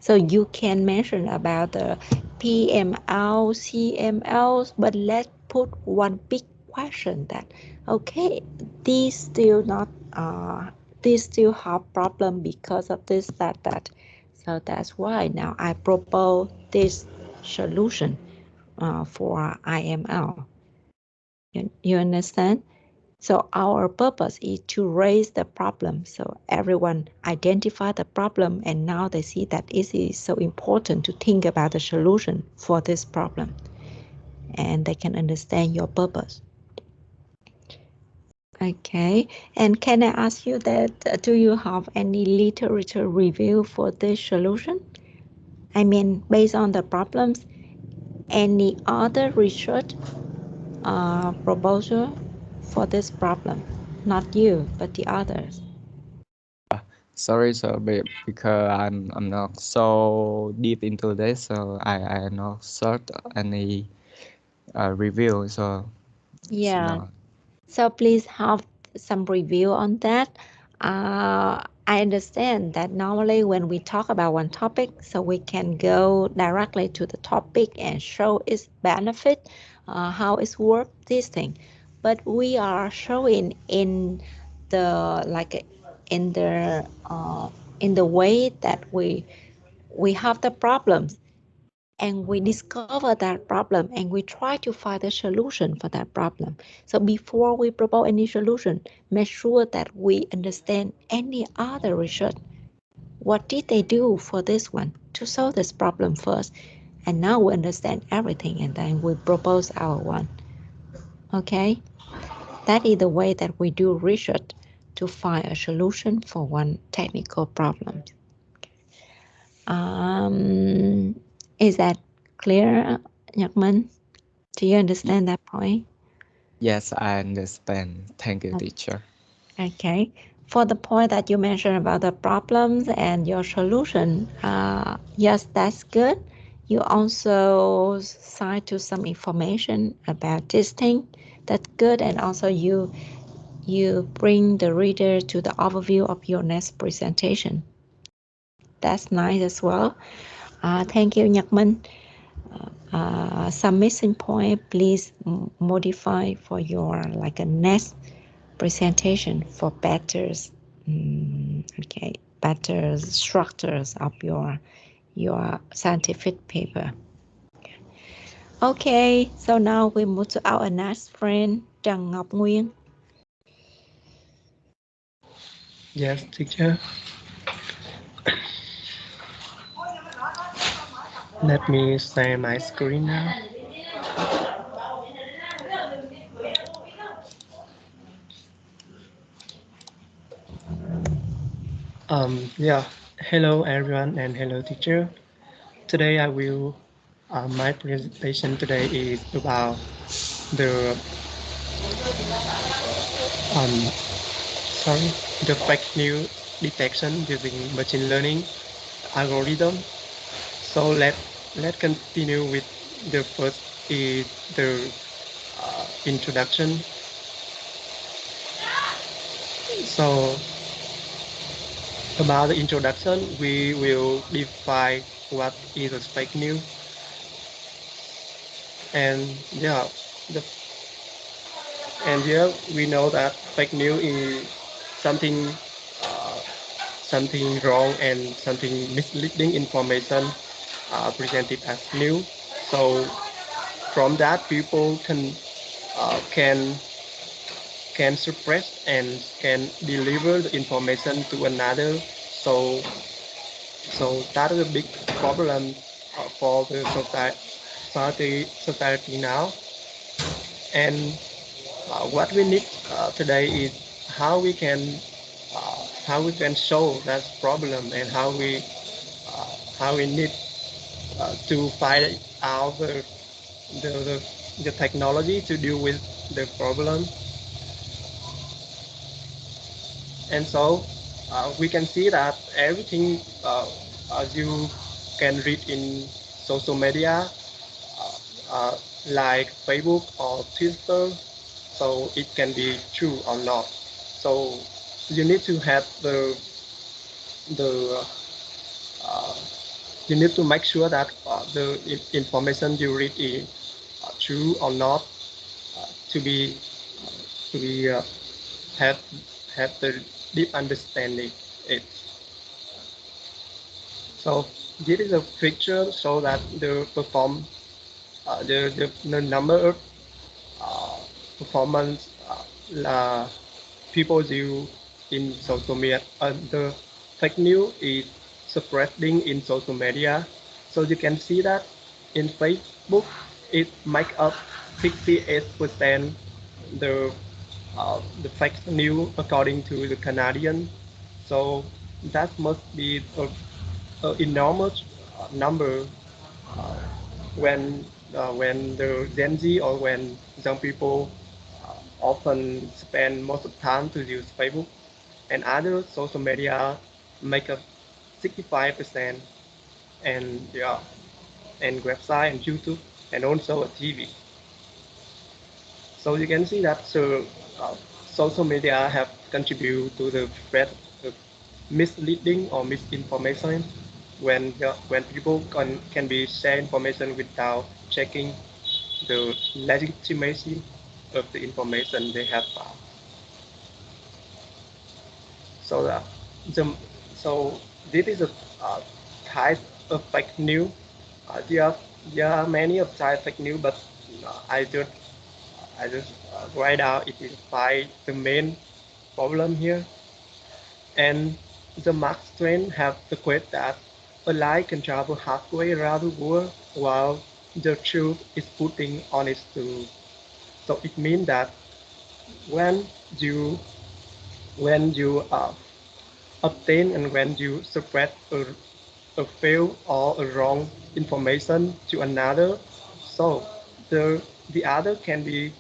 So you can mention about the PML, CMLs, but let's put one big question that, okay, these still not, these still have problem because of this, that. So that's why now I propose this solution for IML. You understand? So our purpose is to raise the problem. So everyone identify the problem, and now they see that it is so important to think about the solution for this problem, and they can understand your purpose. Okay, and can I ask you that, do you have any literature review for this solution? I mean, based on the problems, any other research proposal for this problem? Not you, but the others. Sorry, sir, because I'm not so deep into this, so I not search any review. So yeah, no. So please have some review on that. I understand that normally when we talk about one topic, so we can go directly to the topic and show its benefit, how it's work, this thing. But we are showing in the in the way that we have the problems, and we discover that problem, and we try to find a solution for that problem. So before we propose any solution, make sure that we understand any other research. What did they do for this one to solve this problem first? And now we understand everything, and then we propose our one. Okay? That is the way that we do research to find a solution for one technical problem. Is that clear, Nhật? Do you understand that point? Yes, I understand. Thank you, teacher. Okay. For the point that you mentioned about the problems and your solution, yes, that's good. You also cite to some information about this thing. That's good. And also you bring the reader to the overview of your next presentation. That's nice as well. Thank you, Nhật Minh. Some missing point, please modify for your like a next presentation for better better structures of your scientific paper. Okay, so now we move to our next friend, Trần Ngọc Nguyên. Yes, teacher. Let me share my screen now. Yeah, hello everyone and hello teacher. Today I will, my presentation today is about the, the fake news detection using machine learning algorithm. So let's continue with the first is the introduction. So about the introduction, we will define what is a fake news, and yeah, the, and yeah, we know that fake news is something something wrong and something misleading information presented as new. So from that, people can suppress and can deliver the information to another. So that is a big problem for the society now. And what we need today is how we can solve that problem, and how we need to find out the technology to deal with the problem. And so we can see that everything as you can read in social media like Facebook or Twitter, so it can be true or not. So you need to have the you need to make sure that the information you read is true or not, to be have the deep understanding it. So this is a picture so that the the number of performance people do in social media. The fake news is spreading in social media. So you can see that in Facebook, it make up 58% the fake news according to the Canadian. So that must be an enormous number when the Gen Z or when young people often spend most of the time to use Facebook, and other social media make up 65%, and yeah, and website and YouTube and also a TV. So you can see that social media have contributed to the spread of misleading or misinformation when people can be share information without checking the legitimacy of the information they have found. So so this is a type of fake news. There are many of type fake news, but I just write out it is by the main problem here. And the Mark Twain have the quote that a lie can travel halfway around the world while the truth is putting on its tool. So it means that when you obtain and when you spread a failed or a wrong information to another, so the other can be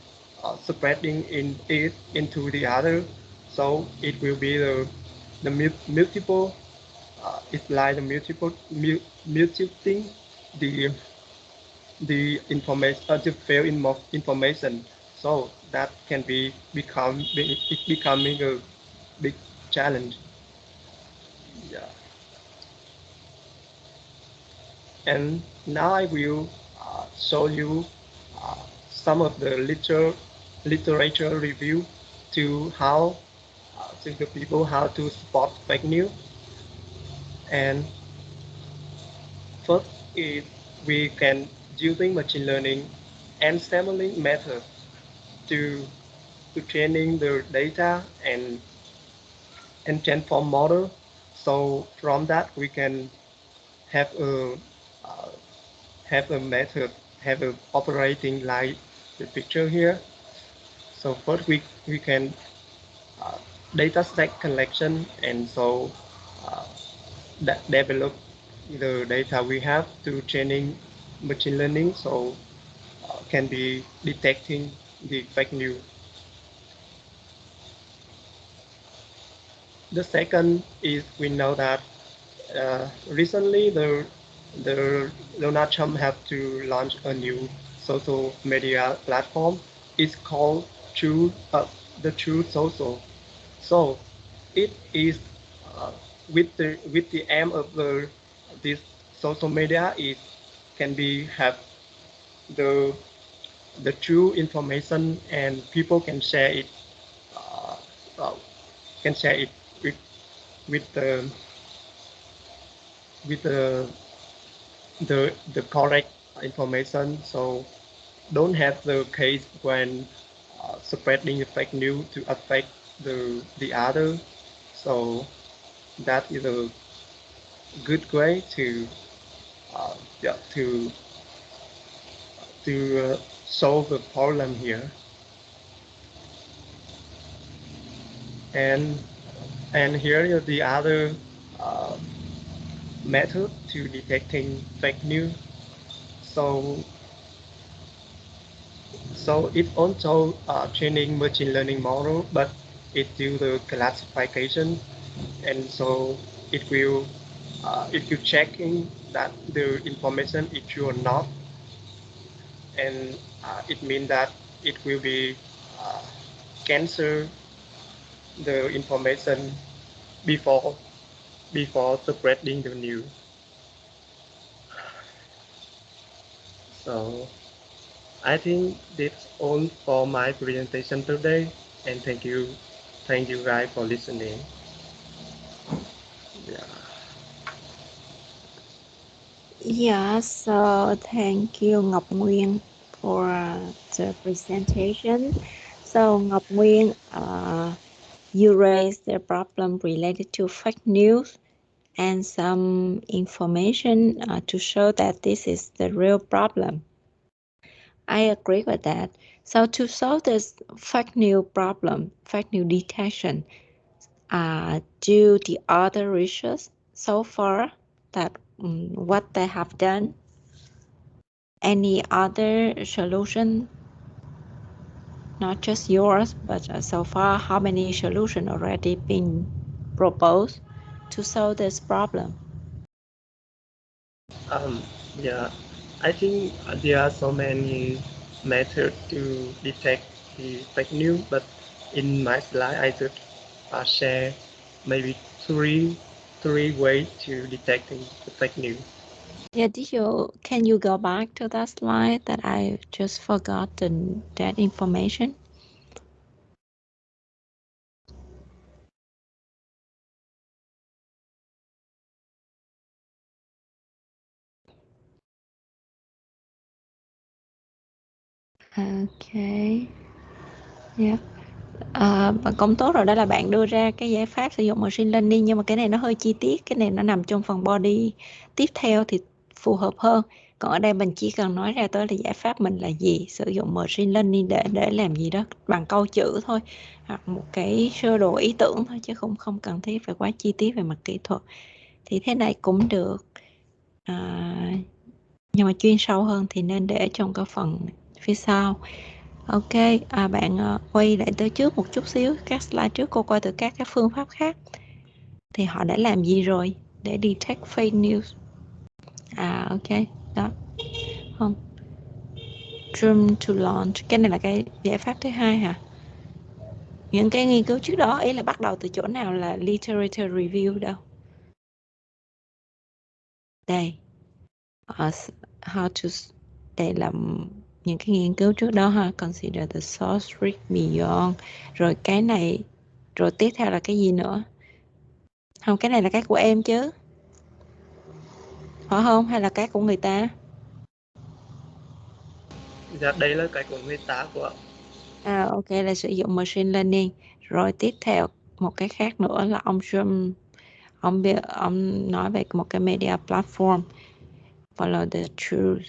spreading it into the other, so it will be the multiple it's like the mutating the information the failed information, so that can be becoming a big challenge. Yeah. And now I will show you some of the literature review to how to the people how to spot fake news. And first is we can using machine learning and sampling method to training the data and entrained-form model. So from that we can have a method, have a operating like the picture here. So first we can data set collection, and so develop the data we have to training machine learning, so can be detecting the fake news. The second is we know that recently the Donald Trump have to launch a new social media platform. It's called the Truth Social. So it is with the aim of this social media, it can be have the true information, and people can share it with the correct information. So don't have the case when spreading fake news to affect the other. So that is a good way to solve the problem here. And here is the other method to detecting fake news. So it also training machine learning model, but it do the classification, and so it will checking that the information is true or not, and it means that it will be cancel the information before spreading the news. So I think that's all for my presentation today, and thank you guys for listening. Yeah, so thank you Ngọc Nguyên for the presentation. So Ngọc Nguyên, you raised the problem related to fake news and some information to show that this is the real problem. I agree with that. So to solve this fake news problem, fake news detection, do the other research so far that what they have done? Any other solution? Not just yours, but so far, how many solutions already been proposed to solve this problem? Yeah, I think there are so many methods to detect the fake news, but in my slide I just share maybe three ways to detecting the fake news. Yeah, can you go back to that slide that I just forgot that information? Okay. Yeah. Bạn công tốt rồi, đó là bạn đưa ra cái giải pháp sử dụng machine learning, nhưng mà cái này nó hơi chi tiết, cái này nó nằm trong phần body tiếp theo thì phù hợp hơn. Còn ở đây mình chỉ cần nói ra tới là giải pháp mình là gì, sử dụng machine learning để làm gì đó bằng câu chữ thôi, hoặc một cái sơ đồ ý tưởng thôi, chứ không cần thiết phải quá chi tiết về mặt kỹ thuật. Thì thế này cũng được, nhưng mà chuyên sâu hơn thì nên để trong cái phần phía sau. Ok, bạn quay lại tới trước một chút xíu, các slide trước cô coi từ các phương pháp khác thì họ đã làm gì rồi để detect fake news. Ok, đó. Không. Dream to launch, cái này là cái giải pháp thứ hai hả? Những cái nghiên cứu trước đó ý là bắt đầu từ chỗ nào, là literature review đâu? Đây. How to, đây là những cái nghiên cứu trước đó ha. Consider the source rich beyond. Rồi cái này, rồi tiếp theo là cái gì nữa? Không, cái này là cái của em chứ, phải không? Hay là cái của người ta? Dạ, đây là cái của người ta của. Ok, là sử dụng machine learning. Rồi tiếp theo một cái khác nữa là ông nói về một cái media platform, follow the truth.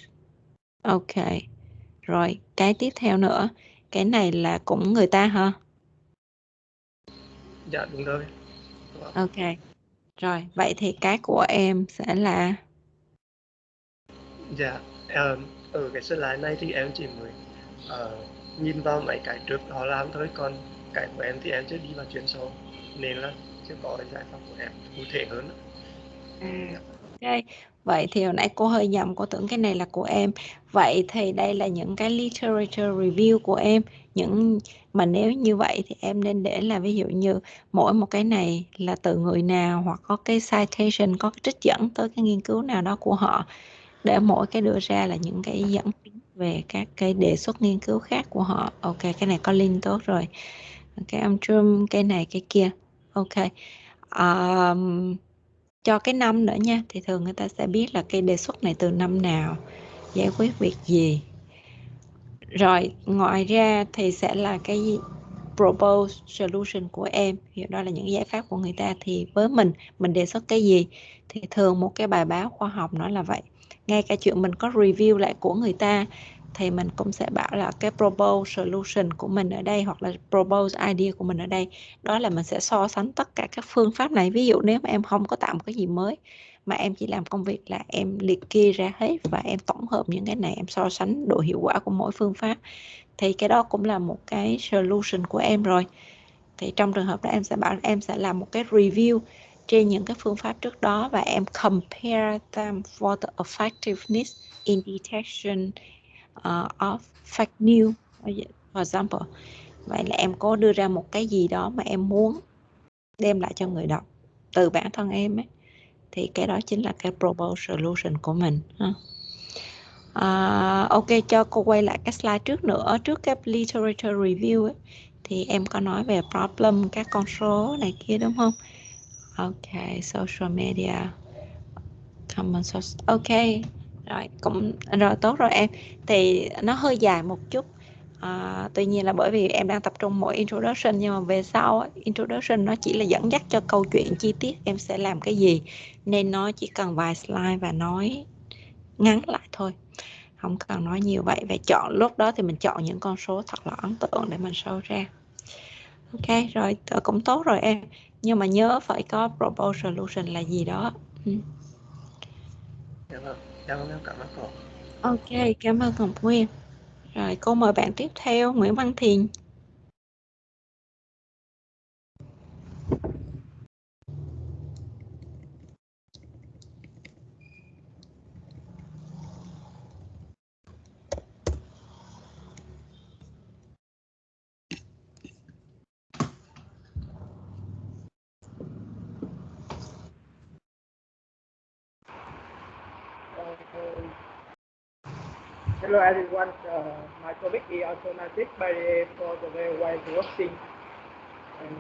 Ok, rồi cái tiếp theo nữa, cái này là cũng người ta hả? Dạ đúng rồi. Ok, rồi vậy thì cái của em sẽ là Dạ, ở cái slide này thì em chỉ mới nhìn vào mấy cái trước họ làm thôi, còn cái của em thì em chưa đi vào chuyên sâu nên là chưa có cái giải pháp của em cụ thể hơn. Ok, vậy thì hồi nãy cô hơi nhầm, cô tưởng cái này là của em. Vậy thì đây là những cái literature review của em. Mà nếu như vậy thì em nên để là ví dụ như mỗi một cái này là từ người nào, hoặc có cái citation, có cái trích dẫn tới cái nghiên cứu nào đó của họ, để mỗi cái đưa ra là những cái dẫn về các cái đề xuất nghiên cứu khác của họ. Ok, cái này có link tốt rồi. Cái Trump, cái này, cái kia. Ok. Cho cái năm nữa nha, thì thường người ta sẽ biết là cái đề xuất này từ năm nào, giải quyết việc gì. Rồi ngoài ra thì sẽ là cái proposed solution của em, hiểu đó là những giải pháp của người ta, thì với mình đề xuất cái gì. Thì thường một cái bài báo khoa học nó là vậy, ngay cả chuyện mình có review lại của người ta thì mình cũng sẽ bảo là cái proposed solution của mình ở đây, hoặc là proposed idea của mình ở đây, đó là mình sẽ so sánh tất cả các phương pháp này. Ví dụ nếu mà em không có tạo một cái gì mới, mà em chỉ làm công việc là em liệt kê ra hết và em tổng hợp những cái này, em so sánh độ hiệu quả của mỗi phương pháp, thì cái đó cũng là một cái solution của em rồi. Thì trong trường hợp đó em sẽ bảo em sẽ làm một cái review trên những cái phương pháp trước đó, và em compare them for the effectiveness in detection of fake news, for example. Vậy là em có đưa ra một cái gì đó mà em muốn đem lại cho người đọc từ bản thân em ấy, thì cái đó chính là cái proposed solution của mình. Ok, cho cô quay lại cái slide trước nữa, trước cái literature review ấy, thì em có nói về problem, các con số này kia đúng không? Ok, social media, common source. Ok, rồi cũng rồi, tốt rồi em. Thì nó hơi dài một chút. Tuy nhiên là bởi vì em đang tập trung mỗi introduction, nhưng mà về sau introduction nó chỉ là dẫn dắt cho câu chuyện chi tiết em sẽ làm cái gì, nên nó chỉ cần vài slide và nói ngắn lại thôi, không cần nói nhiều vậy. Và chọn lúc đó thì mình chọn những con số thật là ấn tượng để mình show ra. Ok, rồi cũng tốt rồi em, nhưng mà nhớ phải có proposed solution là gì đó. Dạ vâng, em cảm ơn cô. Ok, cảm ơn Hồng Nguyên. Rồi cô mời bạn tiếp theo, Nguyễn Văn Thiền. Hello everyone, my topic is alternative barrier for the railway crossing. And,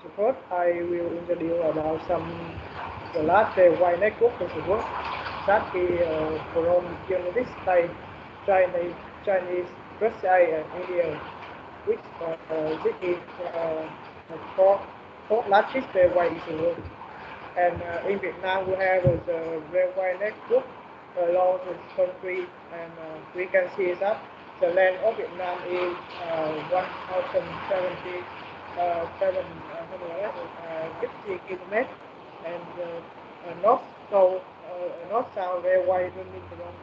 suppose I will introduce about the last railway network in the world, that is from United States, Chinese, Russia, and India, which this is the fourth largest railway in the world. And in Vietnam, we have the railway network along the country, and we can see that the length of Vietnam is 1,750 kilometers, and north-south railway running from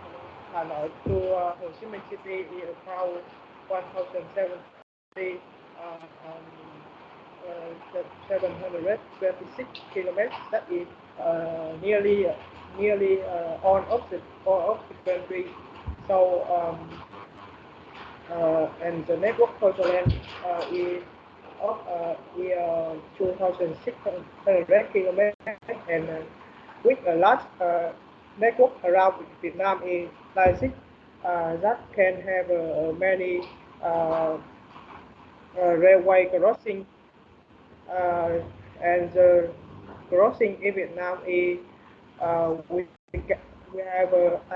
Hà Nội to Hồ Chí Minh City is about 1,726 kilometers. That is nearly all of the country. So and the network total length is 2,600 kilometers, and with a large network around Vietnam is like this, that can have many railway crossing and the crossing in Vietnam is I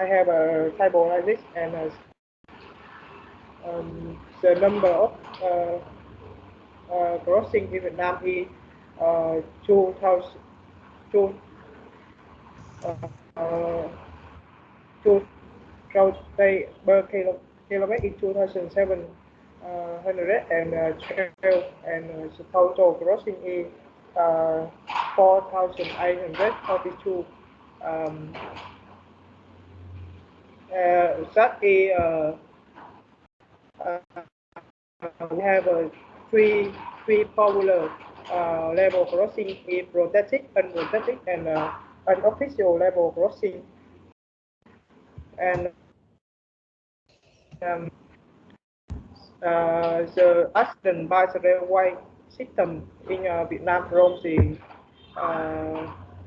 have a table like this, and the number of crossing in Vietnam is 2,000 per kilometer in 2007 and 12, and the total crossing is 4,842. That is we have three popular level crossing is protected, unprotected, and unofficial level crossing. And the accident by the railway system in Vietnam from the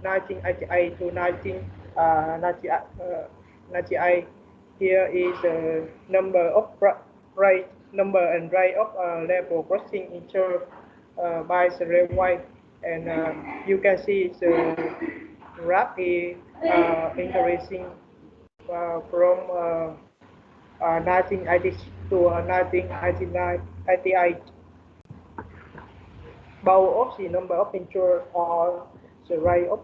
1988 to 1998. Here is the number of rate and rate of level crossing insured by the railway, and you can see the graph is increasing from 1980 to 1988. Both of the number of insured or the rate of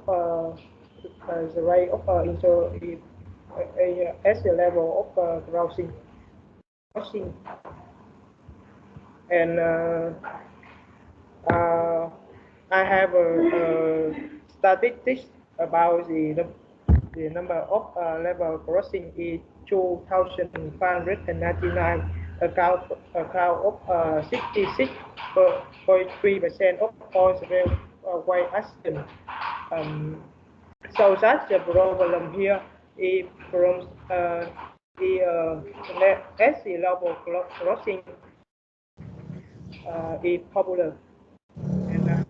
insured is at the level of crossing. And I have statistics about the number of level crossing is 2,599, account of 66.3% of all railway accidents. So that's the problem here is from as the level crossing is popular. And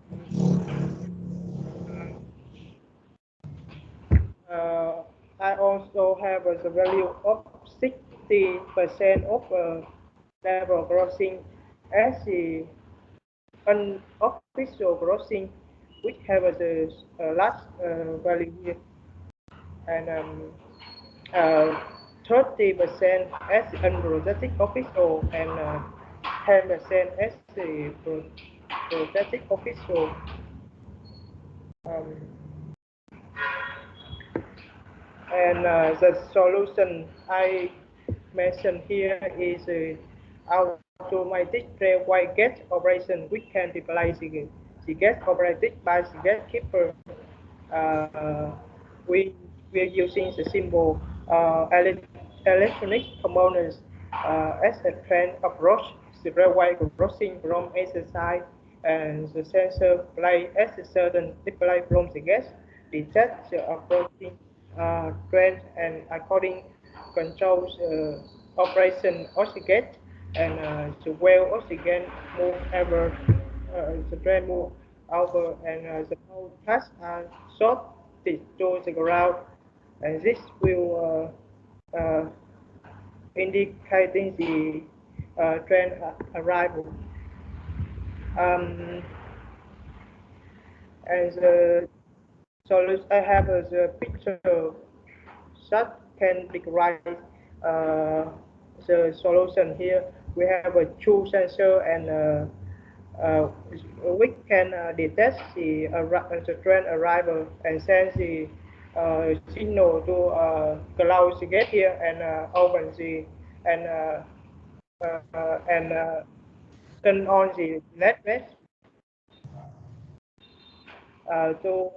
I also have the value of 60% of level crossing as the unofficial crossing, which have the last value here, and 30% as the unprotected official, and 10% as the protected official. And the solution I mentioned here is automatic railway gate operation, which can replace the gate operated by the gatekeeper. We are using the simple electronic components as a train approach the railway crossing from either side, and the sensor play at a certain display from the gate detect the approaching train, and according controls operation of the gate, and the wheel of the gate move ever the train move over, and the whole tracks are shot to the ground, and this will indicating the train arrival. And the solution I have the picture that can describe the solution here. We have a two sensor, and we can detect the train arrival and send the signal to close the gate here, and open the and turn on the network to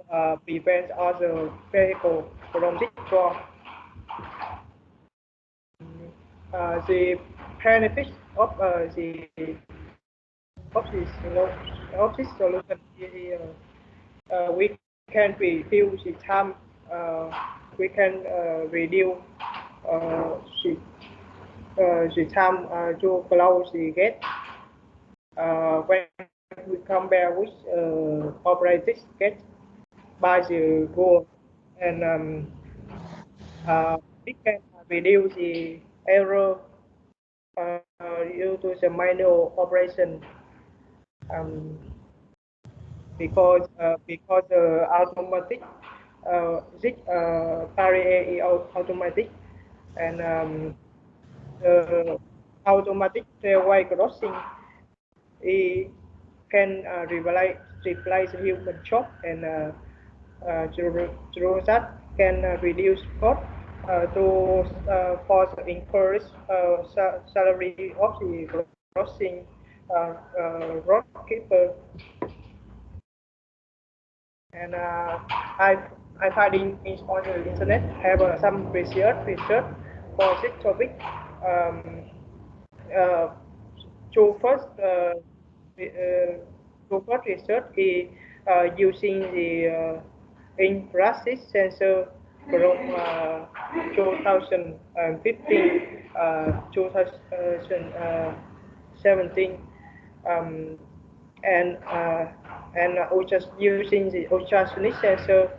prevent other vehicle from destroy. The benefit of this solution is we can reduce the time. We can reduce the time to close the gate when we compare with operated gate by the Google, and we can reduce the error due to the manual operation. because automatic this barrier is automatic, and the automatic railway crossing can replace human chop, and through that can reduce cost for the increased salary of the crossing road keeper. And I find on the internet have some research for this topic. Uh, to first research is using the infrared sensor from 2015 2017, and we just using the ultrasonic sensor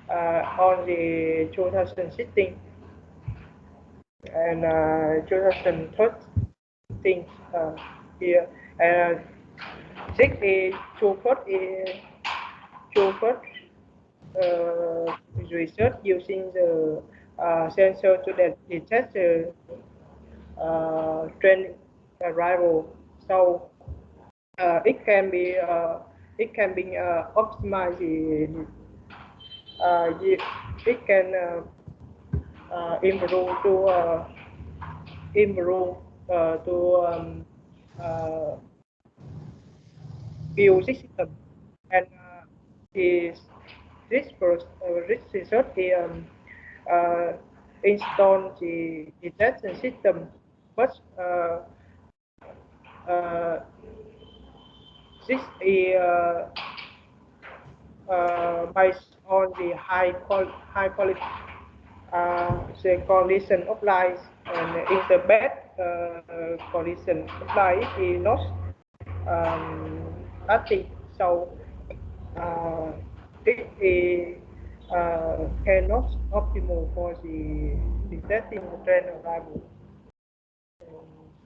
on the 2016 and 2013 here. And this is first research using the sensor to detect the train arrival. So it can be optimized. It can improve to build system, and is this research install the detection system, but this is based on the high quality the condition of light, and in the bad condition of light is not active. So it is cannot optimal for the detecting the train arrival.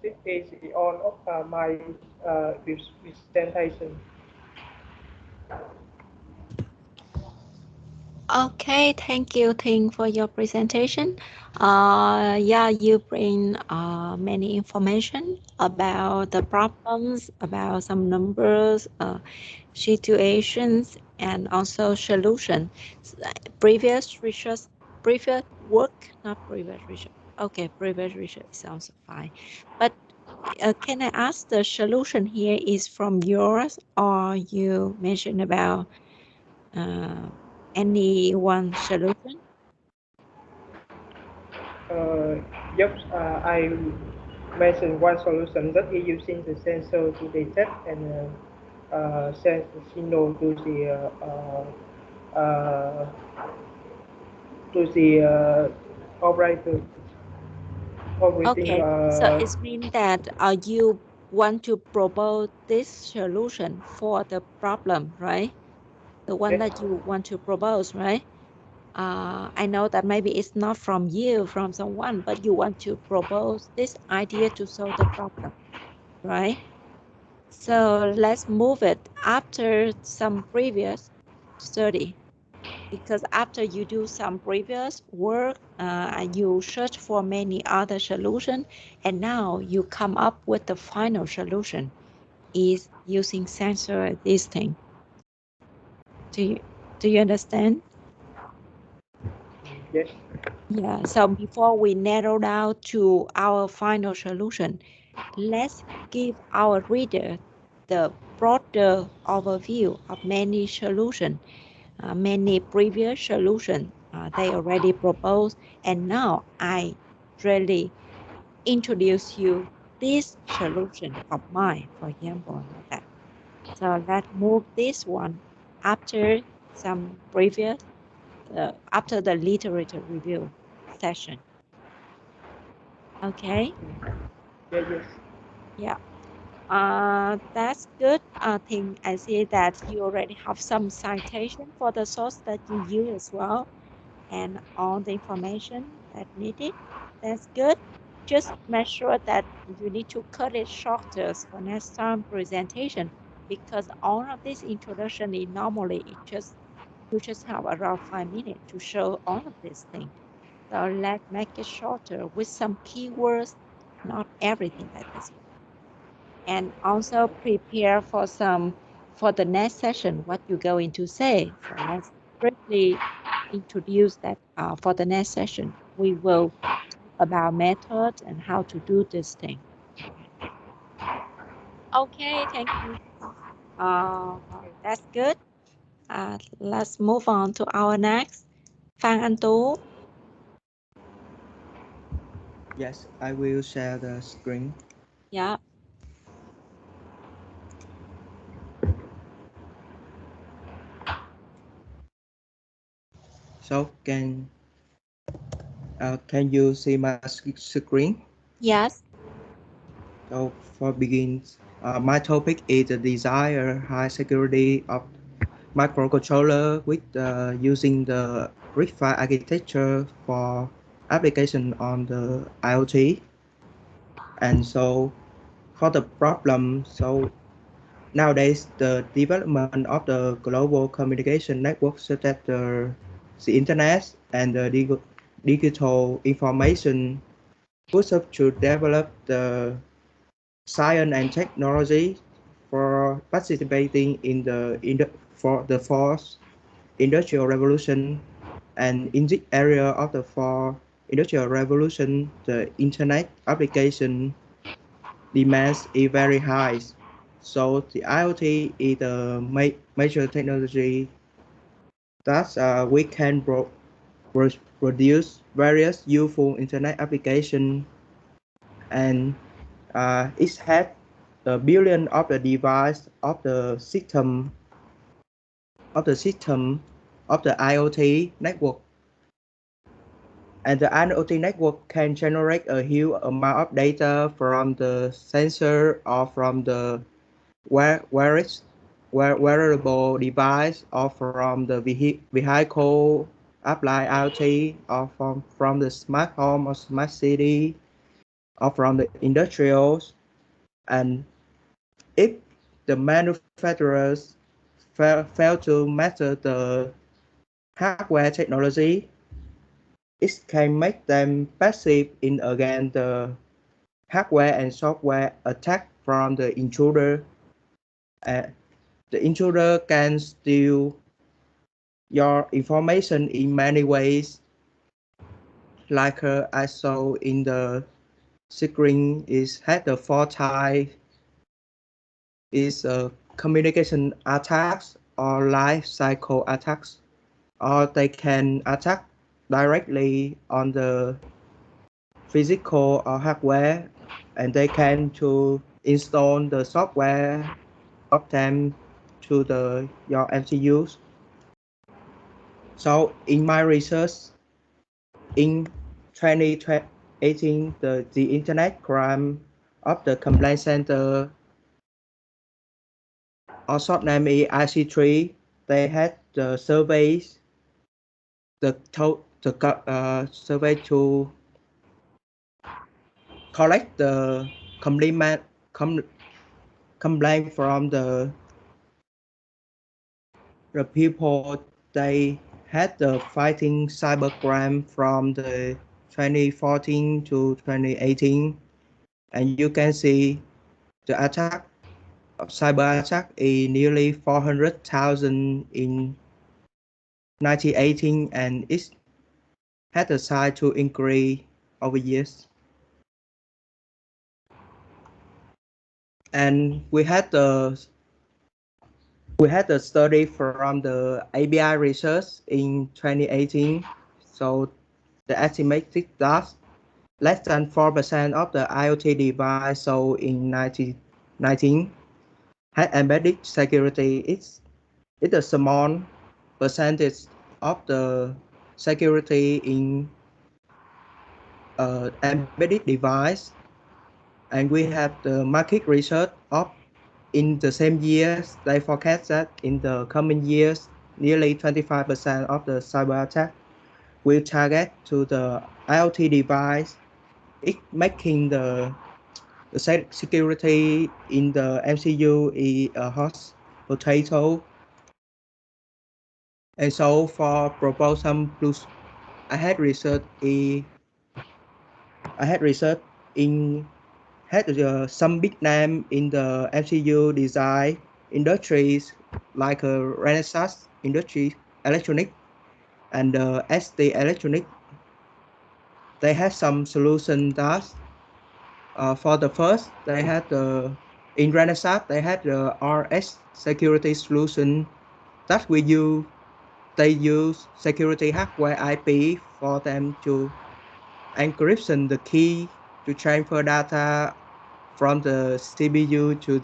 This is all of my presentation. Okay, thank you, Ting, for your presentation. Yeah, you bring many information about the problems, about some numbers, situations, and also solution. Previous research, previous work, not previous research. Okay, previous research sounds fine. But can I ask, the solution here is from yours, or you mentioned about any one solution? Yes, I mentioned one solution that is using the sensor to detect and send the signal to the operator. Okay, so it means that you want to propose this solution for the problem, right? The one that you want to propose, right? I know that maybe it's not from you, from someone, but you want to propose this idea to solve the problem, right? So let's move it after some previous study, because after you do some previous work, you search for many other solutions, and now you come up with the final solution is using sensor this thing. Do you understand? Yes. Yeah, so before we narrow down to our final solution, let's give our reader the broader overview of many solutions, many previous solutions they already proposed, and now I really introduce you this solution of mine, for example, like that. So let's move this one after some previous, after the literature review session. Okay. Yes. Yeah. That's good. I think I see that you already have some citation for the source that you use as well, and all the information that needed. That's good. Just make sure that you need to cut it shorter for next time presentation. because all of this introduction is normally you just have around 5 minutes to show all of these things. So let's make it shorter with some keywords, not everything like this. And also prepare for the next session, what you're going to say. So let's briefly introduce that for the next session. We will talk about methods and how to do this thing. Okay, thank you. That's good. Let's move on to our next. Phan Anh Tú. Yes, I will share the screen. Yeah. So can you see my screen? Yes. So for begins, my topic is the desired high security of microcontroller with using the RISC-V architecture for application on the IoT. And so for the problem, so nowadays the development of the global communication network such as the internet and the digital information push up to develop the science and technology for participating in the fourth industrial revolution. And in this area of the fourth industrial revolution, the internet application demands is very high. So the IoT is the major technology that we can produce various useful internet applications, and it has the billion of the device of the system of the IoT network. And the IoT network can generate a huge amount of data from the sensor or from the wearable device or from the vehicle applied IoT or from the smart home or smart city or from the industrials. And if the manufacturers fail to master the hardware technology, it can make them passive in against the hardware and software attack from the intruder. The intruder can steal your information in many ways, like I saw in the screen is had the 4 types is communication attacks or life cycle attacks, or they can attack directly on the physical or hardware, and they can to install the software of them to your MCUs. So in my research in 2018, the Internet Crime of the Complaint Center, or short name is IC3, they had the surveys, survey to collect the complaint from the people. They had the fighting cybercrime from the 2014 to 2018, and you can see the attack of cyber attack is nearly 400,000 in 2018, and it had a size to increase over years. And we had the study from the ABI research in 2018. So the estimated that less than 4% of the IoT device sold in 2019 had embedded security. It's a small percentage of the security in embedded device. And we have the market research of in the same years, they forecast that in the coming years, nearly 25% of the cyber attack will target to the IoT device, it making the The security in the MCU is a hot potato. And so for propose some plus, I had research in some big name in the MCU design industries like Renaissance Industry Electronic and ST Electronic. They had some solution that for the first they had in Renaissance they had the RS security solution that they use security hardware IP for them to encryption the key to transfer data from the CPU to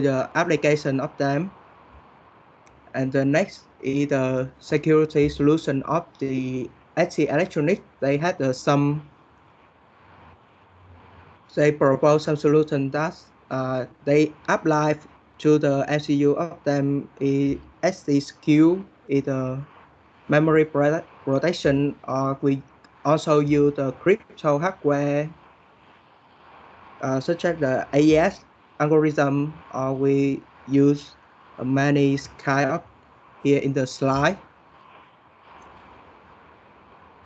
the application of them. And the next is the security solution of the ST Electronic. They had they propose some solution that they apply to the MCU of them. ST-Secure is the memory protection, or we also use the crypto hardware such as the AES algorithm, or we use many kind of here in the slide.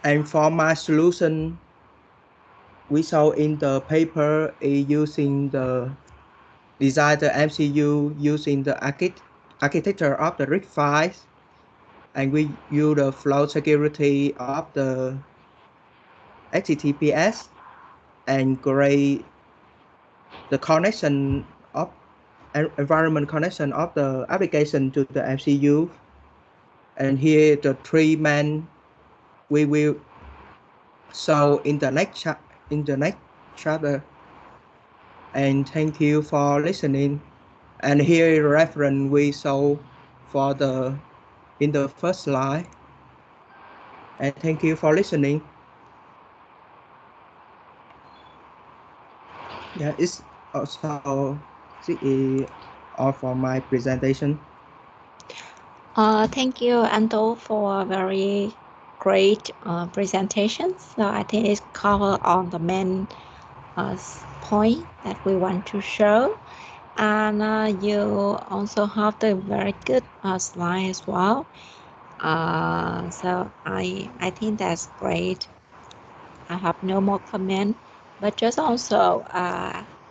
And for my solution, we saw in the paper using the design the MCU using the architecture of the RISC-V, and we use the flow security of the HTTPS and create the connection of environment connection of the application to the MCU. And here the three main we will show in the next chapter. And thank you for listening. And here reference we saw for in the first slide. And thank you for listening. Yeah, it's also all for my presentation. Thank you, Anto, for a very great presentation. So I think it's covered on the main point that we want to show. And you also have the very good slide as well. So I think that's great. I have no more comment, but just also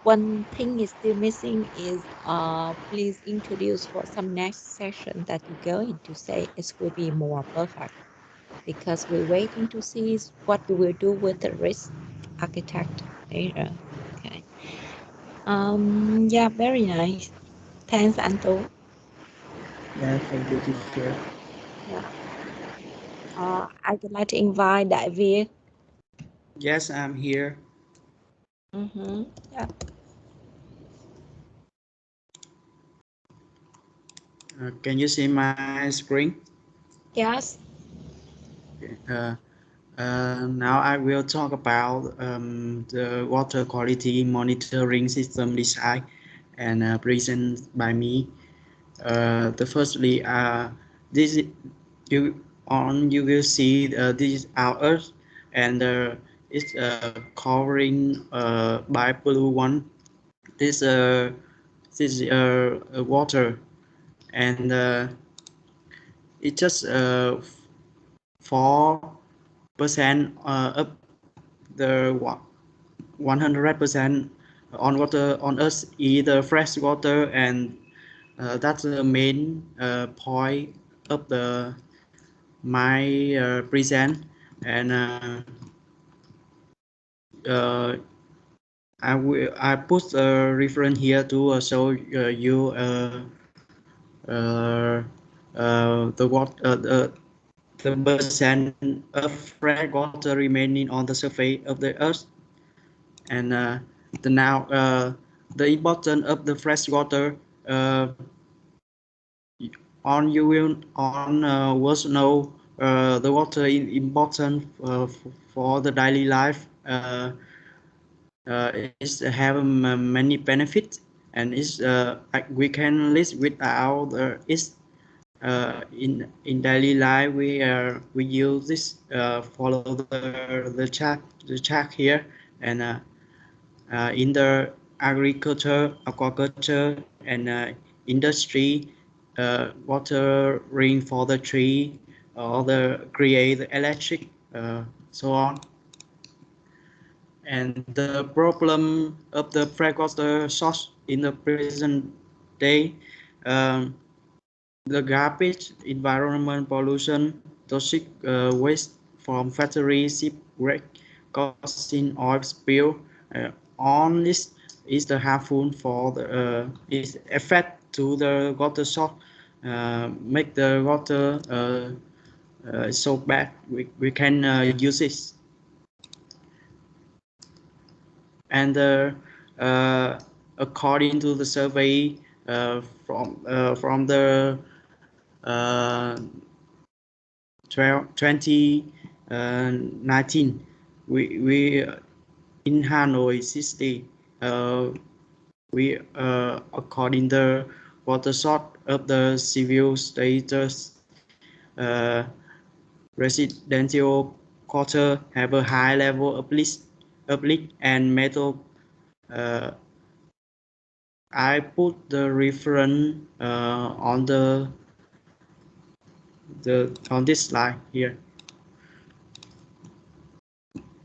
one thing is still missing is please introduce for some next session that you're going to say it will be more perfect, because we're waiting to see what we will do with the RISC architect later. Okay. Yeah, very nice. Thanks, Anto. Yeah, thank you, teacher. Yeah. I would like to invite Đại Việt. Yes, I'm here. Yeah. Can you see my screen? Yes. Okay. Now I will talk about the water quality monitoring system design and present by me. The firstly, this you will see this is our Earth, and it's covering by blue one. This is water, and it's just 4% up the 100% on water on Earth, either fresh water, and that's the main point of my present. And I put a reference here to show you the percent of fresh water remaining on the surface of the Earth. And the importance of the fresh water you will know the water is important for the daily life. It have many benefits, and we can live without it. in daily life we use this follow the chart here, and in the agriculture, aquaculture, and industry, watering for the tree, or the create the electric, so on. And the problem of the freshwater source in the present day, the garbage, environment pollution, toxic waste from factories, shipwreck, causing oil spill, all this is the harmful for the is effect to the water source, make the water so bad we can use it. And according to the survey from the 2019, we in Hanoi city, we according the water source of the civil status, residential quarter have a high level of leak and metal. I put the reference on on this slide here,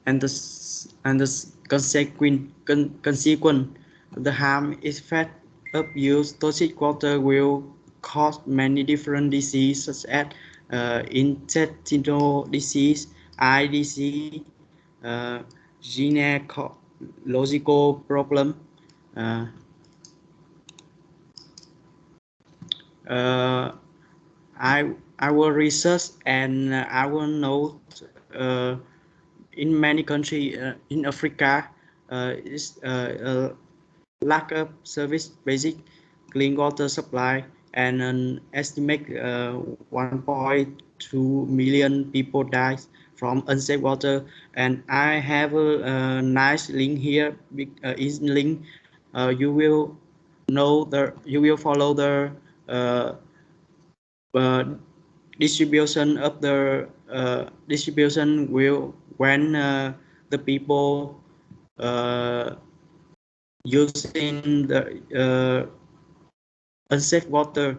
and the consequence the harm effect of use toxic water will cause many different diseases, such as intestinal disease, eye disease, gynecological problem. Our research and our note in many countries in Africa is lack of service, basic clean water supply, and an estimate 1.2 million people die from unsafe water. And I have a nice link here. Is link you will follow the distribution of the distribution will when the people using the unsafe water.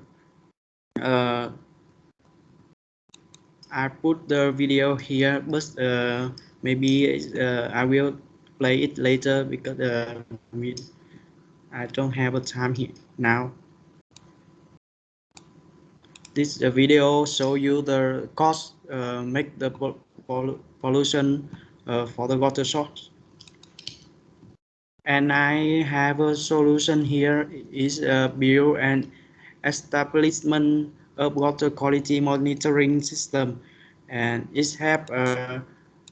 I put the video here, but maybe I will play it later because I don't have a time here now. This video show you the cost make the pollution for the water source. And I have a solution here is build an establishment of water quality monitoring system, and it help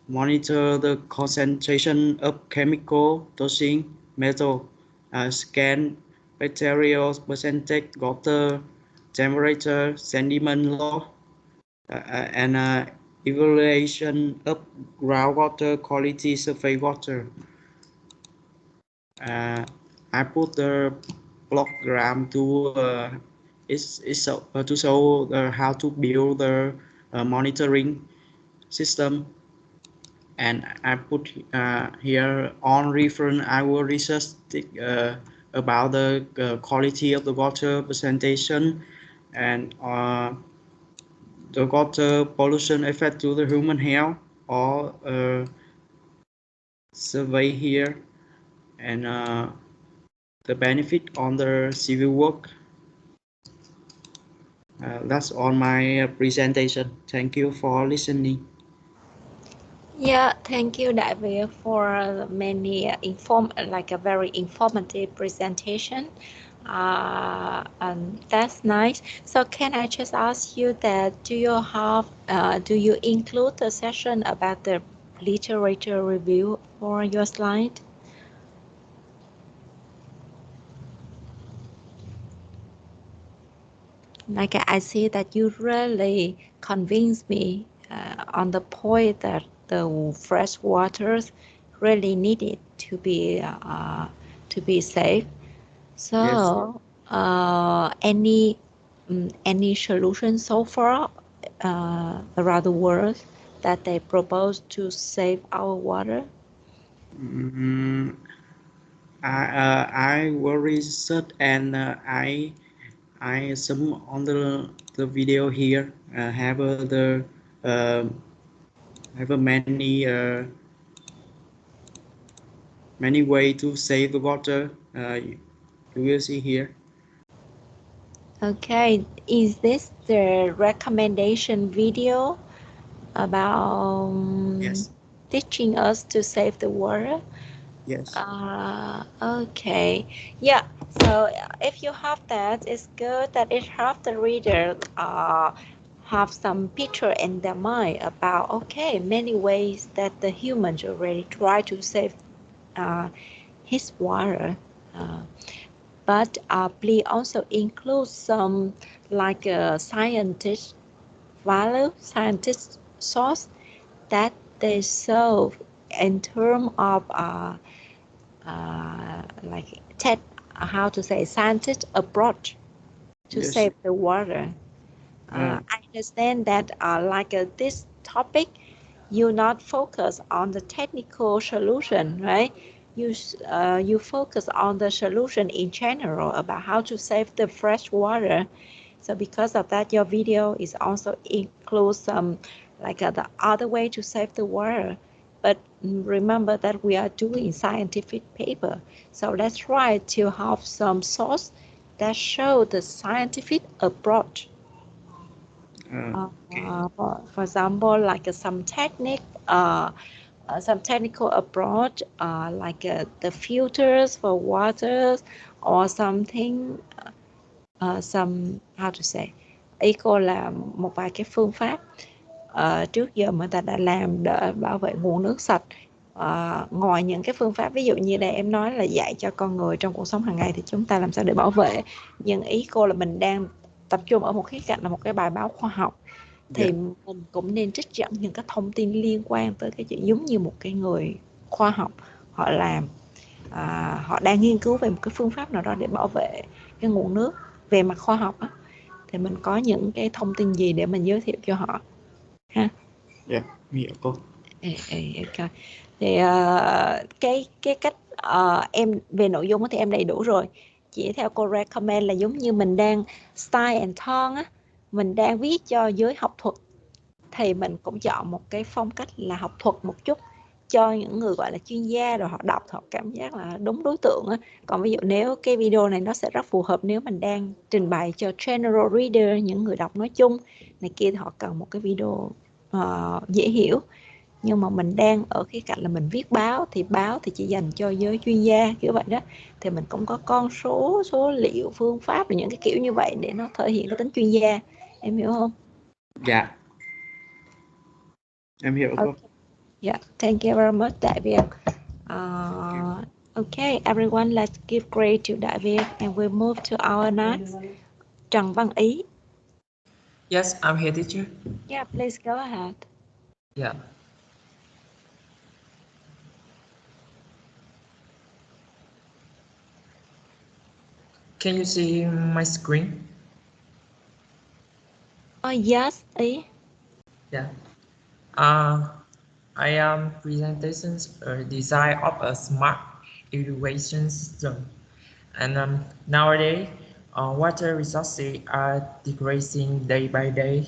monitor the concentration of chemical, toxic metal, scan bacterial percentage, water temperature, sediment law, and evaluation of groundwater quality surface water. I put the program to to show how to build the monitoring system, and I put here on reference our research about the quality of the water presentation and the water pollution effect to the human health, or survey here, and the benefit on the civil work. That's on my presentation. Thank you for listening. Yeah, thank you, David, for many like a very informative presentation. And that's nice. So can I just ask you that do you include the session about the literature review for your slide? Like I see that you really convinced me on the point that the fresh waters really needed to be safe. So yes. any solution so far around the world that they propose to save our water? I will research and I some on the video here have the have many way to save the water. You will see here. Okay, is this the recommendation video about Yes. teaching us to save the water? Yes. Okay. Yeah. So if you have that, it's good that it helps the reader have some picture in their mind about many ways that the humans already try to save his water. But please also include some like scientist value, scientist source that they serve in terms of like how to say scientist approach to Yes. save the water. I understand that this topic, you not focus on the technical solution, right? You focus on the solution in general about how to save the fresh water. So because of that, your video is also includes some the other way to save the water. But remember that we are doing scientific paper, so let's try to have some source that show the scientific approach. For example, like some technique, some technical approach, like the filters for waters or something, some how to say. Ý cô là một vài cái phương pháp trước giờ mà ta đã làm để bảo vệ nguồn nước sạch. Ngoài những cái phương pháp ví dụ như đây em nói là dạy cho con người trong cuộc sống hàng ngày thì chúng ta làm sao để bảo vệ, nhưng ý cô là mình đang tập trung ở một khía cạnh là một cái bài báo khoa học thì mình cũng nên trích dẫn những cái thông tin liên quan tới cái chuyện giống như một cái người khoa học họ làm, họ đang nghiên cứu về một cái phương pháp nào đó để bảo vệ cái nguồn nước về mặt khoa học á, thì mình có những cái thông tin gì để mình giới thiệu cho họ ha. Dạ, hiểu cô. Okay. Thì cái cách em về nội dung thì em đầy đủ rồi. Chỉ theo cô recommend là giống như mình đang style and tone á, mình đang viết cho giới học thuật thì mình cũng chọn một cái phong cách là học thuật một chút cho những người gọi là chuyên gia, rồi họ đọc họ cảm giác là đúng đối tượng á. Còn ví dụ nếu cái video này nó sẽ rất phù hợp nếu mình đang trình bày cho general reader, những người đọc nói chung này kia, thì họ cần một cái video dễ hiểu. Nhưng mà mình đang ở cái cạnh là mình viết báo thì chỉ dành cho giới chuyên gia kiểu vậy đó, thì mình cũng có con số, số liệu, phương pháp, những cái kiểu như vậy để nó thể hiện cái tính chuyên gia. Em hiểu không? Dạ, em hiểu cô. Yeah, thank you very much, Đại Việt. Okay, everyone, let's give grade to Đại Việt and we'll move to our next. Trần Văn Ý. Yes, I'm here, teacher. Yeah, please go ahead. Yeah. Can you see my screen? Yes, Ý. Yeah. I am presenting a design of a smart irrigation system. And nowadays, water resources are decreasing day by day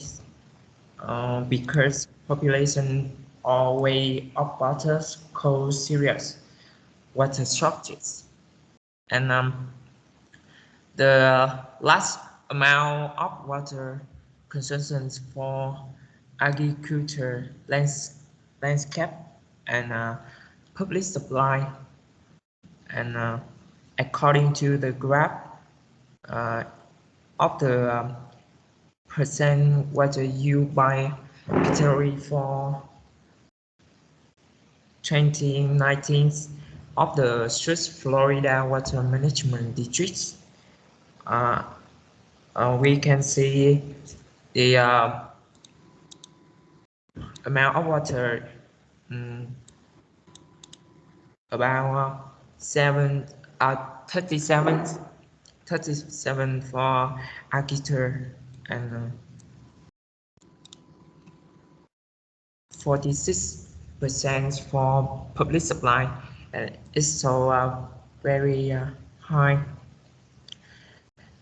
because population or way of water cause serious water shortages. And the last amount of water consumption for agriculture, landscape, and public supply. And according to the graph of the percent water used by category for 2019 of the South Florida Water Management District, we can see the amount of water about 37 37 for architecture, and 46% for public supply, and it's so very high.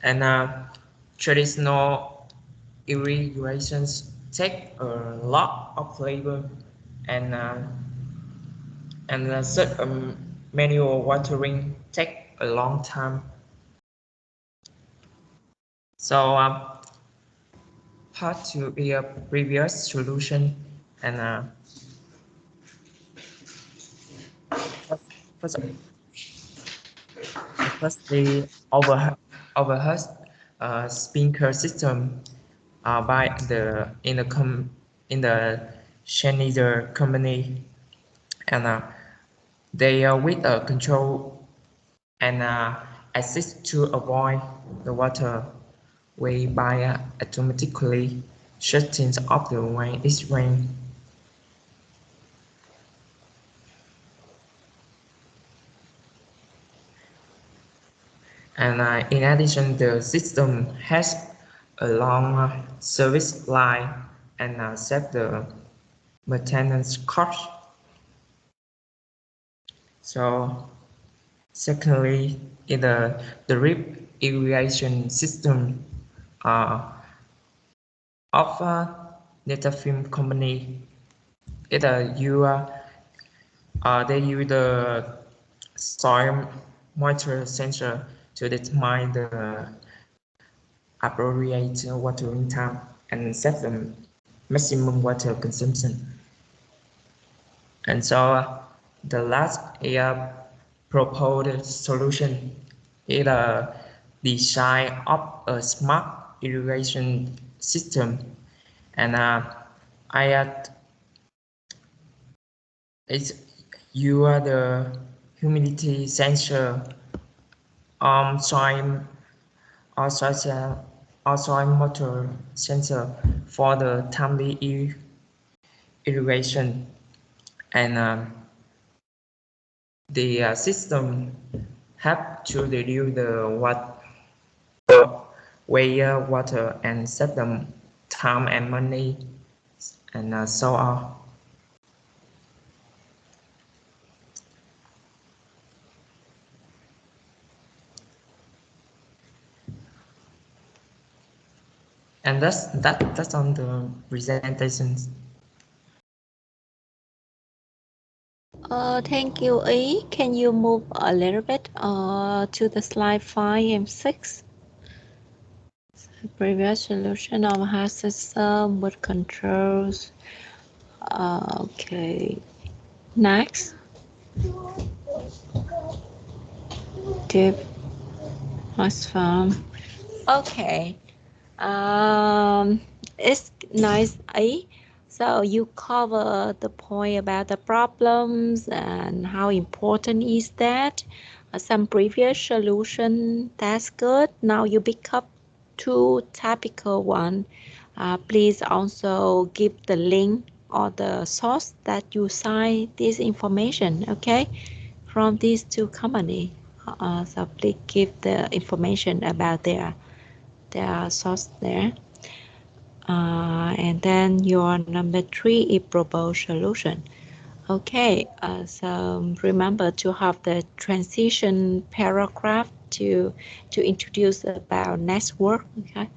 And traditional irrigations take a lot of labor, and such manual watering take a long time. So part to be a previous solution, and firstly overhead sprinkler system by the in the Schneider company, and they are with a control and assist to avoid the water way by automatically shutting off the when it's rain. And in addition, the system has a long service line and save the maintenance cost. So, secondly, in the drip irrigation system of Netafim company, they use the soil moisture sensor to determine the appropriate watering time and set the maximum water consumption. And so the last proposed solution is the design of a smart irrigation system, and it's the humidity sensor, soil motor sensor for the timely irrigation, and the system help to reduce the water and save them time and money, and so on. And that's on the presentations. Thank you, Ý. Can you move a little bit to the slide 5 and 6? Previous solution of hard system with controls. Okay. Next. Deep Host farm. Okay. It's nice, Ý. So you cover the point about the problems and how important is that. Some previous solution, that's good. Now you pick up 2 typical one. Please also give the link or the source that you cite this information, okay, from these 2 companies. So please give the information about their source there. And then your number 3 is proposed solution. Okay, so remember to have the transition paragraph to introduce about network. Okay.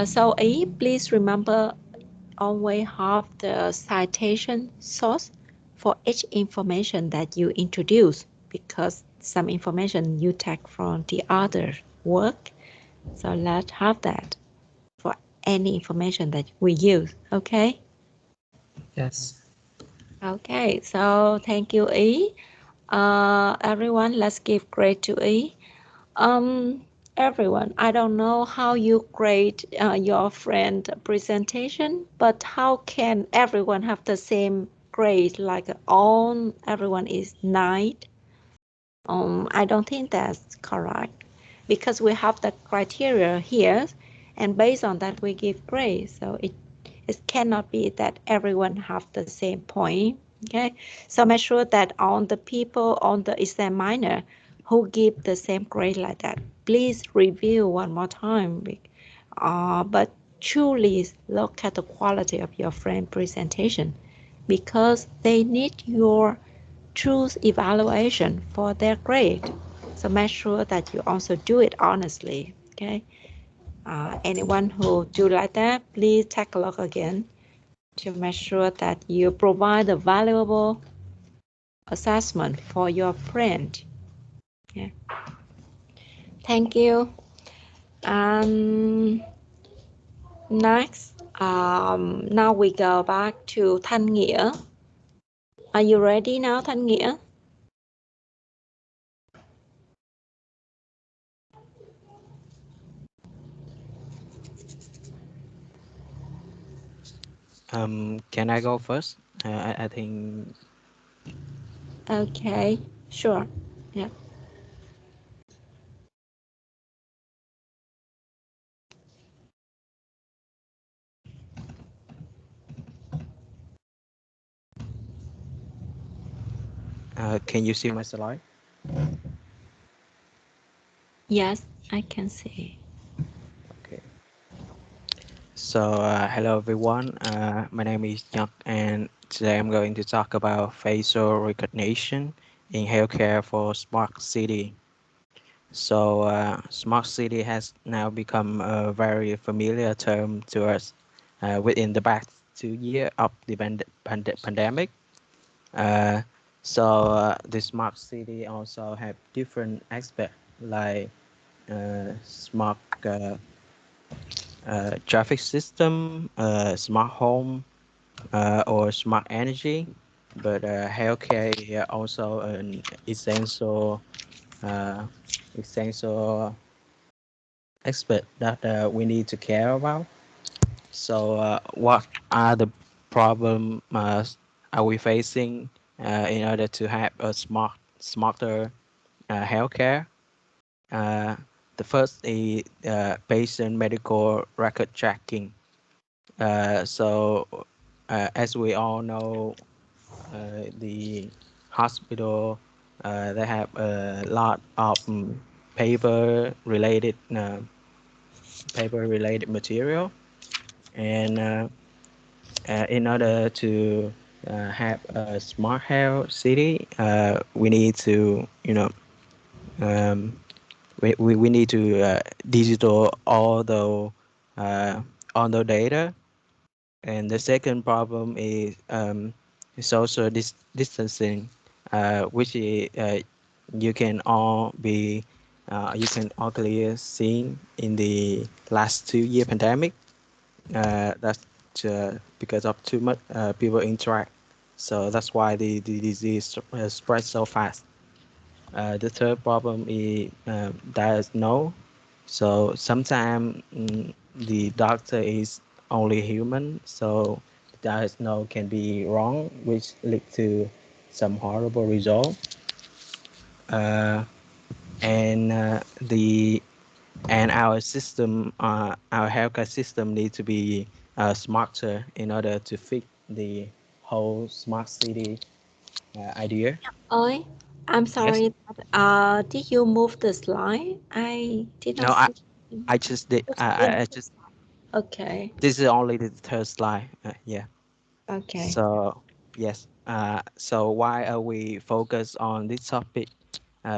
So Ý, please remember always have the citation source for each information that you introduce, because some information you take from the other work. So let's have that for any information that we use, okay? Yes. Okay, so thank you, Ý. Everyone, let's give grade to Ý. Everyone, I don't know how you grade your friend presentation, but how can everyone have the same grade, like all everyone is 9? I don't think that's correct, because we have the criteria here, and based on that we give grades. So it cannot be that everyone have the same point. Okay, so make sure that on the people on the examiner who give the same grade like that. Please review one more time. But truly look at the quality of your friend presentation, because they need your truth evaluation for their grade. So make sure that you also do it honestly. Okay. Anyone who do like that, please take a look again to make sure that you provide a valuable assessment for your friend. Yeah. Thank you. Next, now we go back to Thanh Nghĩa. Are you ready now, Thanh Nghĩa? Can I go first? I think. Okay, sure. Yeah. Can you see my slide? Yes, I can see. Okay. So hello everyone. My name is Nhật, and today I'm going to talk about facial recognition in healthcare for smart city. So smart city has now become a very familiar term to us within the past 2 years of the pandemic. So the smart city also have different aspects like smart traffic system, smart home, or smart energy. But healthcare is also an essential aspect that we need to care about. So what are the problems are we facing in order to have a smarter healthcare? The first is patient medical record tracking. As we all know, the hospital they have a lot of paper related material, and in order to have a smart health city, we need to we need to digital all the data. And the second problem is social distancing, which is you can all clearly seen in the last 2 year pandemic. That's because of too much people interact, so that's why the disease spreads so fast. The third problem is diagnose. So sometimes the doctor is only human, so the diagnose can be wrong, which lead to some horrible result. And our system, our healthcare system, need to be smarter in order to fit the whole smart city idea. Oi, I'm sorry. Yes. Did you move the slide? I did not No, see. I just did. I just. Okay. This is only the third slide. Yeah. Okay. So yes. So why are we focused on this topic?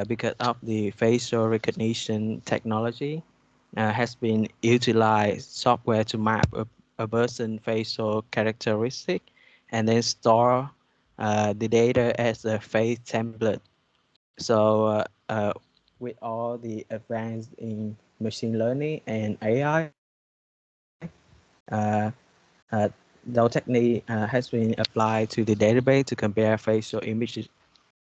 Because of the facial recognition technology has been utilized software to map a person's facial characteristic and then store the data as a face template. So with all the advance in machine learning and AI, uh, the technique has been applied to the database to compare facial images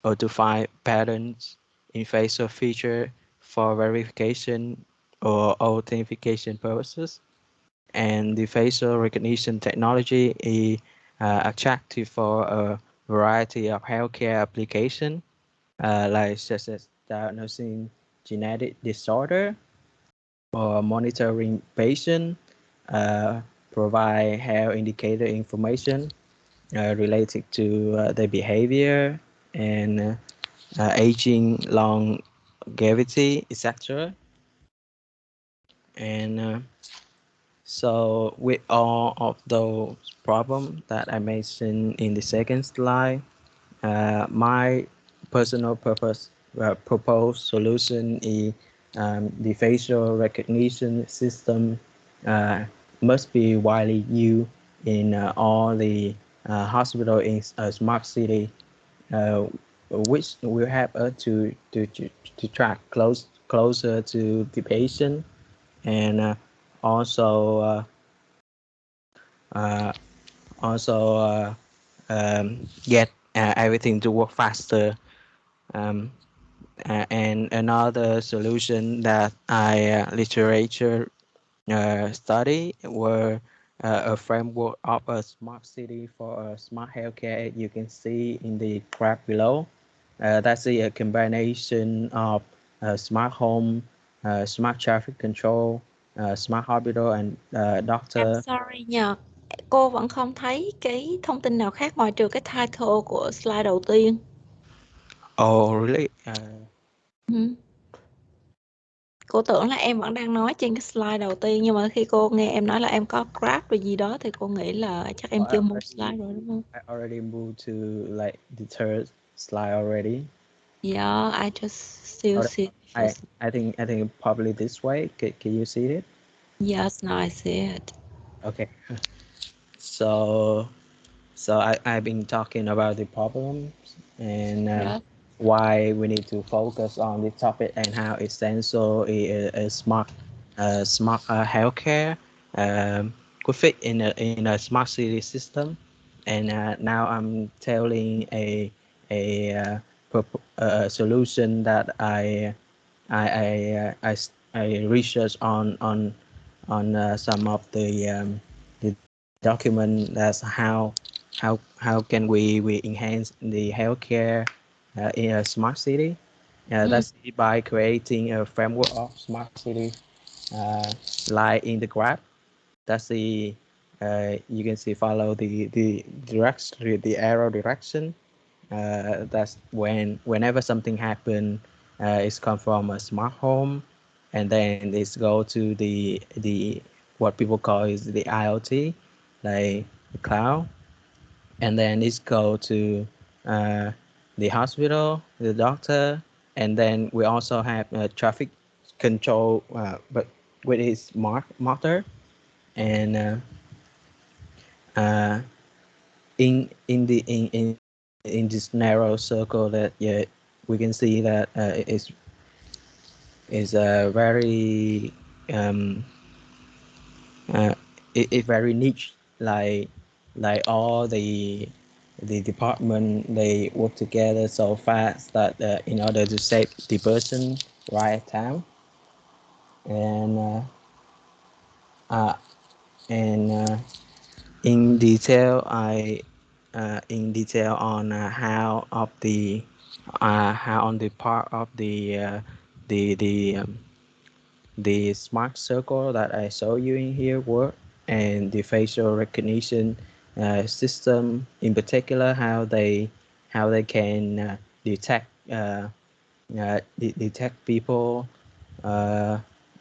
or to find patterns in facial feature for verification or authentication purposes. And the facial recognition technology is attractive for a variety of healthcare applications, like such as diagnosing genetic disorder or monitoring patient, provide health indicator information related to their behavior and aging, gravity, etc. And so with all of those problems that I mentioned in the second slide, my personal proposed solution is the facial recognition system must be widely used in all the hospital in a smart city, which will help us to track closer to the patient, and also get everything to work faster. And another solution that I literature study were a framework of a smart city for a smart healthcare. You can see in the graph below. That's a combination of smart home, smart traffic control, smart hospital, and I'm doctor. sorry Nhật, cô vẫn không thấy cái thông tin nào khác ngoài trừ cái title của slide đầu tiên. Oh, really? Cô tưởng là em vẫn đang nói trên cái slide đầu tiên, nhưng mà khi cô nghe em nói là em có graph rồi gì đó thì cô nghĩ là chắc em chưa move slide rồi đúng không? I already moved to like the third slide already. Yeah, I just still see. I think probably this way. Can you see it? Yes, now I see it. Okay. So I've been talking about the problems and why we need to focus on the topic and how essential is smart healthcare could fit in a smart city system. And now I'm telling a solution that I research on some of the document. That's how can we enhance the healthcare in a smart city. That's by creating a framework of smart city, like in the graph. That's the you can see follow the direction, the arrow direction. That's whenever something happen, it's come from a smart home, and then it's go to the what people call is the IoT, like the cloud, and then it's go to the hospital, the doctor, and then we also have traffic control, but with its motor, and in this narrow circle that we can see that is a very it's very niche, like all the department, they work together so fast that in order to save the person right time, and in detail in detail on how on the part of the smart circle that I show you in here work, and the facial recognition system in particular, how they can detect people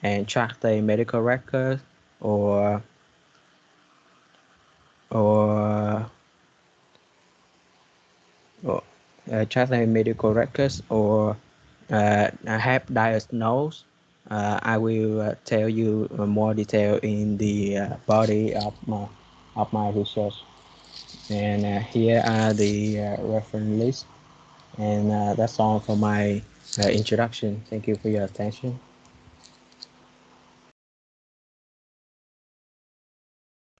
and track their medical records, or track their medical records, or have diagnosed. I will tell you more detail in the body of my research. And here are the reference list, and that's all for my introduction. Thank you for your attention.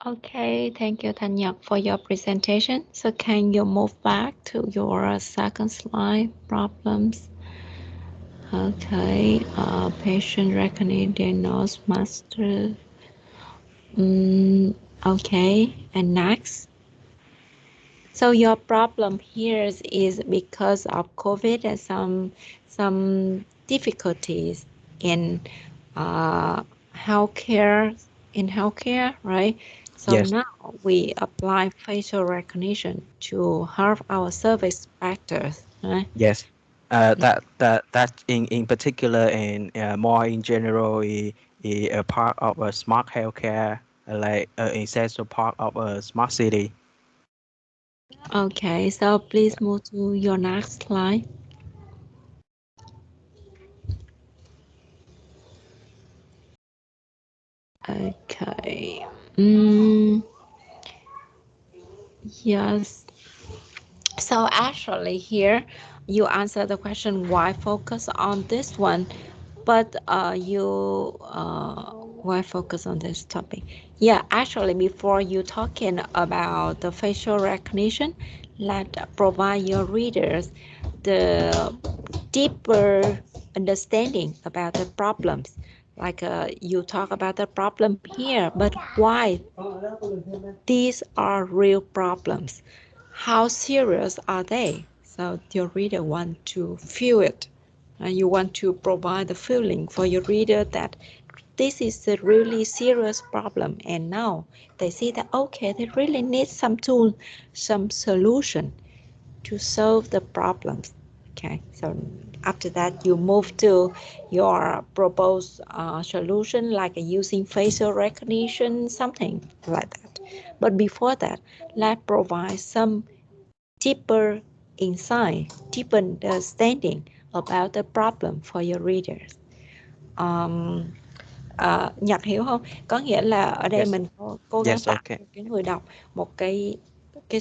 Okay, thank you, Thanh Nhật, for your presentation. So can you move back to your second slide, problems? Okay, patient reckoning, diagnose, master. Okay, and next. So your problem here is because of COVID and some difficulties in healthcare, right? So yes. Now we apply facial recognition to help our service better, right? Yes. That in particular and more in general is a part of a smart healthcare, like essential part of a smart city. Okay, so please move to your next slide. Okay. Yes. So actually here you answer the question why focus on this one, but why focus on this topic? Yeah, actually before you talking about the facial recognition, let provide your readers the deeper understanding about the problems. Like you talk about the problem here, but why these are real problems? How serious are they? So your reader want to feel it. You want to provide the feeling for your reader that this is a really serious problem, and now they see that okay, they really need some tool, some solution to solve the problems. Okay, so after that you move to your proposed solution, like using facial recognition, something like that. But before that, let's provide some deeper insight, deeper understanding about the problem for your readers. Nhật hiểu không? Có nghĩa là ở đây mình cố gắng tạo cho cái người đọc một cái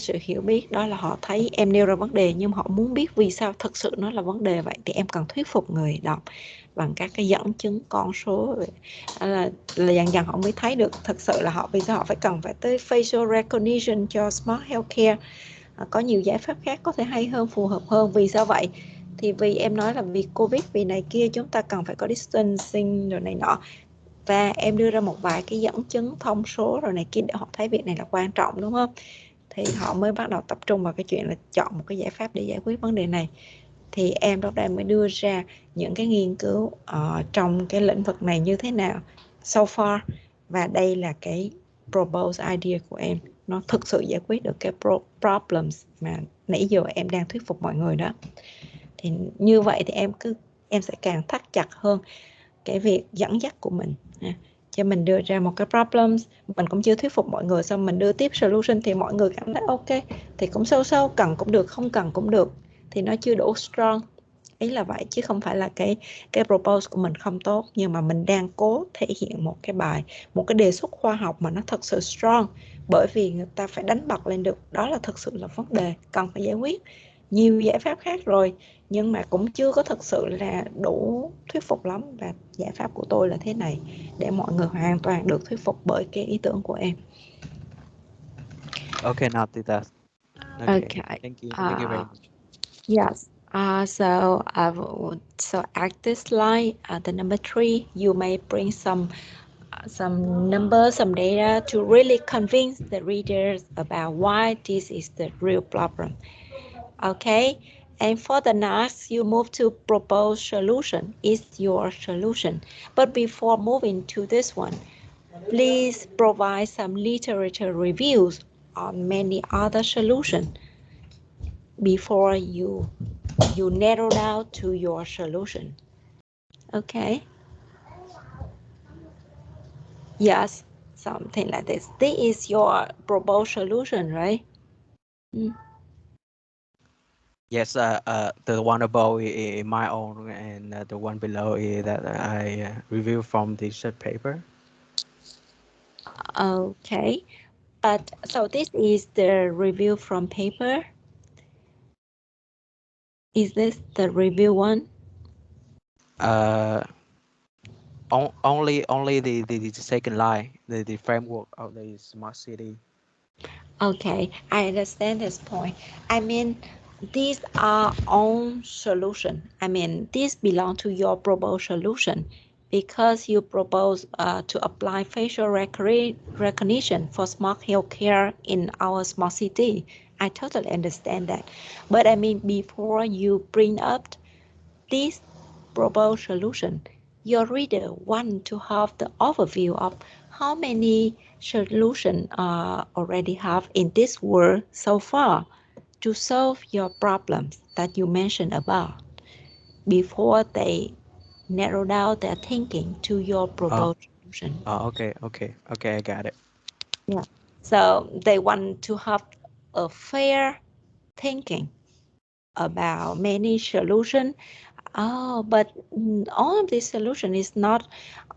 sự hiểu biết, đó là họ thấy em nêu ra vấn đề nhưng họ muốn biết vì sao thực sự nó là vấn đề vậy, thì em cần thuyết phục người đọc bằng các cái dẫn chứng con số là dần dần họ mới thấy được thực sự là họ vì sao họ cần phải tới facial recognition cho smart healthcare. Có nhiều giải pháp khác có thể hay hơn, phù hợp hơn. Vì sao vậy? Thì vì em nói là vì Covid, vì này kia chúng ta cần phải có distancing rồi này nọ, và em đưa ra một vài cái dẫn chứng thông số rồi này kia để họ thấy việc này là quan trọng, đúng không? Thì họ mới bắt đầu tập trung vào cái chuyện là chọn một cái giải pháp để giải quyết vấn đề này. Thì em lúc đây mới đưa ra những cái nghiên cứu trong cái lĩnh vực này như thế nào so far, và đây là cái proposed idea của em, nó thực sự giải quyết được cái problems mà nãy giờ em đang thuyết phục mọi người đó. Thì như vậy thì em sẽ càng thắt chặt hơn cái việc dẫn dắt của mình. Cho mình đưa ra một cái problem, mình cũng chưa thuyết phục mọi người, xong mình đưa tiếp solution thì mọi người cảm thấy ok, thì cũng sâu cần cũng được, không cần cũng được, thì nó chưa đủ strong. Ý là vậy, chứ không phải là cái propose của mình không tốt, nhưng mà mình đang cố thể hiện một cái bài, một cái đề xuất khoa học mà nó thật sự strong, bởi vì người ta phải đánh bật lên được đó là thực sự là vấn đề cần phải giải quyết. Nhiều giải pháp khác rồi nhưng mà cũng chưa có thực sự là đủ thuyết phục lắm, và giải pháp của tôi là thế này, để mọi người hoàn toàn được thuyết phục bởi cái ý tưởng của em. Okay, now do that. Okay. Thank you very much. Yes. So at this slide, the number 3, you may bring some numbers, some data to really convince the readers about why this is the real problem. Okay, and for the next, you move to propose solution. Is your solution. But before moving to this one, please provide some literature reviews on many other solutions before you narrow down to your solution. Okay. Yes, something like this. This is your proposed solution, right? Yes, the one above is my own, and the one below is that I reviewed from the research paper. Okay, but so this is the review from paper. Is this the review one? Only the second line, the framework of the smart city. Okay, I understand this point. I mean, these are own solution. I mean, these belong to your proposed solution because you propose to apply facial recognition for smart healthcare in our smart city. I totally understand that. But I mean, before you bring up this proposed solution, your reader want to have the overview of how many solutions already have in this world so far to solve your problems that you mentioned about. before they narrow down their thinking to your proposed solution. Oh, okay, I got it. Yeah. So they want to have a fair thinking about many solutions. But all of this solution is not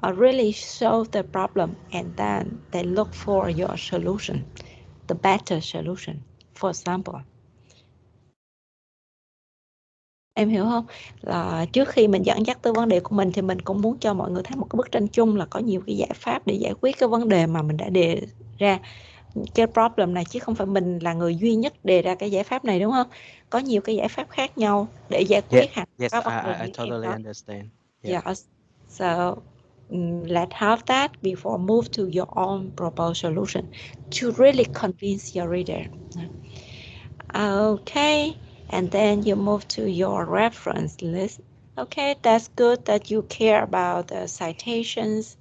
really solve the problem, and then they look for your solution, the better solution. For example, em hiểu không? Là trước khi mình dẫn dắt tới vấn đề của mình thì mình cũng muốn cho mọi người thấy một cái bức tranh chung là có nhiều cái giải pháp để giải quyết cái vấn đề mà mình đã đề ra, cái problem này, chứ không phải mình là người duy nhất đề ra cái giải pháp này, đúng không? Có nhiều cái giải pháp khác nhau để giải quyết hẳn các vấn đề. I totally understand. Yes. So let's have that before move to your own proposed solution to really convince your reader. Okay, and then you move to your reference list. Okay, that's good that you care about the citations,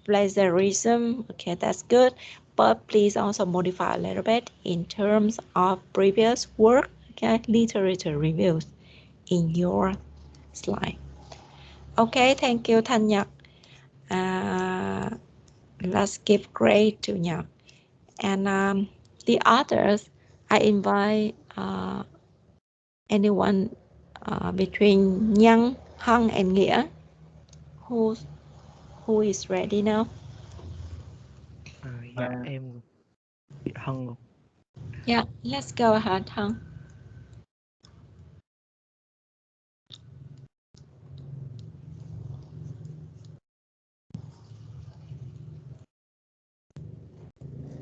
plagiarism. Okay, that's good, but please also modify a little bit in terms of previous work, okay, literature reviews in your slide. Okay, thank you, Thanh Nhật. Let's give grade to Nhật. And the others, I invite anyone between Nhân, Hằng, and Nghĩa who is ready now. Dạ, em Hằng. Yeah, let's go ahead, Hằng.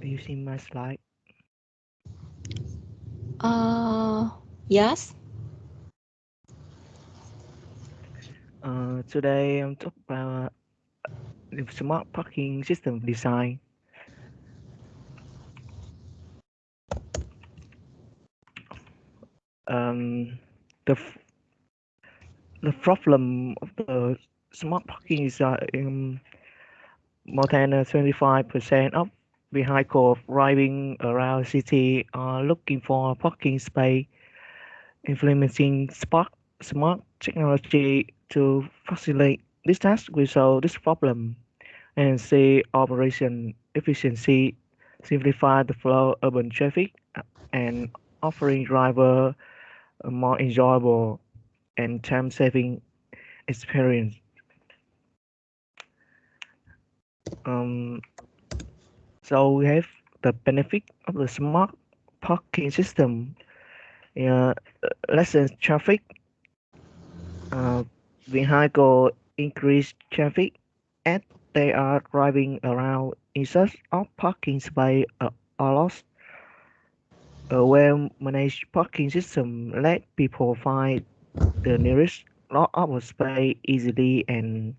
Do you see my slide? Yes. Today I'm talking about the smart parking system design. The problem of the smart parking is more than 25% of vehicle driving around city are looking for parking space. Implementing smart technology to facilitate this task will solve this problem and see operation efficiency, simplify the flow of urban traffic, and offering driver a more enjoyable and time-saving experience. So we have the benefit of the smart parking system. Lessen traffic. Vehicle increase traffic as they are driving around in search of parking space are lost. A well-managed parking system let people find the nearest lot of space easily and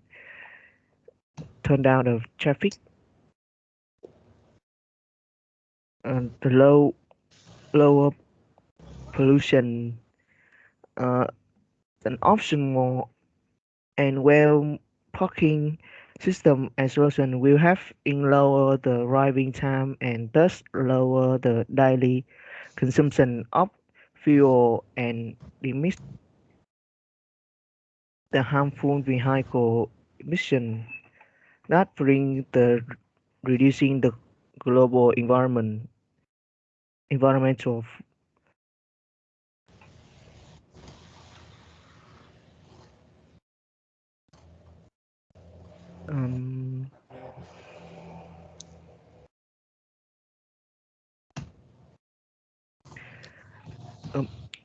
turn down the traffic. The lower pollution, an optional and well parking system and solution will have in lower the driving time and thus lower the daily consumption of fuel and limit the harmful vehicle emission, that bring the reducing the global environmental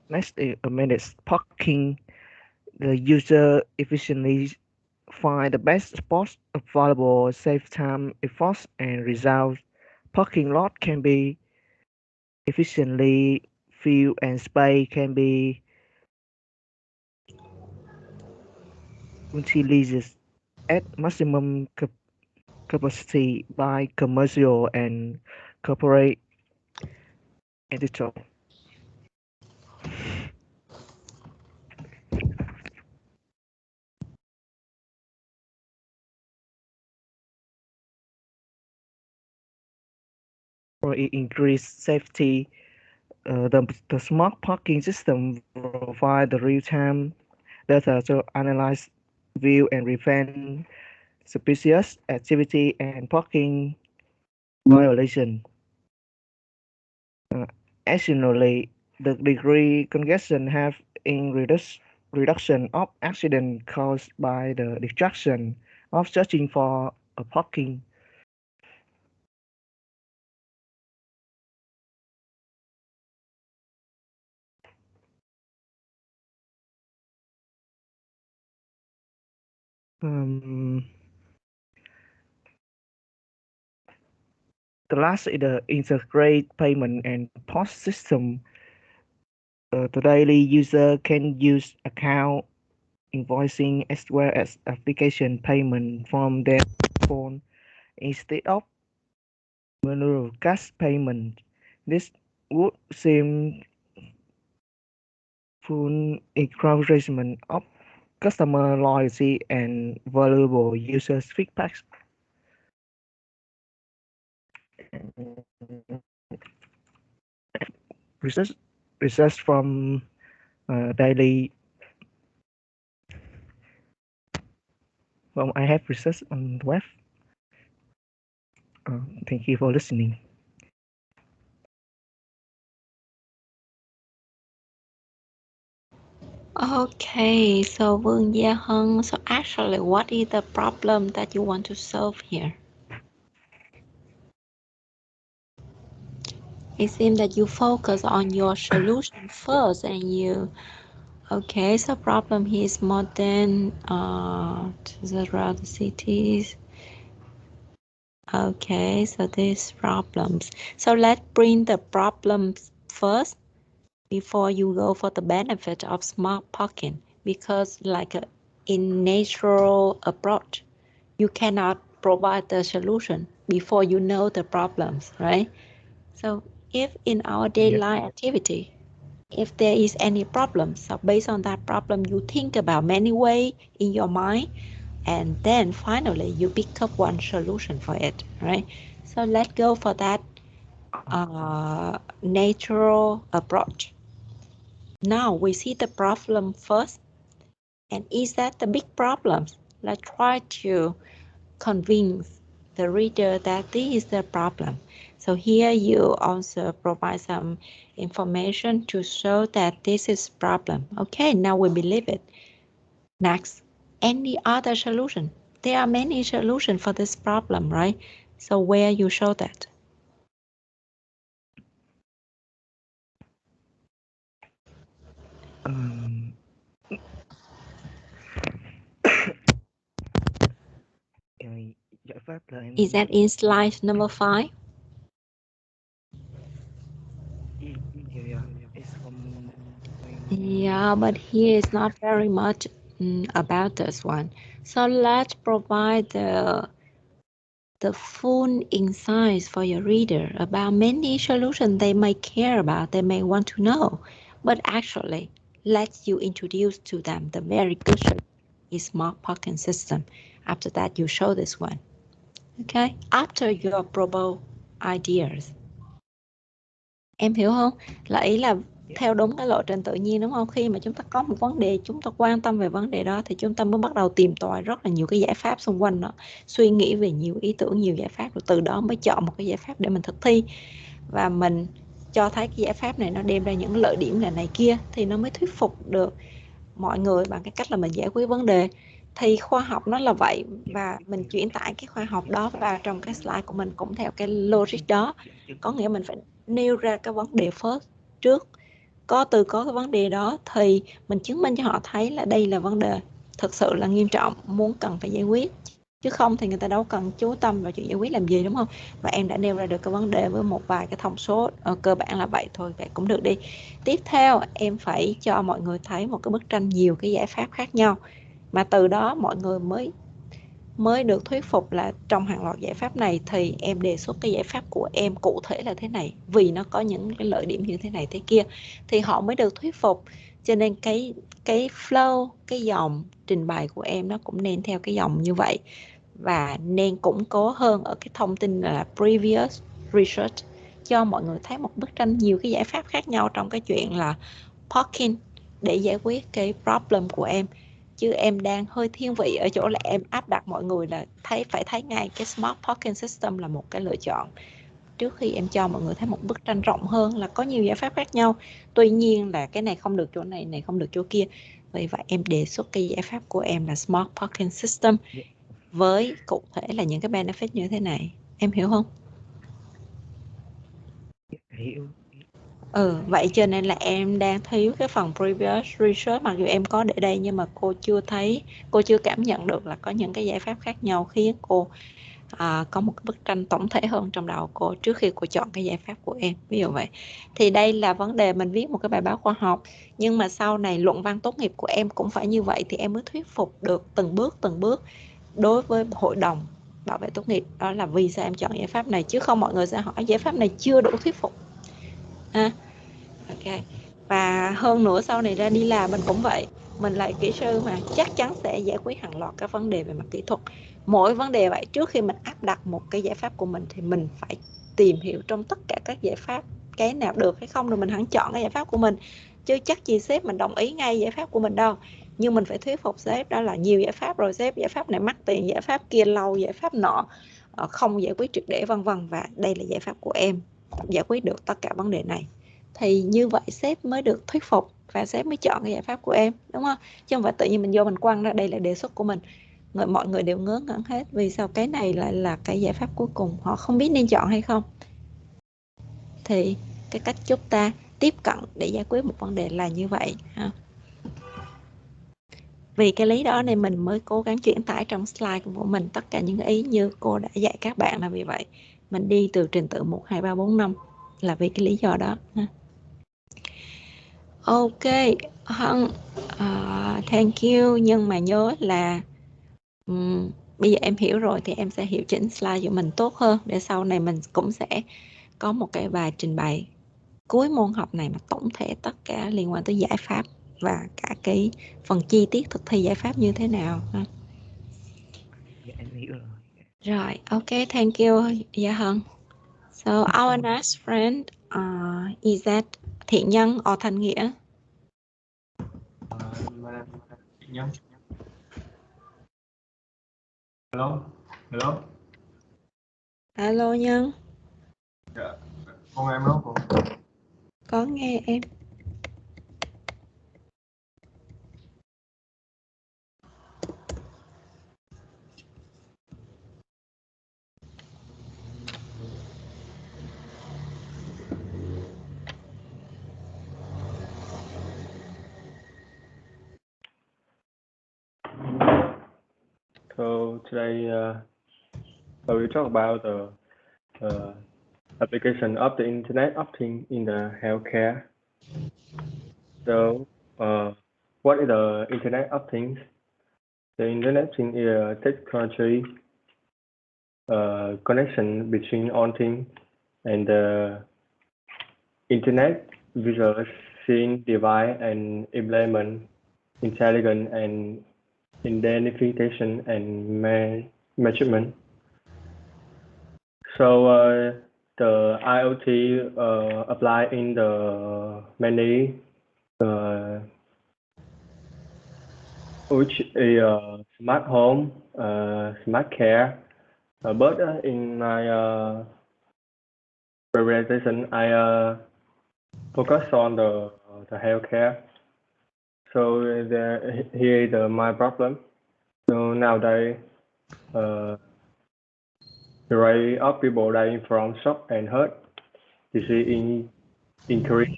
next manage parking. The user efficiently find the best spots available, save time, efforts, and results. Parking lot can be efficiently filled and space can be utilized at maximum capacity by commercial and corporate entities. For increased safety, the smart parking system provide the real-time data to analyze, view, and prevent suspicious activity and parking violation. Additionally, the degree congestion have in reduction of accident caused by the distraction of searching for a parking. The last is the integrate payment and POS system. The daily user can use account invoicing as well as application payment from their phone instead of manual cash payment. This would seem full encouragement of customer loyalty and valuable users feedback. Research from daily. I have research on the web. Thank you for listening. Okay, so Vương Gia Hân, so actually what is the problem that you want to solve here? It seems that you focus on your solution first and you, okay, so problem here is modern around the cities. Okay, so these problems. So let's bring the problems first before you go for the benefit of smart parking, because like in natural approach, you cannot provide the solution before you know the problems, right? So if in our daily activity, if there is any problem, so based on that problem, you think about many ways in your mind, and then finally you pick up one solution for it, right? So let's go for that natural approach. Now we see the problem first, and is that the big problem? Let's try to convince the reader that this is the problem. So here you also provide some information to show that this is problem. Okay, now we believe it. Next, any other solution? There are many solutions for this problem, right? So where you show that? Is that in slide number 5? Yeah, but here is not very much about this one. So let's provide the full insights for your reader about many solutions they may care about, they may want to know. But actually, let you introduce to them the very good solution is smart parking system. After that, you show this one. Okay, after your proposed ideas. Em hiểu không? Là ý là theo đúng cái lộ trình tự nhiên, đúng không? Khi mà chúng ta có một vấn đề, chúng ta quan tâm về vấn đề đó thì chúng ta mới bắt đầu tìm tòi rất là nhiều cái giải pháp xung quanh đó, suy nghĩ về nhiều ý tưởng, nhiều giải pháp, rồi từ đó mới chọn một cái giải pháp để mình thực thi, và mình cho thấy cái giải pháp này nó đem ra những lợi điểm này kia thì nó mới thuyết phục được mọi người bằng cái cách là mình giải quyết vấn đề. Thì khoa học nó là vậy, và mình chuyển tải cái khoa học đó vào trong cái slide của mình cũng theo cái logic đó. Có nghĩa mình phải nêu ra cái vấn đề first trước, có cái vấn đề đó thì mình chứng minh cho họ thấy là đây là vấn đề thực sự là nghiêm trọng, muốn cần phải giải quyết, chứ không thì người ta đâu cần chú tâm vào chuyện giải quyết làm gì, đúng không? Và em đã nêu ra được cái vấn đề với một vài cái thông số cơ bản là vậy thôi, vậy cũng được đi. Tiếp theo em phải cho mọi người thấy một cái bức tranh nhiều cái giải pháp khác nhau, mà từ đó mọi người mới được thuyết phục là trong hàng loạt giải pháp này thì em đề xuất cái giải pháp của em cụ thể là thế này, vì nó có những cái lợi điểm như thế này thế kia, thì họ mới được thuyết phục. Cho nên cái flow, cái dòng trình bày của em nó cũng nên theo cái dòng như vậy, và nên củng cố hơn ở cái thông tin là previous research, cho mọi người thấy một bức tranh nhiều cái giải pháp khác nhau trong cái chuyện là parking để giải quyết cái problem của em. Chứ em đang hơi thiên vị ở chỗ là em áp đặt mọi người là phải thấy ngay cái Smart Parking System là một cái lựa chọn, trước khi em cho mọi người thấy một bức tranh rộng hơn là có nhiều giải pháp khác nhau. Tuy nhiên là cái này không được chỗ này không được chỗ kia. Vì vậy em đề xuất cái giải pháp của em là Smart Parking System với cụ thể là những cái benefit như thế này. Em hiểu không? Hiểu. Vậy cho nên là em đang thiếu cái phần previous research, mặc dù em có để đây nhưng mà cô chưa cảm nhận được là có những cái giải pháp khác nhau khiến cô có một cái bức tranh tổng thể hơn trong đầu cô trước khi cô chọn cái giải pháp của em, ví dụ vậy. Thì đây là vấn đề mình viết một cái bài báo khoa học, nhưng mà sau này luận văn tốt nghiệp của em cũng phải như vậy thì em mới thuyết phục được từng bước đối với hội đồng bảo vệ tốt nghiệp, đó là vì sao em chọn giải pháp này, chứ không mọi người sẽ hỏi giải pháp này chưa đủ thuyết phục. Ok. Và hơn nữa sau này ra đi làm mình cũng vậy, mình là kỹ sư mà chắc chắn sẽ giải quyết hàng loạt các vấn đề về mặt kỹ thuật. Mỗi vấn đề vậy, trước khi mình áp đặt một cái giải pháp của mình thì mình phải tìm hiểu trong tất cả các giải pháp cái nào được hay không rồi mình hẳn chọn cái giải pháp của mình, chứ chắc gì sếp mình đồng ý ngay giải pháp của mình đâu. Nhưng mình phải thuyết phục sếp đó là nhiều giải pháp rồi sếp, giải pháp này mắc tiền, giải pháp kia lâu, giải pháp nọ không giải quyết triệt để vân vân, và đây là giải pháp của em giải quyết được tất cả vấn đề này. Thì như vậy sếp mới được thuyết phục và sếp mới chọn cái giải pháp của em, đúng không? Chứ không phải tự nhiên mình vô mình quăng ra đây là đề xuất của mình, mọi người đều ngớ ngẩn hết vì sao cái này lại là cái giải pháp cuối cùng, họ không biết nên chọn hay không. Thì cái cách chúng ta tiếp cận để giải quyết một vấn đề là như vậy ha. Vì cái lý đó nên mình mới cố gắng chuyển tải trong slide của mình tất cả những ý như cô đã dạy các bạn, là vì vậy mình đi từ trình tự 1, 2, 3, 4, 5 là vì cái lý do đó ha. Ok, Hân, thank you. Nhưng mà nhớ là bây giờ em hiểu rồi thì em sẽ hiệu chỉnh slide của mình tốt hơn để sau này mình cũng sẽ có một cái bài trình bày cuối môn học này mà tổng thể tất cả liên quan tới giải pháp và cả cái phần chi tiết thực thi giải pháp như thế nào ha. Dạ, em hiểu rồi. Rồi, ok, thank you, Dạ Hân. So our next friend is that Thiện Nhân or Thành Nghĩa? Thiện Nhân. Hello. Hello Nhân. Dạ, con nghe em đó cô. Có nghe em. So today I will talk about the application of the Internet of Things in the healthcare. So what is the Internet of Things? The Internet of Things is a technology connection between all things, and the Internet visualizing device and implement intelligent and identification and measurement. So the IoT apply in the many which is smart home, smart care. But in my presentation, I focus on the healthcare. So here is my problem. So nowadays, the rate of people dying from shock and hurt disease increase.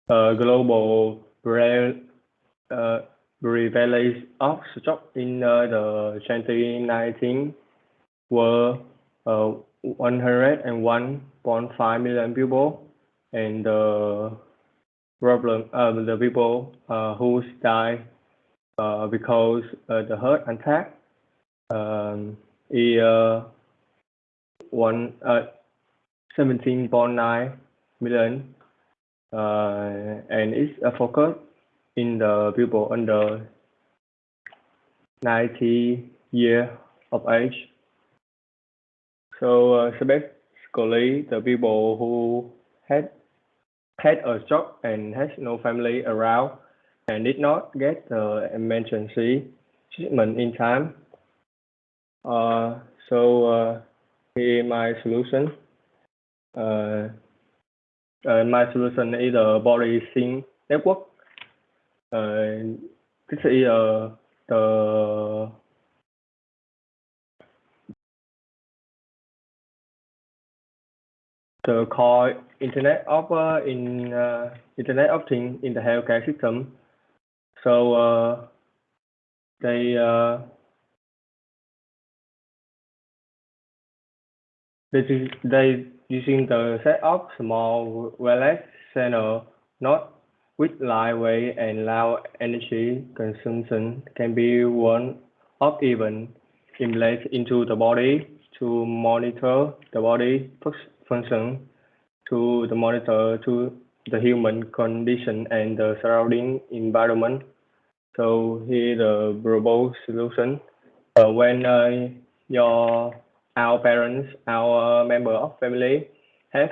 Global prevalence of stroke in the 2019 were 101.5 million people, and the people who died because the heart attack is 17.9 million, and it's a focus in the people under 90 years of age. So basically, the people who had a stroke and has no family around and did not get the emergency treatment in time. Here my solution. My solution is the body sync network. This is the core Internet of Internet of Things in the healthcare system. So they using the set of small wireless channel, not with lightweight and low energy consumption, can be one of even implanted into the body to monitor the body function, to the monitor to the human condition and the surrounding environment. So here the proposed solution. When our parents, our member of family have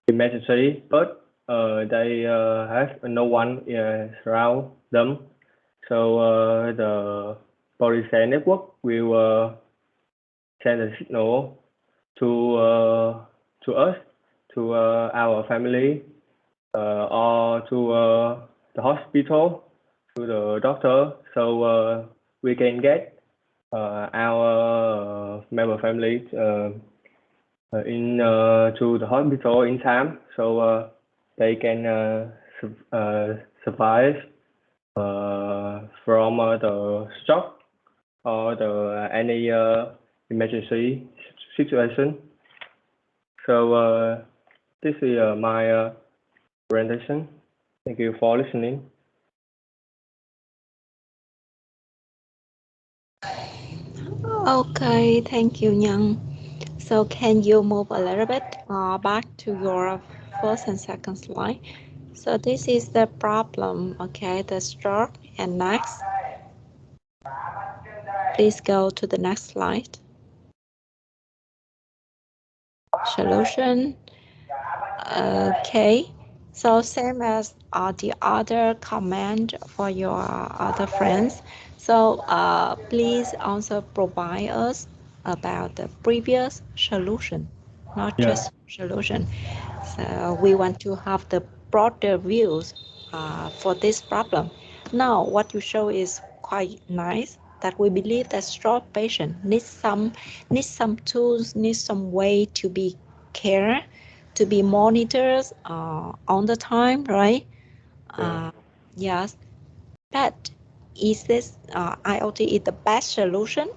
emergency, but they have no one around them. So the body scan network will send a signal to us, to our family, or to the hospital, to the doctor, so we can get our member family in to the hospital in time, so they can survive from the shock or the any emergency situation. So this is my presentation. Thank you for listening. Okay, thank you, Young. So can you move a little bit back to your first and second slide? So this is the problem, okay, the stroke. And next, please go to the next slide. Solution. Okay, so same as the other comment for your other friends. So please also provide us about the previous solution, not just solution. So we want to have the broader views for this problem. Now what you show is quite nice, that we believe that stroke patient needs some tools, needs some way to be cared, to be monitored on the time, right? Yes, but is this IoT is the best solution?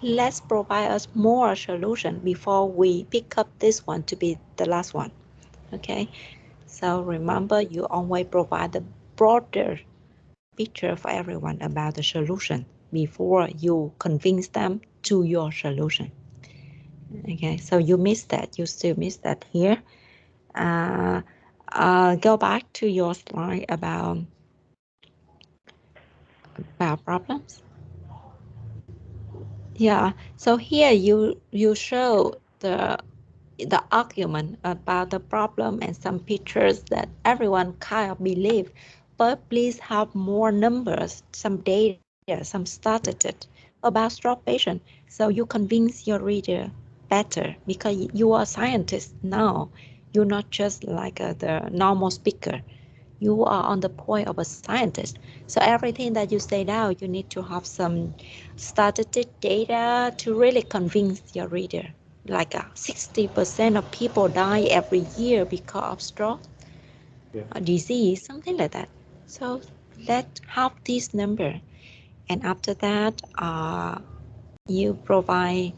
Let's provide us more solution before we pick up this one to be the last one. Okay, so remember, you always provide the broader picture for everyone about the solution before you convince them to your solution. Okay, so you missed that, you still missed that here. Go back to your slide about problems. Yeah, so here you show the argument about the problem and some pictures that everyone kind of believe, but please have more numbers, some data, some statistics about stroke patient, so you convince your reader better, because you are a scientist now. You're not just like the normal speaker. You are on the point of a scientist. So everything that you say now, you need to have some statistic data to really convince your reader. Like 60% of people die every year because of stroke, disease, something like that. So let's have this number. And after that, you provide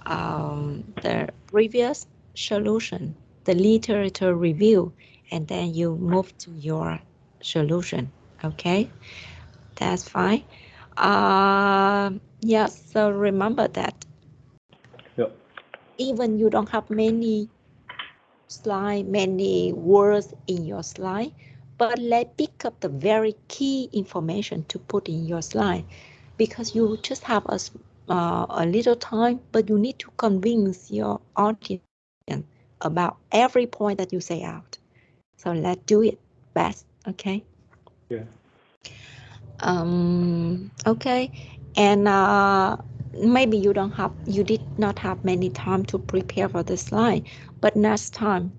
the previous solution, the literature review, and then you move to your solution. Okay, that's fine. Yes, so remember that even you don't have many slides, many words in your slide, but let's pick up the very key information to put in your slide, because you just have a little time, but you need to convince your audience about every point that you say out. So let's do it best, okay? Yeah. Okay, and maybe you did not have many time to prepare for the slide, but next time,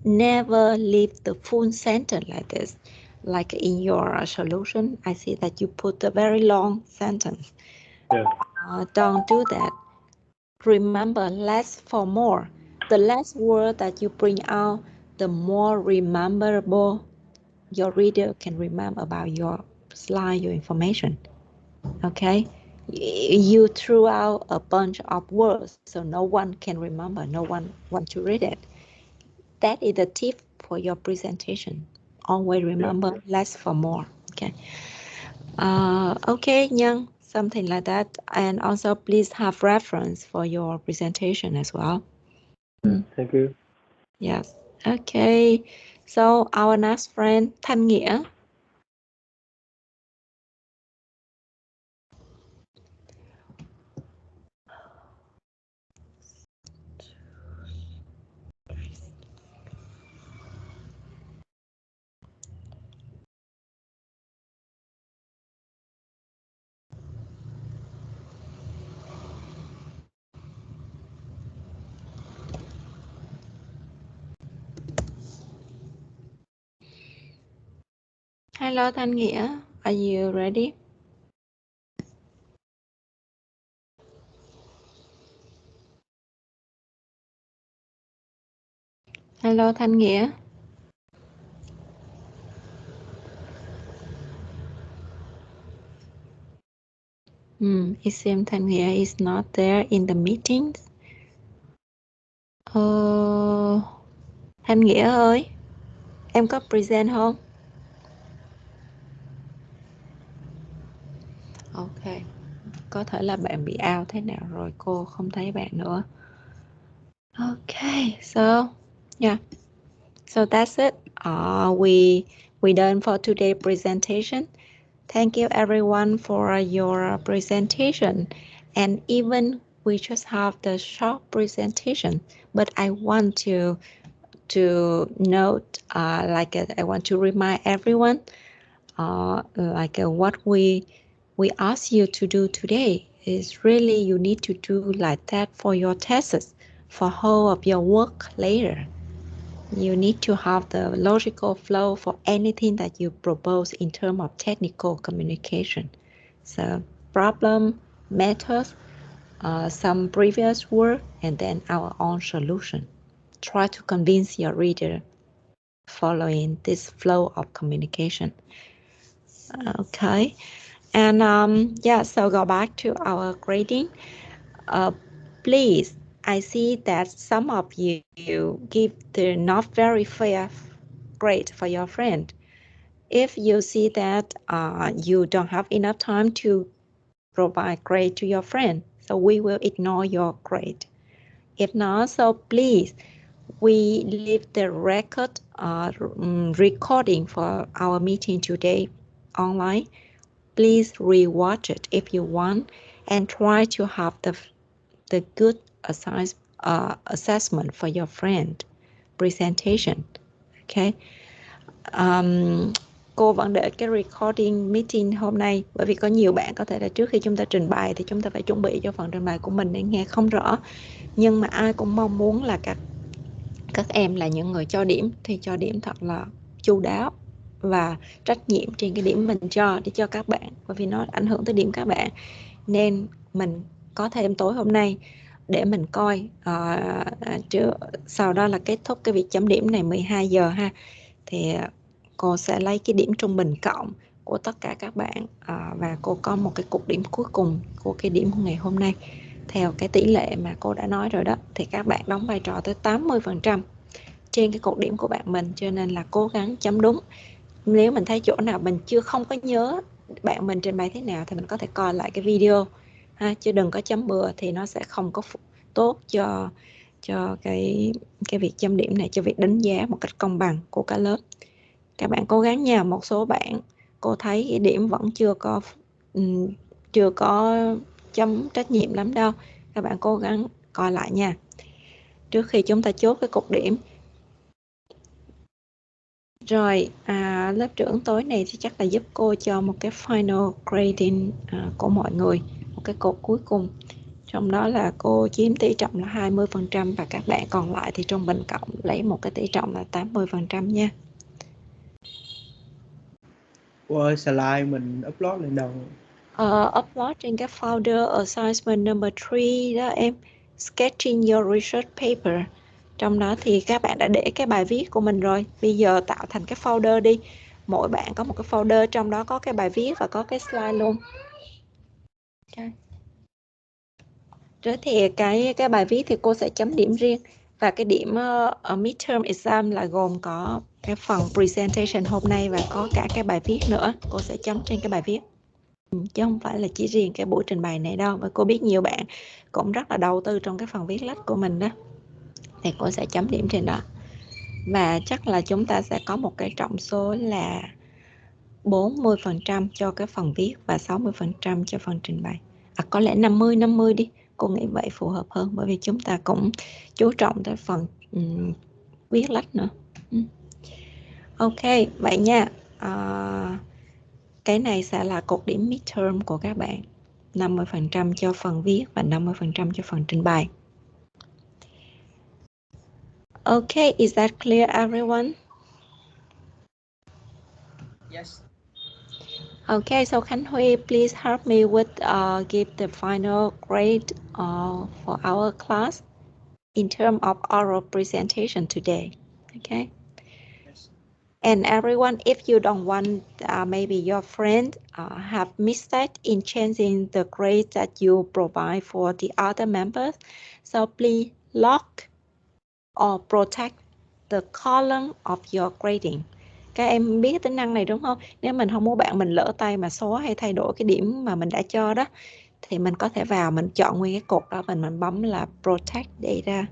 never leave the full sentence like this. Like in your solution, I see that you put a very long sentence. Yeah. Don't do that. Remember, less for more. The less word that you bring out, the more rememberable your reader can remember about your slide, your information. Okay, you threw out a bunch of words, so no one can remember, no one wants to read it. That is the tip for your presentation. Always remember less for more. Okay. Okay, Nhân, something like that. And also please have reference for your presentation as well. Thank you. Yes. Okay. So our next friend, Thanh Nghĩa. Hello, Thanh Nghĩa. Are you ready? Hello, Thanh Nghĩa. It seems Thanh Nghĩa is not there in the meetings. Thanh Nghĩa ơi, em có present không? Ok, có thể là bạn bị out thế nào rồi, cô không thấy bạn nữa. Okay, so yeah, so that's it. We done for today's presentation. Thank you everyone for your presentation. And even we just have the short presentation, but I want to note, I want to remind everyone, what we ask you to do today is really you need to do like that for your tests, for whole of your work later. You need to have the logical flow for anything that you propose in terms of technical communication. So problem, methods, some previous work, and then our own solution. Try to convince your reader following this flow of communication. Okay, and yeah, so go back to our grading. Please, I see that some of you give the not very fair grade for your friend. If you see that you don't have enough time to provide grade to your friend, so we will ignore your grade. If not, so please, we leave the record recording for our meeting today online. Please rewatch it if you want and try to have the good assessment for your friend presentation. Okay. Cô vẫn để cái recording meeting hôm nay bởi vì có nhiều bạn có thể là trước khi chúng ta trình bày thì chúng ta phải chuẩn bị cho phần trình bày của mình để nghe không rõ, nhưng mà ai cũng mong muốn là các em là những người cho điểm thì cho điểm thật là chu đáo và trách nhiệm trên cái điểm mình cho để cho các bạn, bởi vì nó ảnh hưởng tới điểm các bạn, nên mình có thêm tối hôm nay để mình coi sau đó là kết thúc cái việc chấm điểm này 12 giờ ha, thì cô sẽ lấy cái điểm trung bình cộng của tất cả các bạn và cô có một cái cột điểm cuối cùng của cái điểm của ngày hôm nay theo cái tỷ lệ mà cô đã nói rồi đó, thì các bạn đóng vai trò tới 80% trên cái cột điểm của bạn mình, cho nên là cố gắng chấm đúng. Nếu mình thấy chỗ nào mình không có nhớ bạn mình trình bày thế nào thì mình có thể coi lại cái video ha, chứ đừng có chấm bừa thì nó sẽ không có tốt cho cái việc chấm điểm này, cho việc đánh giá một cách công bằng của cả lớp. Các bạn cố gắng nha. Một số bạn cô thấy cái điểm vẫn chưa có chấm trách nhiệm lắm đâu. Các bạn cố gắng coi lại nha. Trước khi chúng ta chốt cái cột điểm. Rồi, lớp trưởng tối nay thì chắc là giúp cô cho một cái final grading của mọi người. Một cái cột cuối cùng. Trong đó là cô chiếm tỷ trọng là 20% và các bạn còn lại thì trung bình cộng lấy một cái tỷ trọng là 80% nha. Ôi, slide mình upload lên đâu? Upload trên cái folder assignment number 3 đó em. Sketching your research paper. Trong đó thì các bạn đã để cái bài viết của mình rồi. Bây giờ tạo thành cái folder đi. Mỗi bạn có một cái folder, trong đó có cái bài viết và có cái slide luôn. Okay. Rồi thì cái bài viết thì cô sẽ chấm điểm riêng. Và cái điểm midterm exam là gồm có cái phần presentation hôm nay và có cả cái bài viết nữa. Cô sẽ chấm trên cái bài viết. Chứ không phải là chỉ riêng cái buổi trình bày này đâu. Và cô biết nhiều bạn cũng rất là đầu tư trong cái phần viết lách của mình đó. Thì cô sẽ chấm điểm trên đó. Và chắc là chúng ta sẽ có một cái trọng số là 40% cho cái phần viết và 60% cho phần trình bày. Có lẽ 50-50 đi. Cô nghĩ vậy phù hợp hơn bởi vì chúng ta cũng chú trọng tới phần viết lách nữa. Ok, vậy nha. Cái này sẽ là cột điểm midterm của các bạn. 50% cho phần viết và 50% cho phần trình bày. Okay, is that clear, everyone? Yes. Okay, so Khánh Huy, please help me with give the final grade for our class in terms of oral presentation today. Okay. Yes. And everyone, if you don't want maybe your friend have mistake in changing the grade that you provide for the other members, so please lock or protect the column of your grading. Các em biết tính năng này đúng không? Nếu mình không muốn bạn mình lỡ tay mà xóa hay thay đổi cái điểm mà mình đã cho đó, thì mình có thể vào mình chọn nguyên cái cột đó, mình bấm là protect data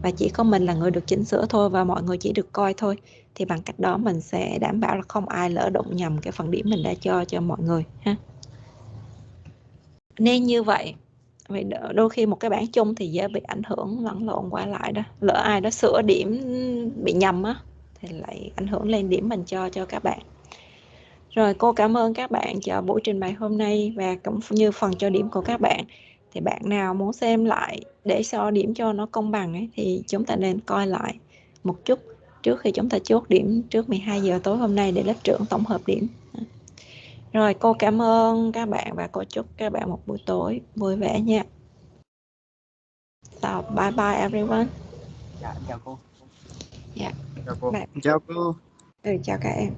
và chỉ có mình là người được chỉnh sửa thôi và mọi người chỉ được coi thôi. Thì bằng cách đó mình sẽ đảm bảo là không ai lỡ đụng nhầm cái phần điểm mình đã cho mọi người ha. Nên như vậy. Vì đôi khi một cái bảng chung thì dễ bị ảnh hưởng lẫn lộn qua lại đó. Lỡ ai đó sửa điểm bị nhầm á thì lại ảnh hưởng lên điểm mình cho các bạn. Rồi cô cảm ơn các bạn cho buổi trình bày hôm nay và cũng như phần cho điểm của các bạn. Thì bạn nào muốn xem lại để so điểm cho nó công bằng ấy, thì chúng ta nên coi lại một chút trước khi chúng ta chốt điểm trước 12 giờ tối hôm nay để lớp trưởng tổng hợp điểm. Rồi cô cảm ơn các bạn và cô chúc các bạn một buổi tối vui vẻ nha. So, bye bye everyone. Dạ, chào cô. Dạ. Chào cô. Bye. Chào cô. Chào các em.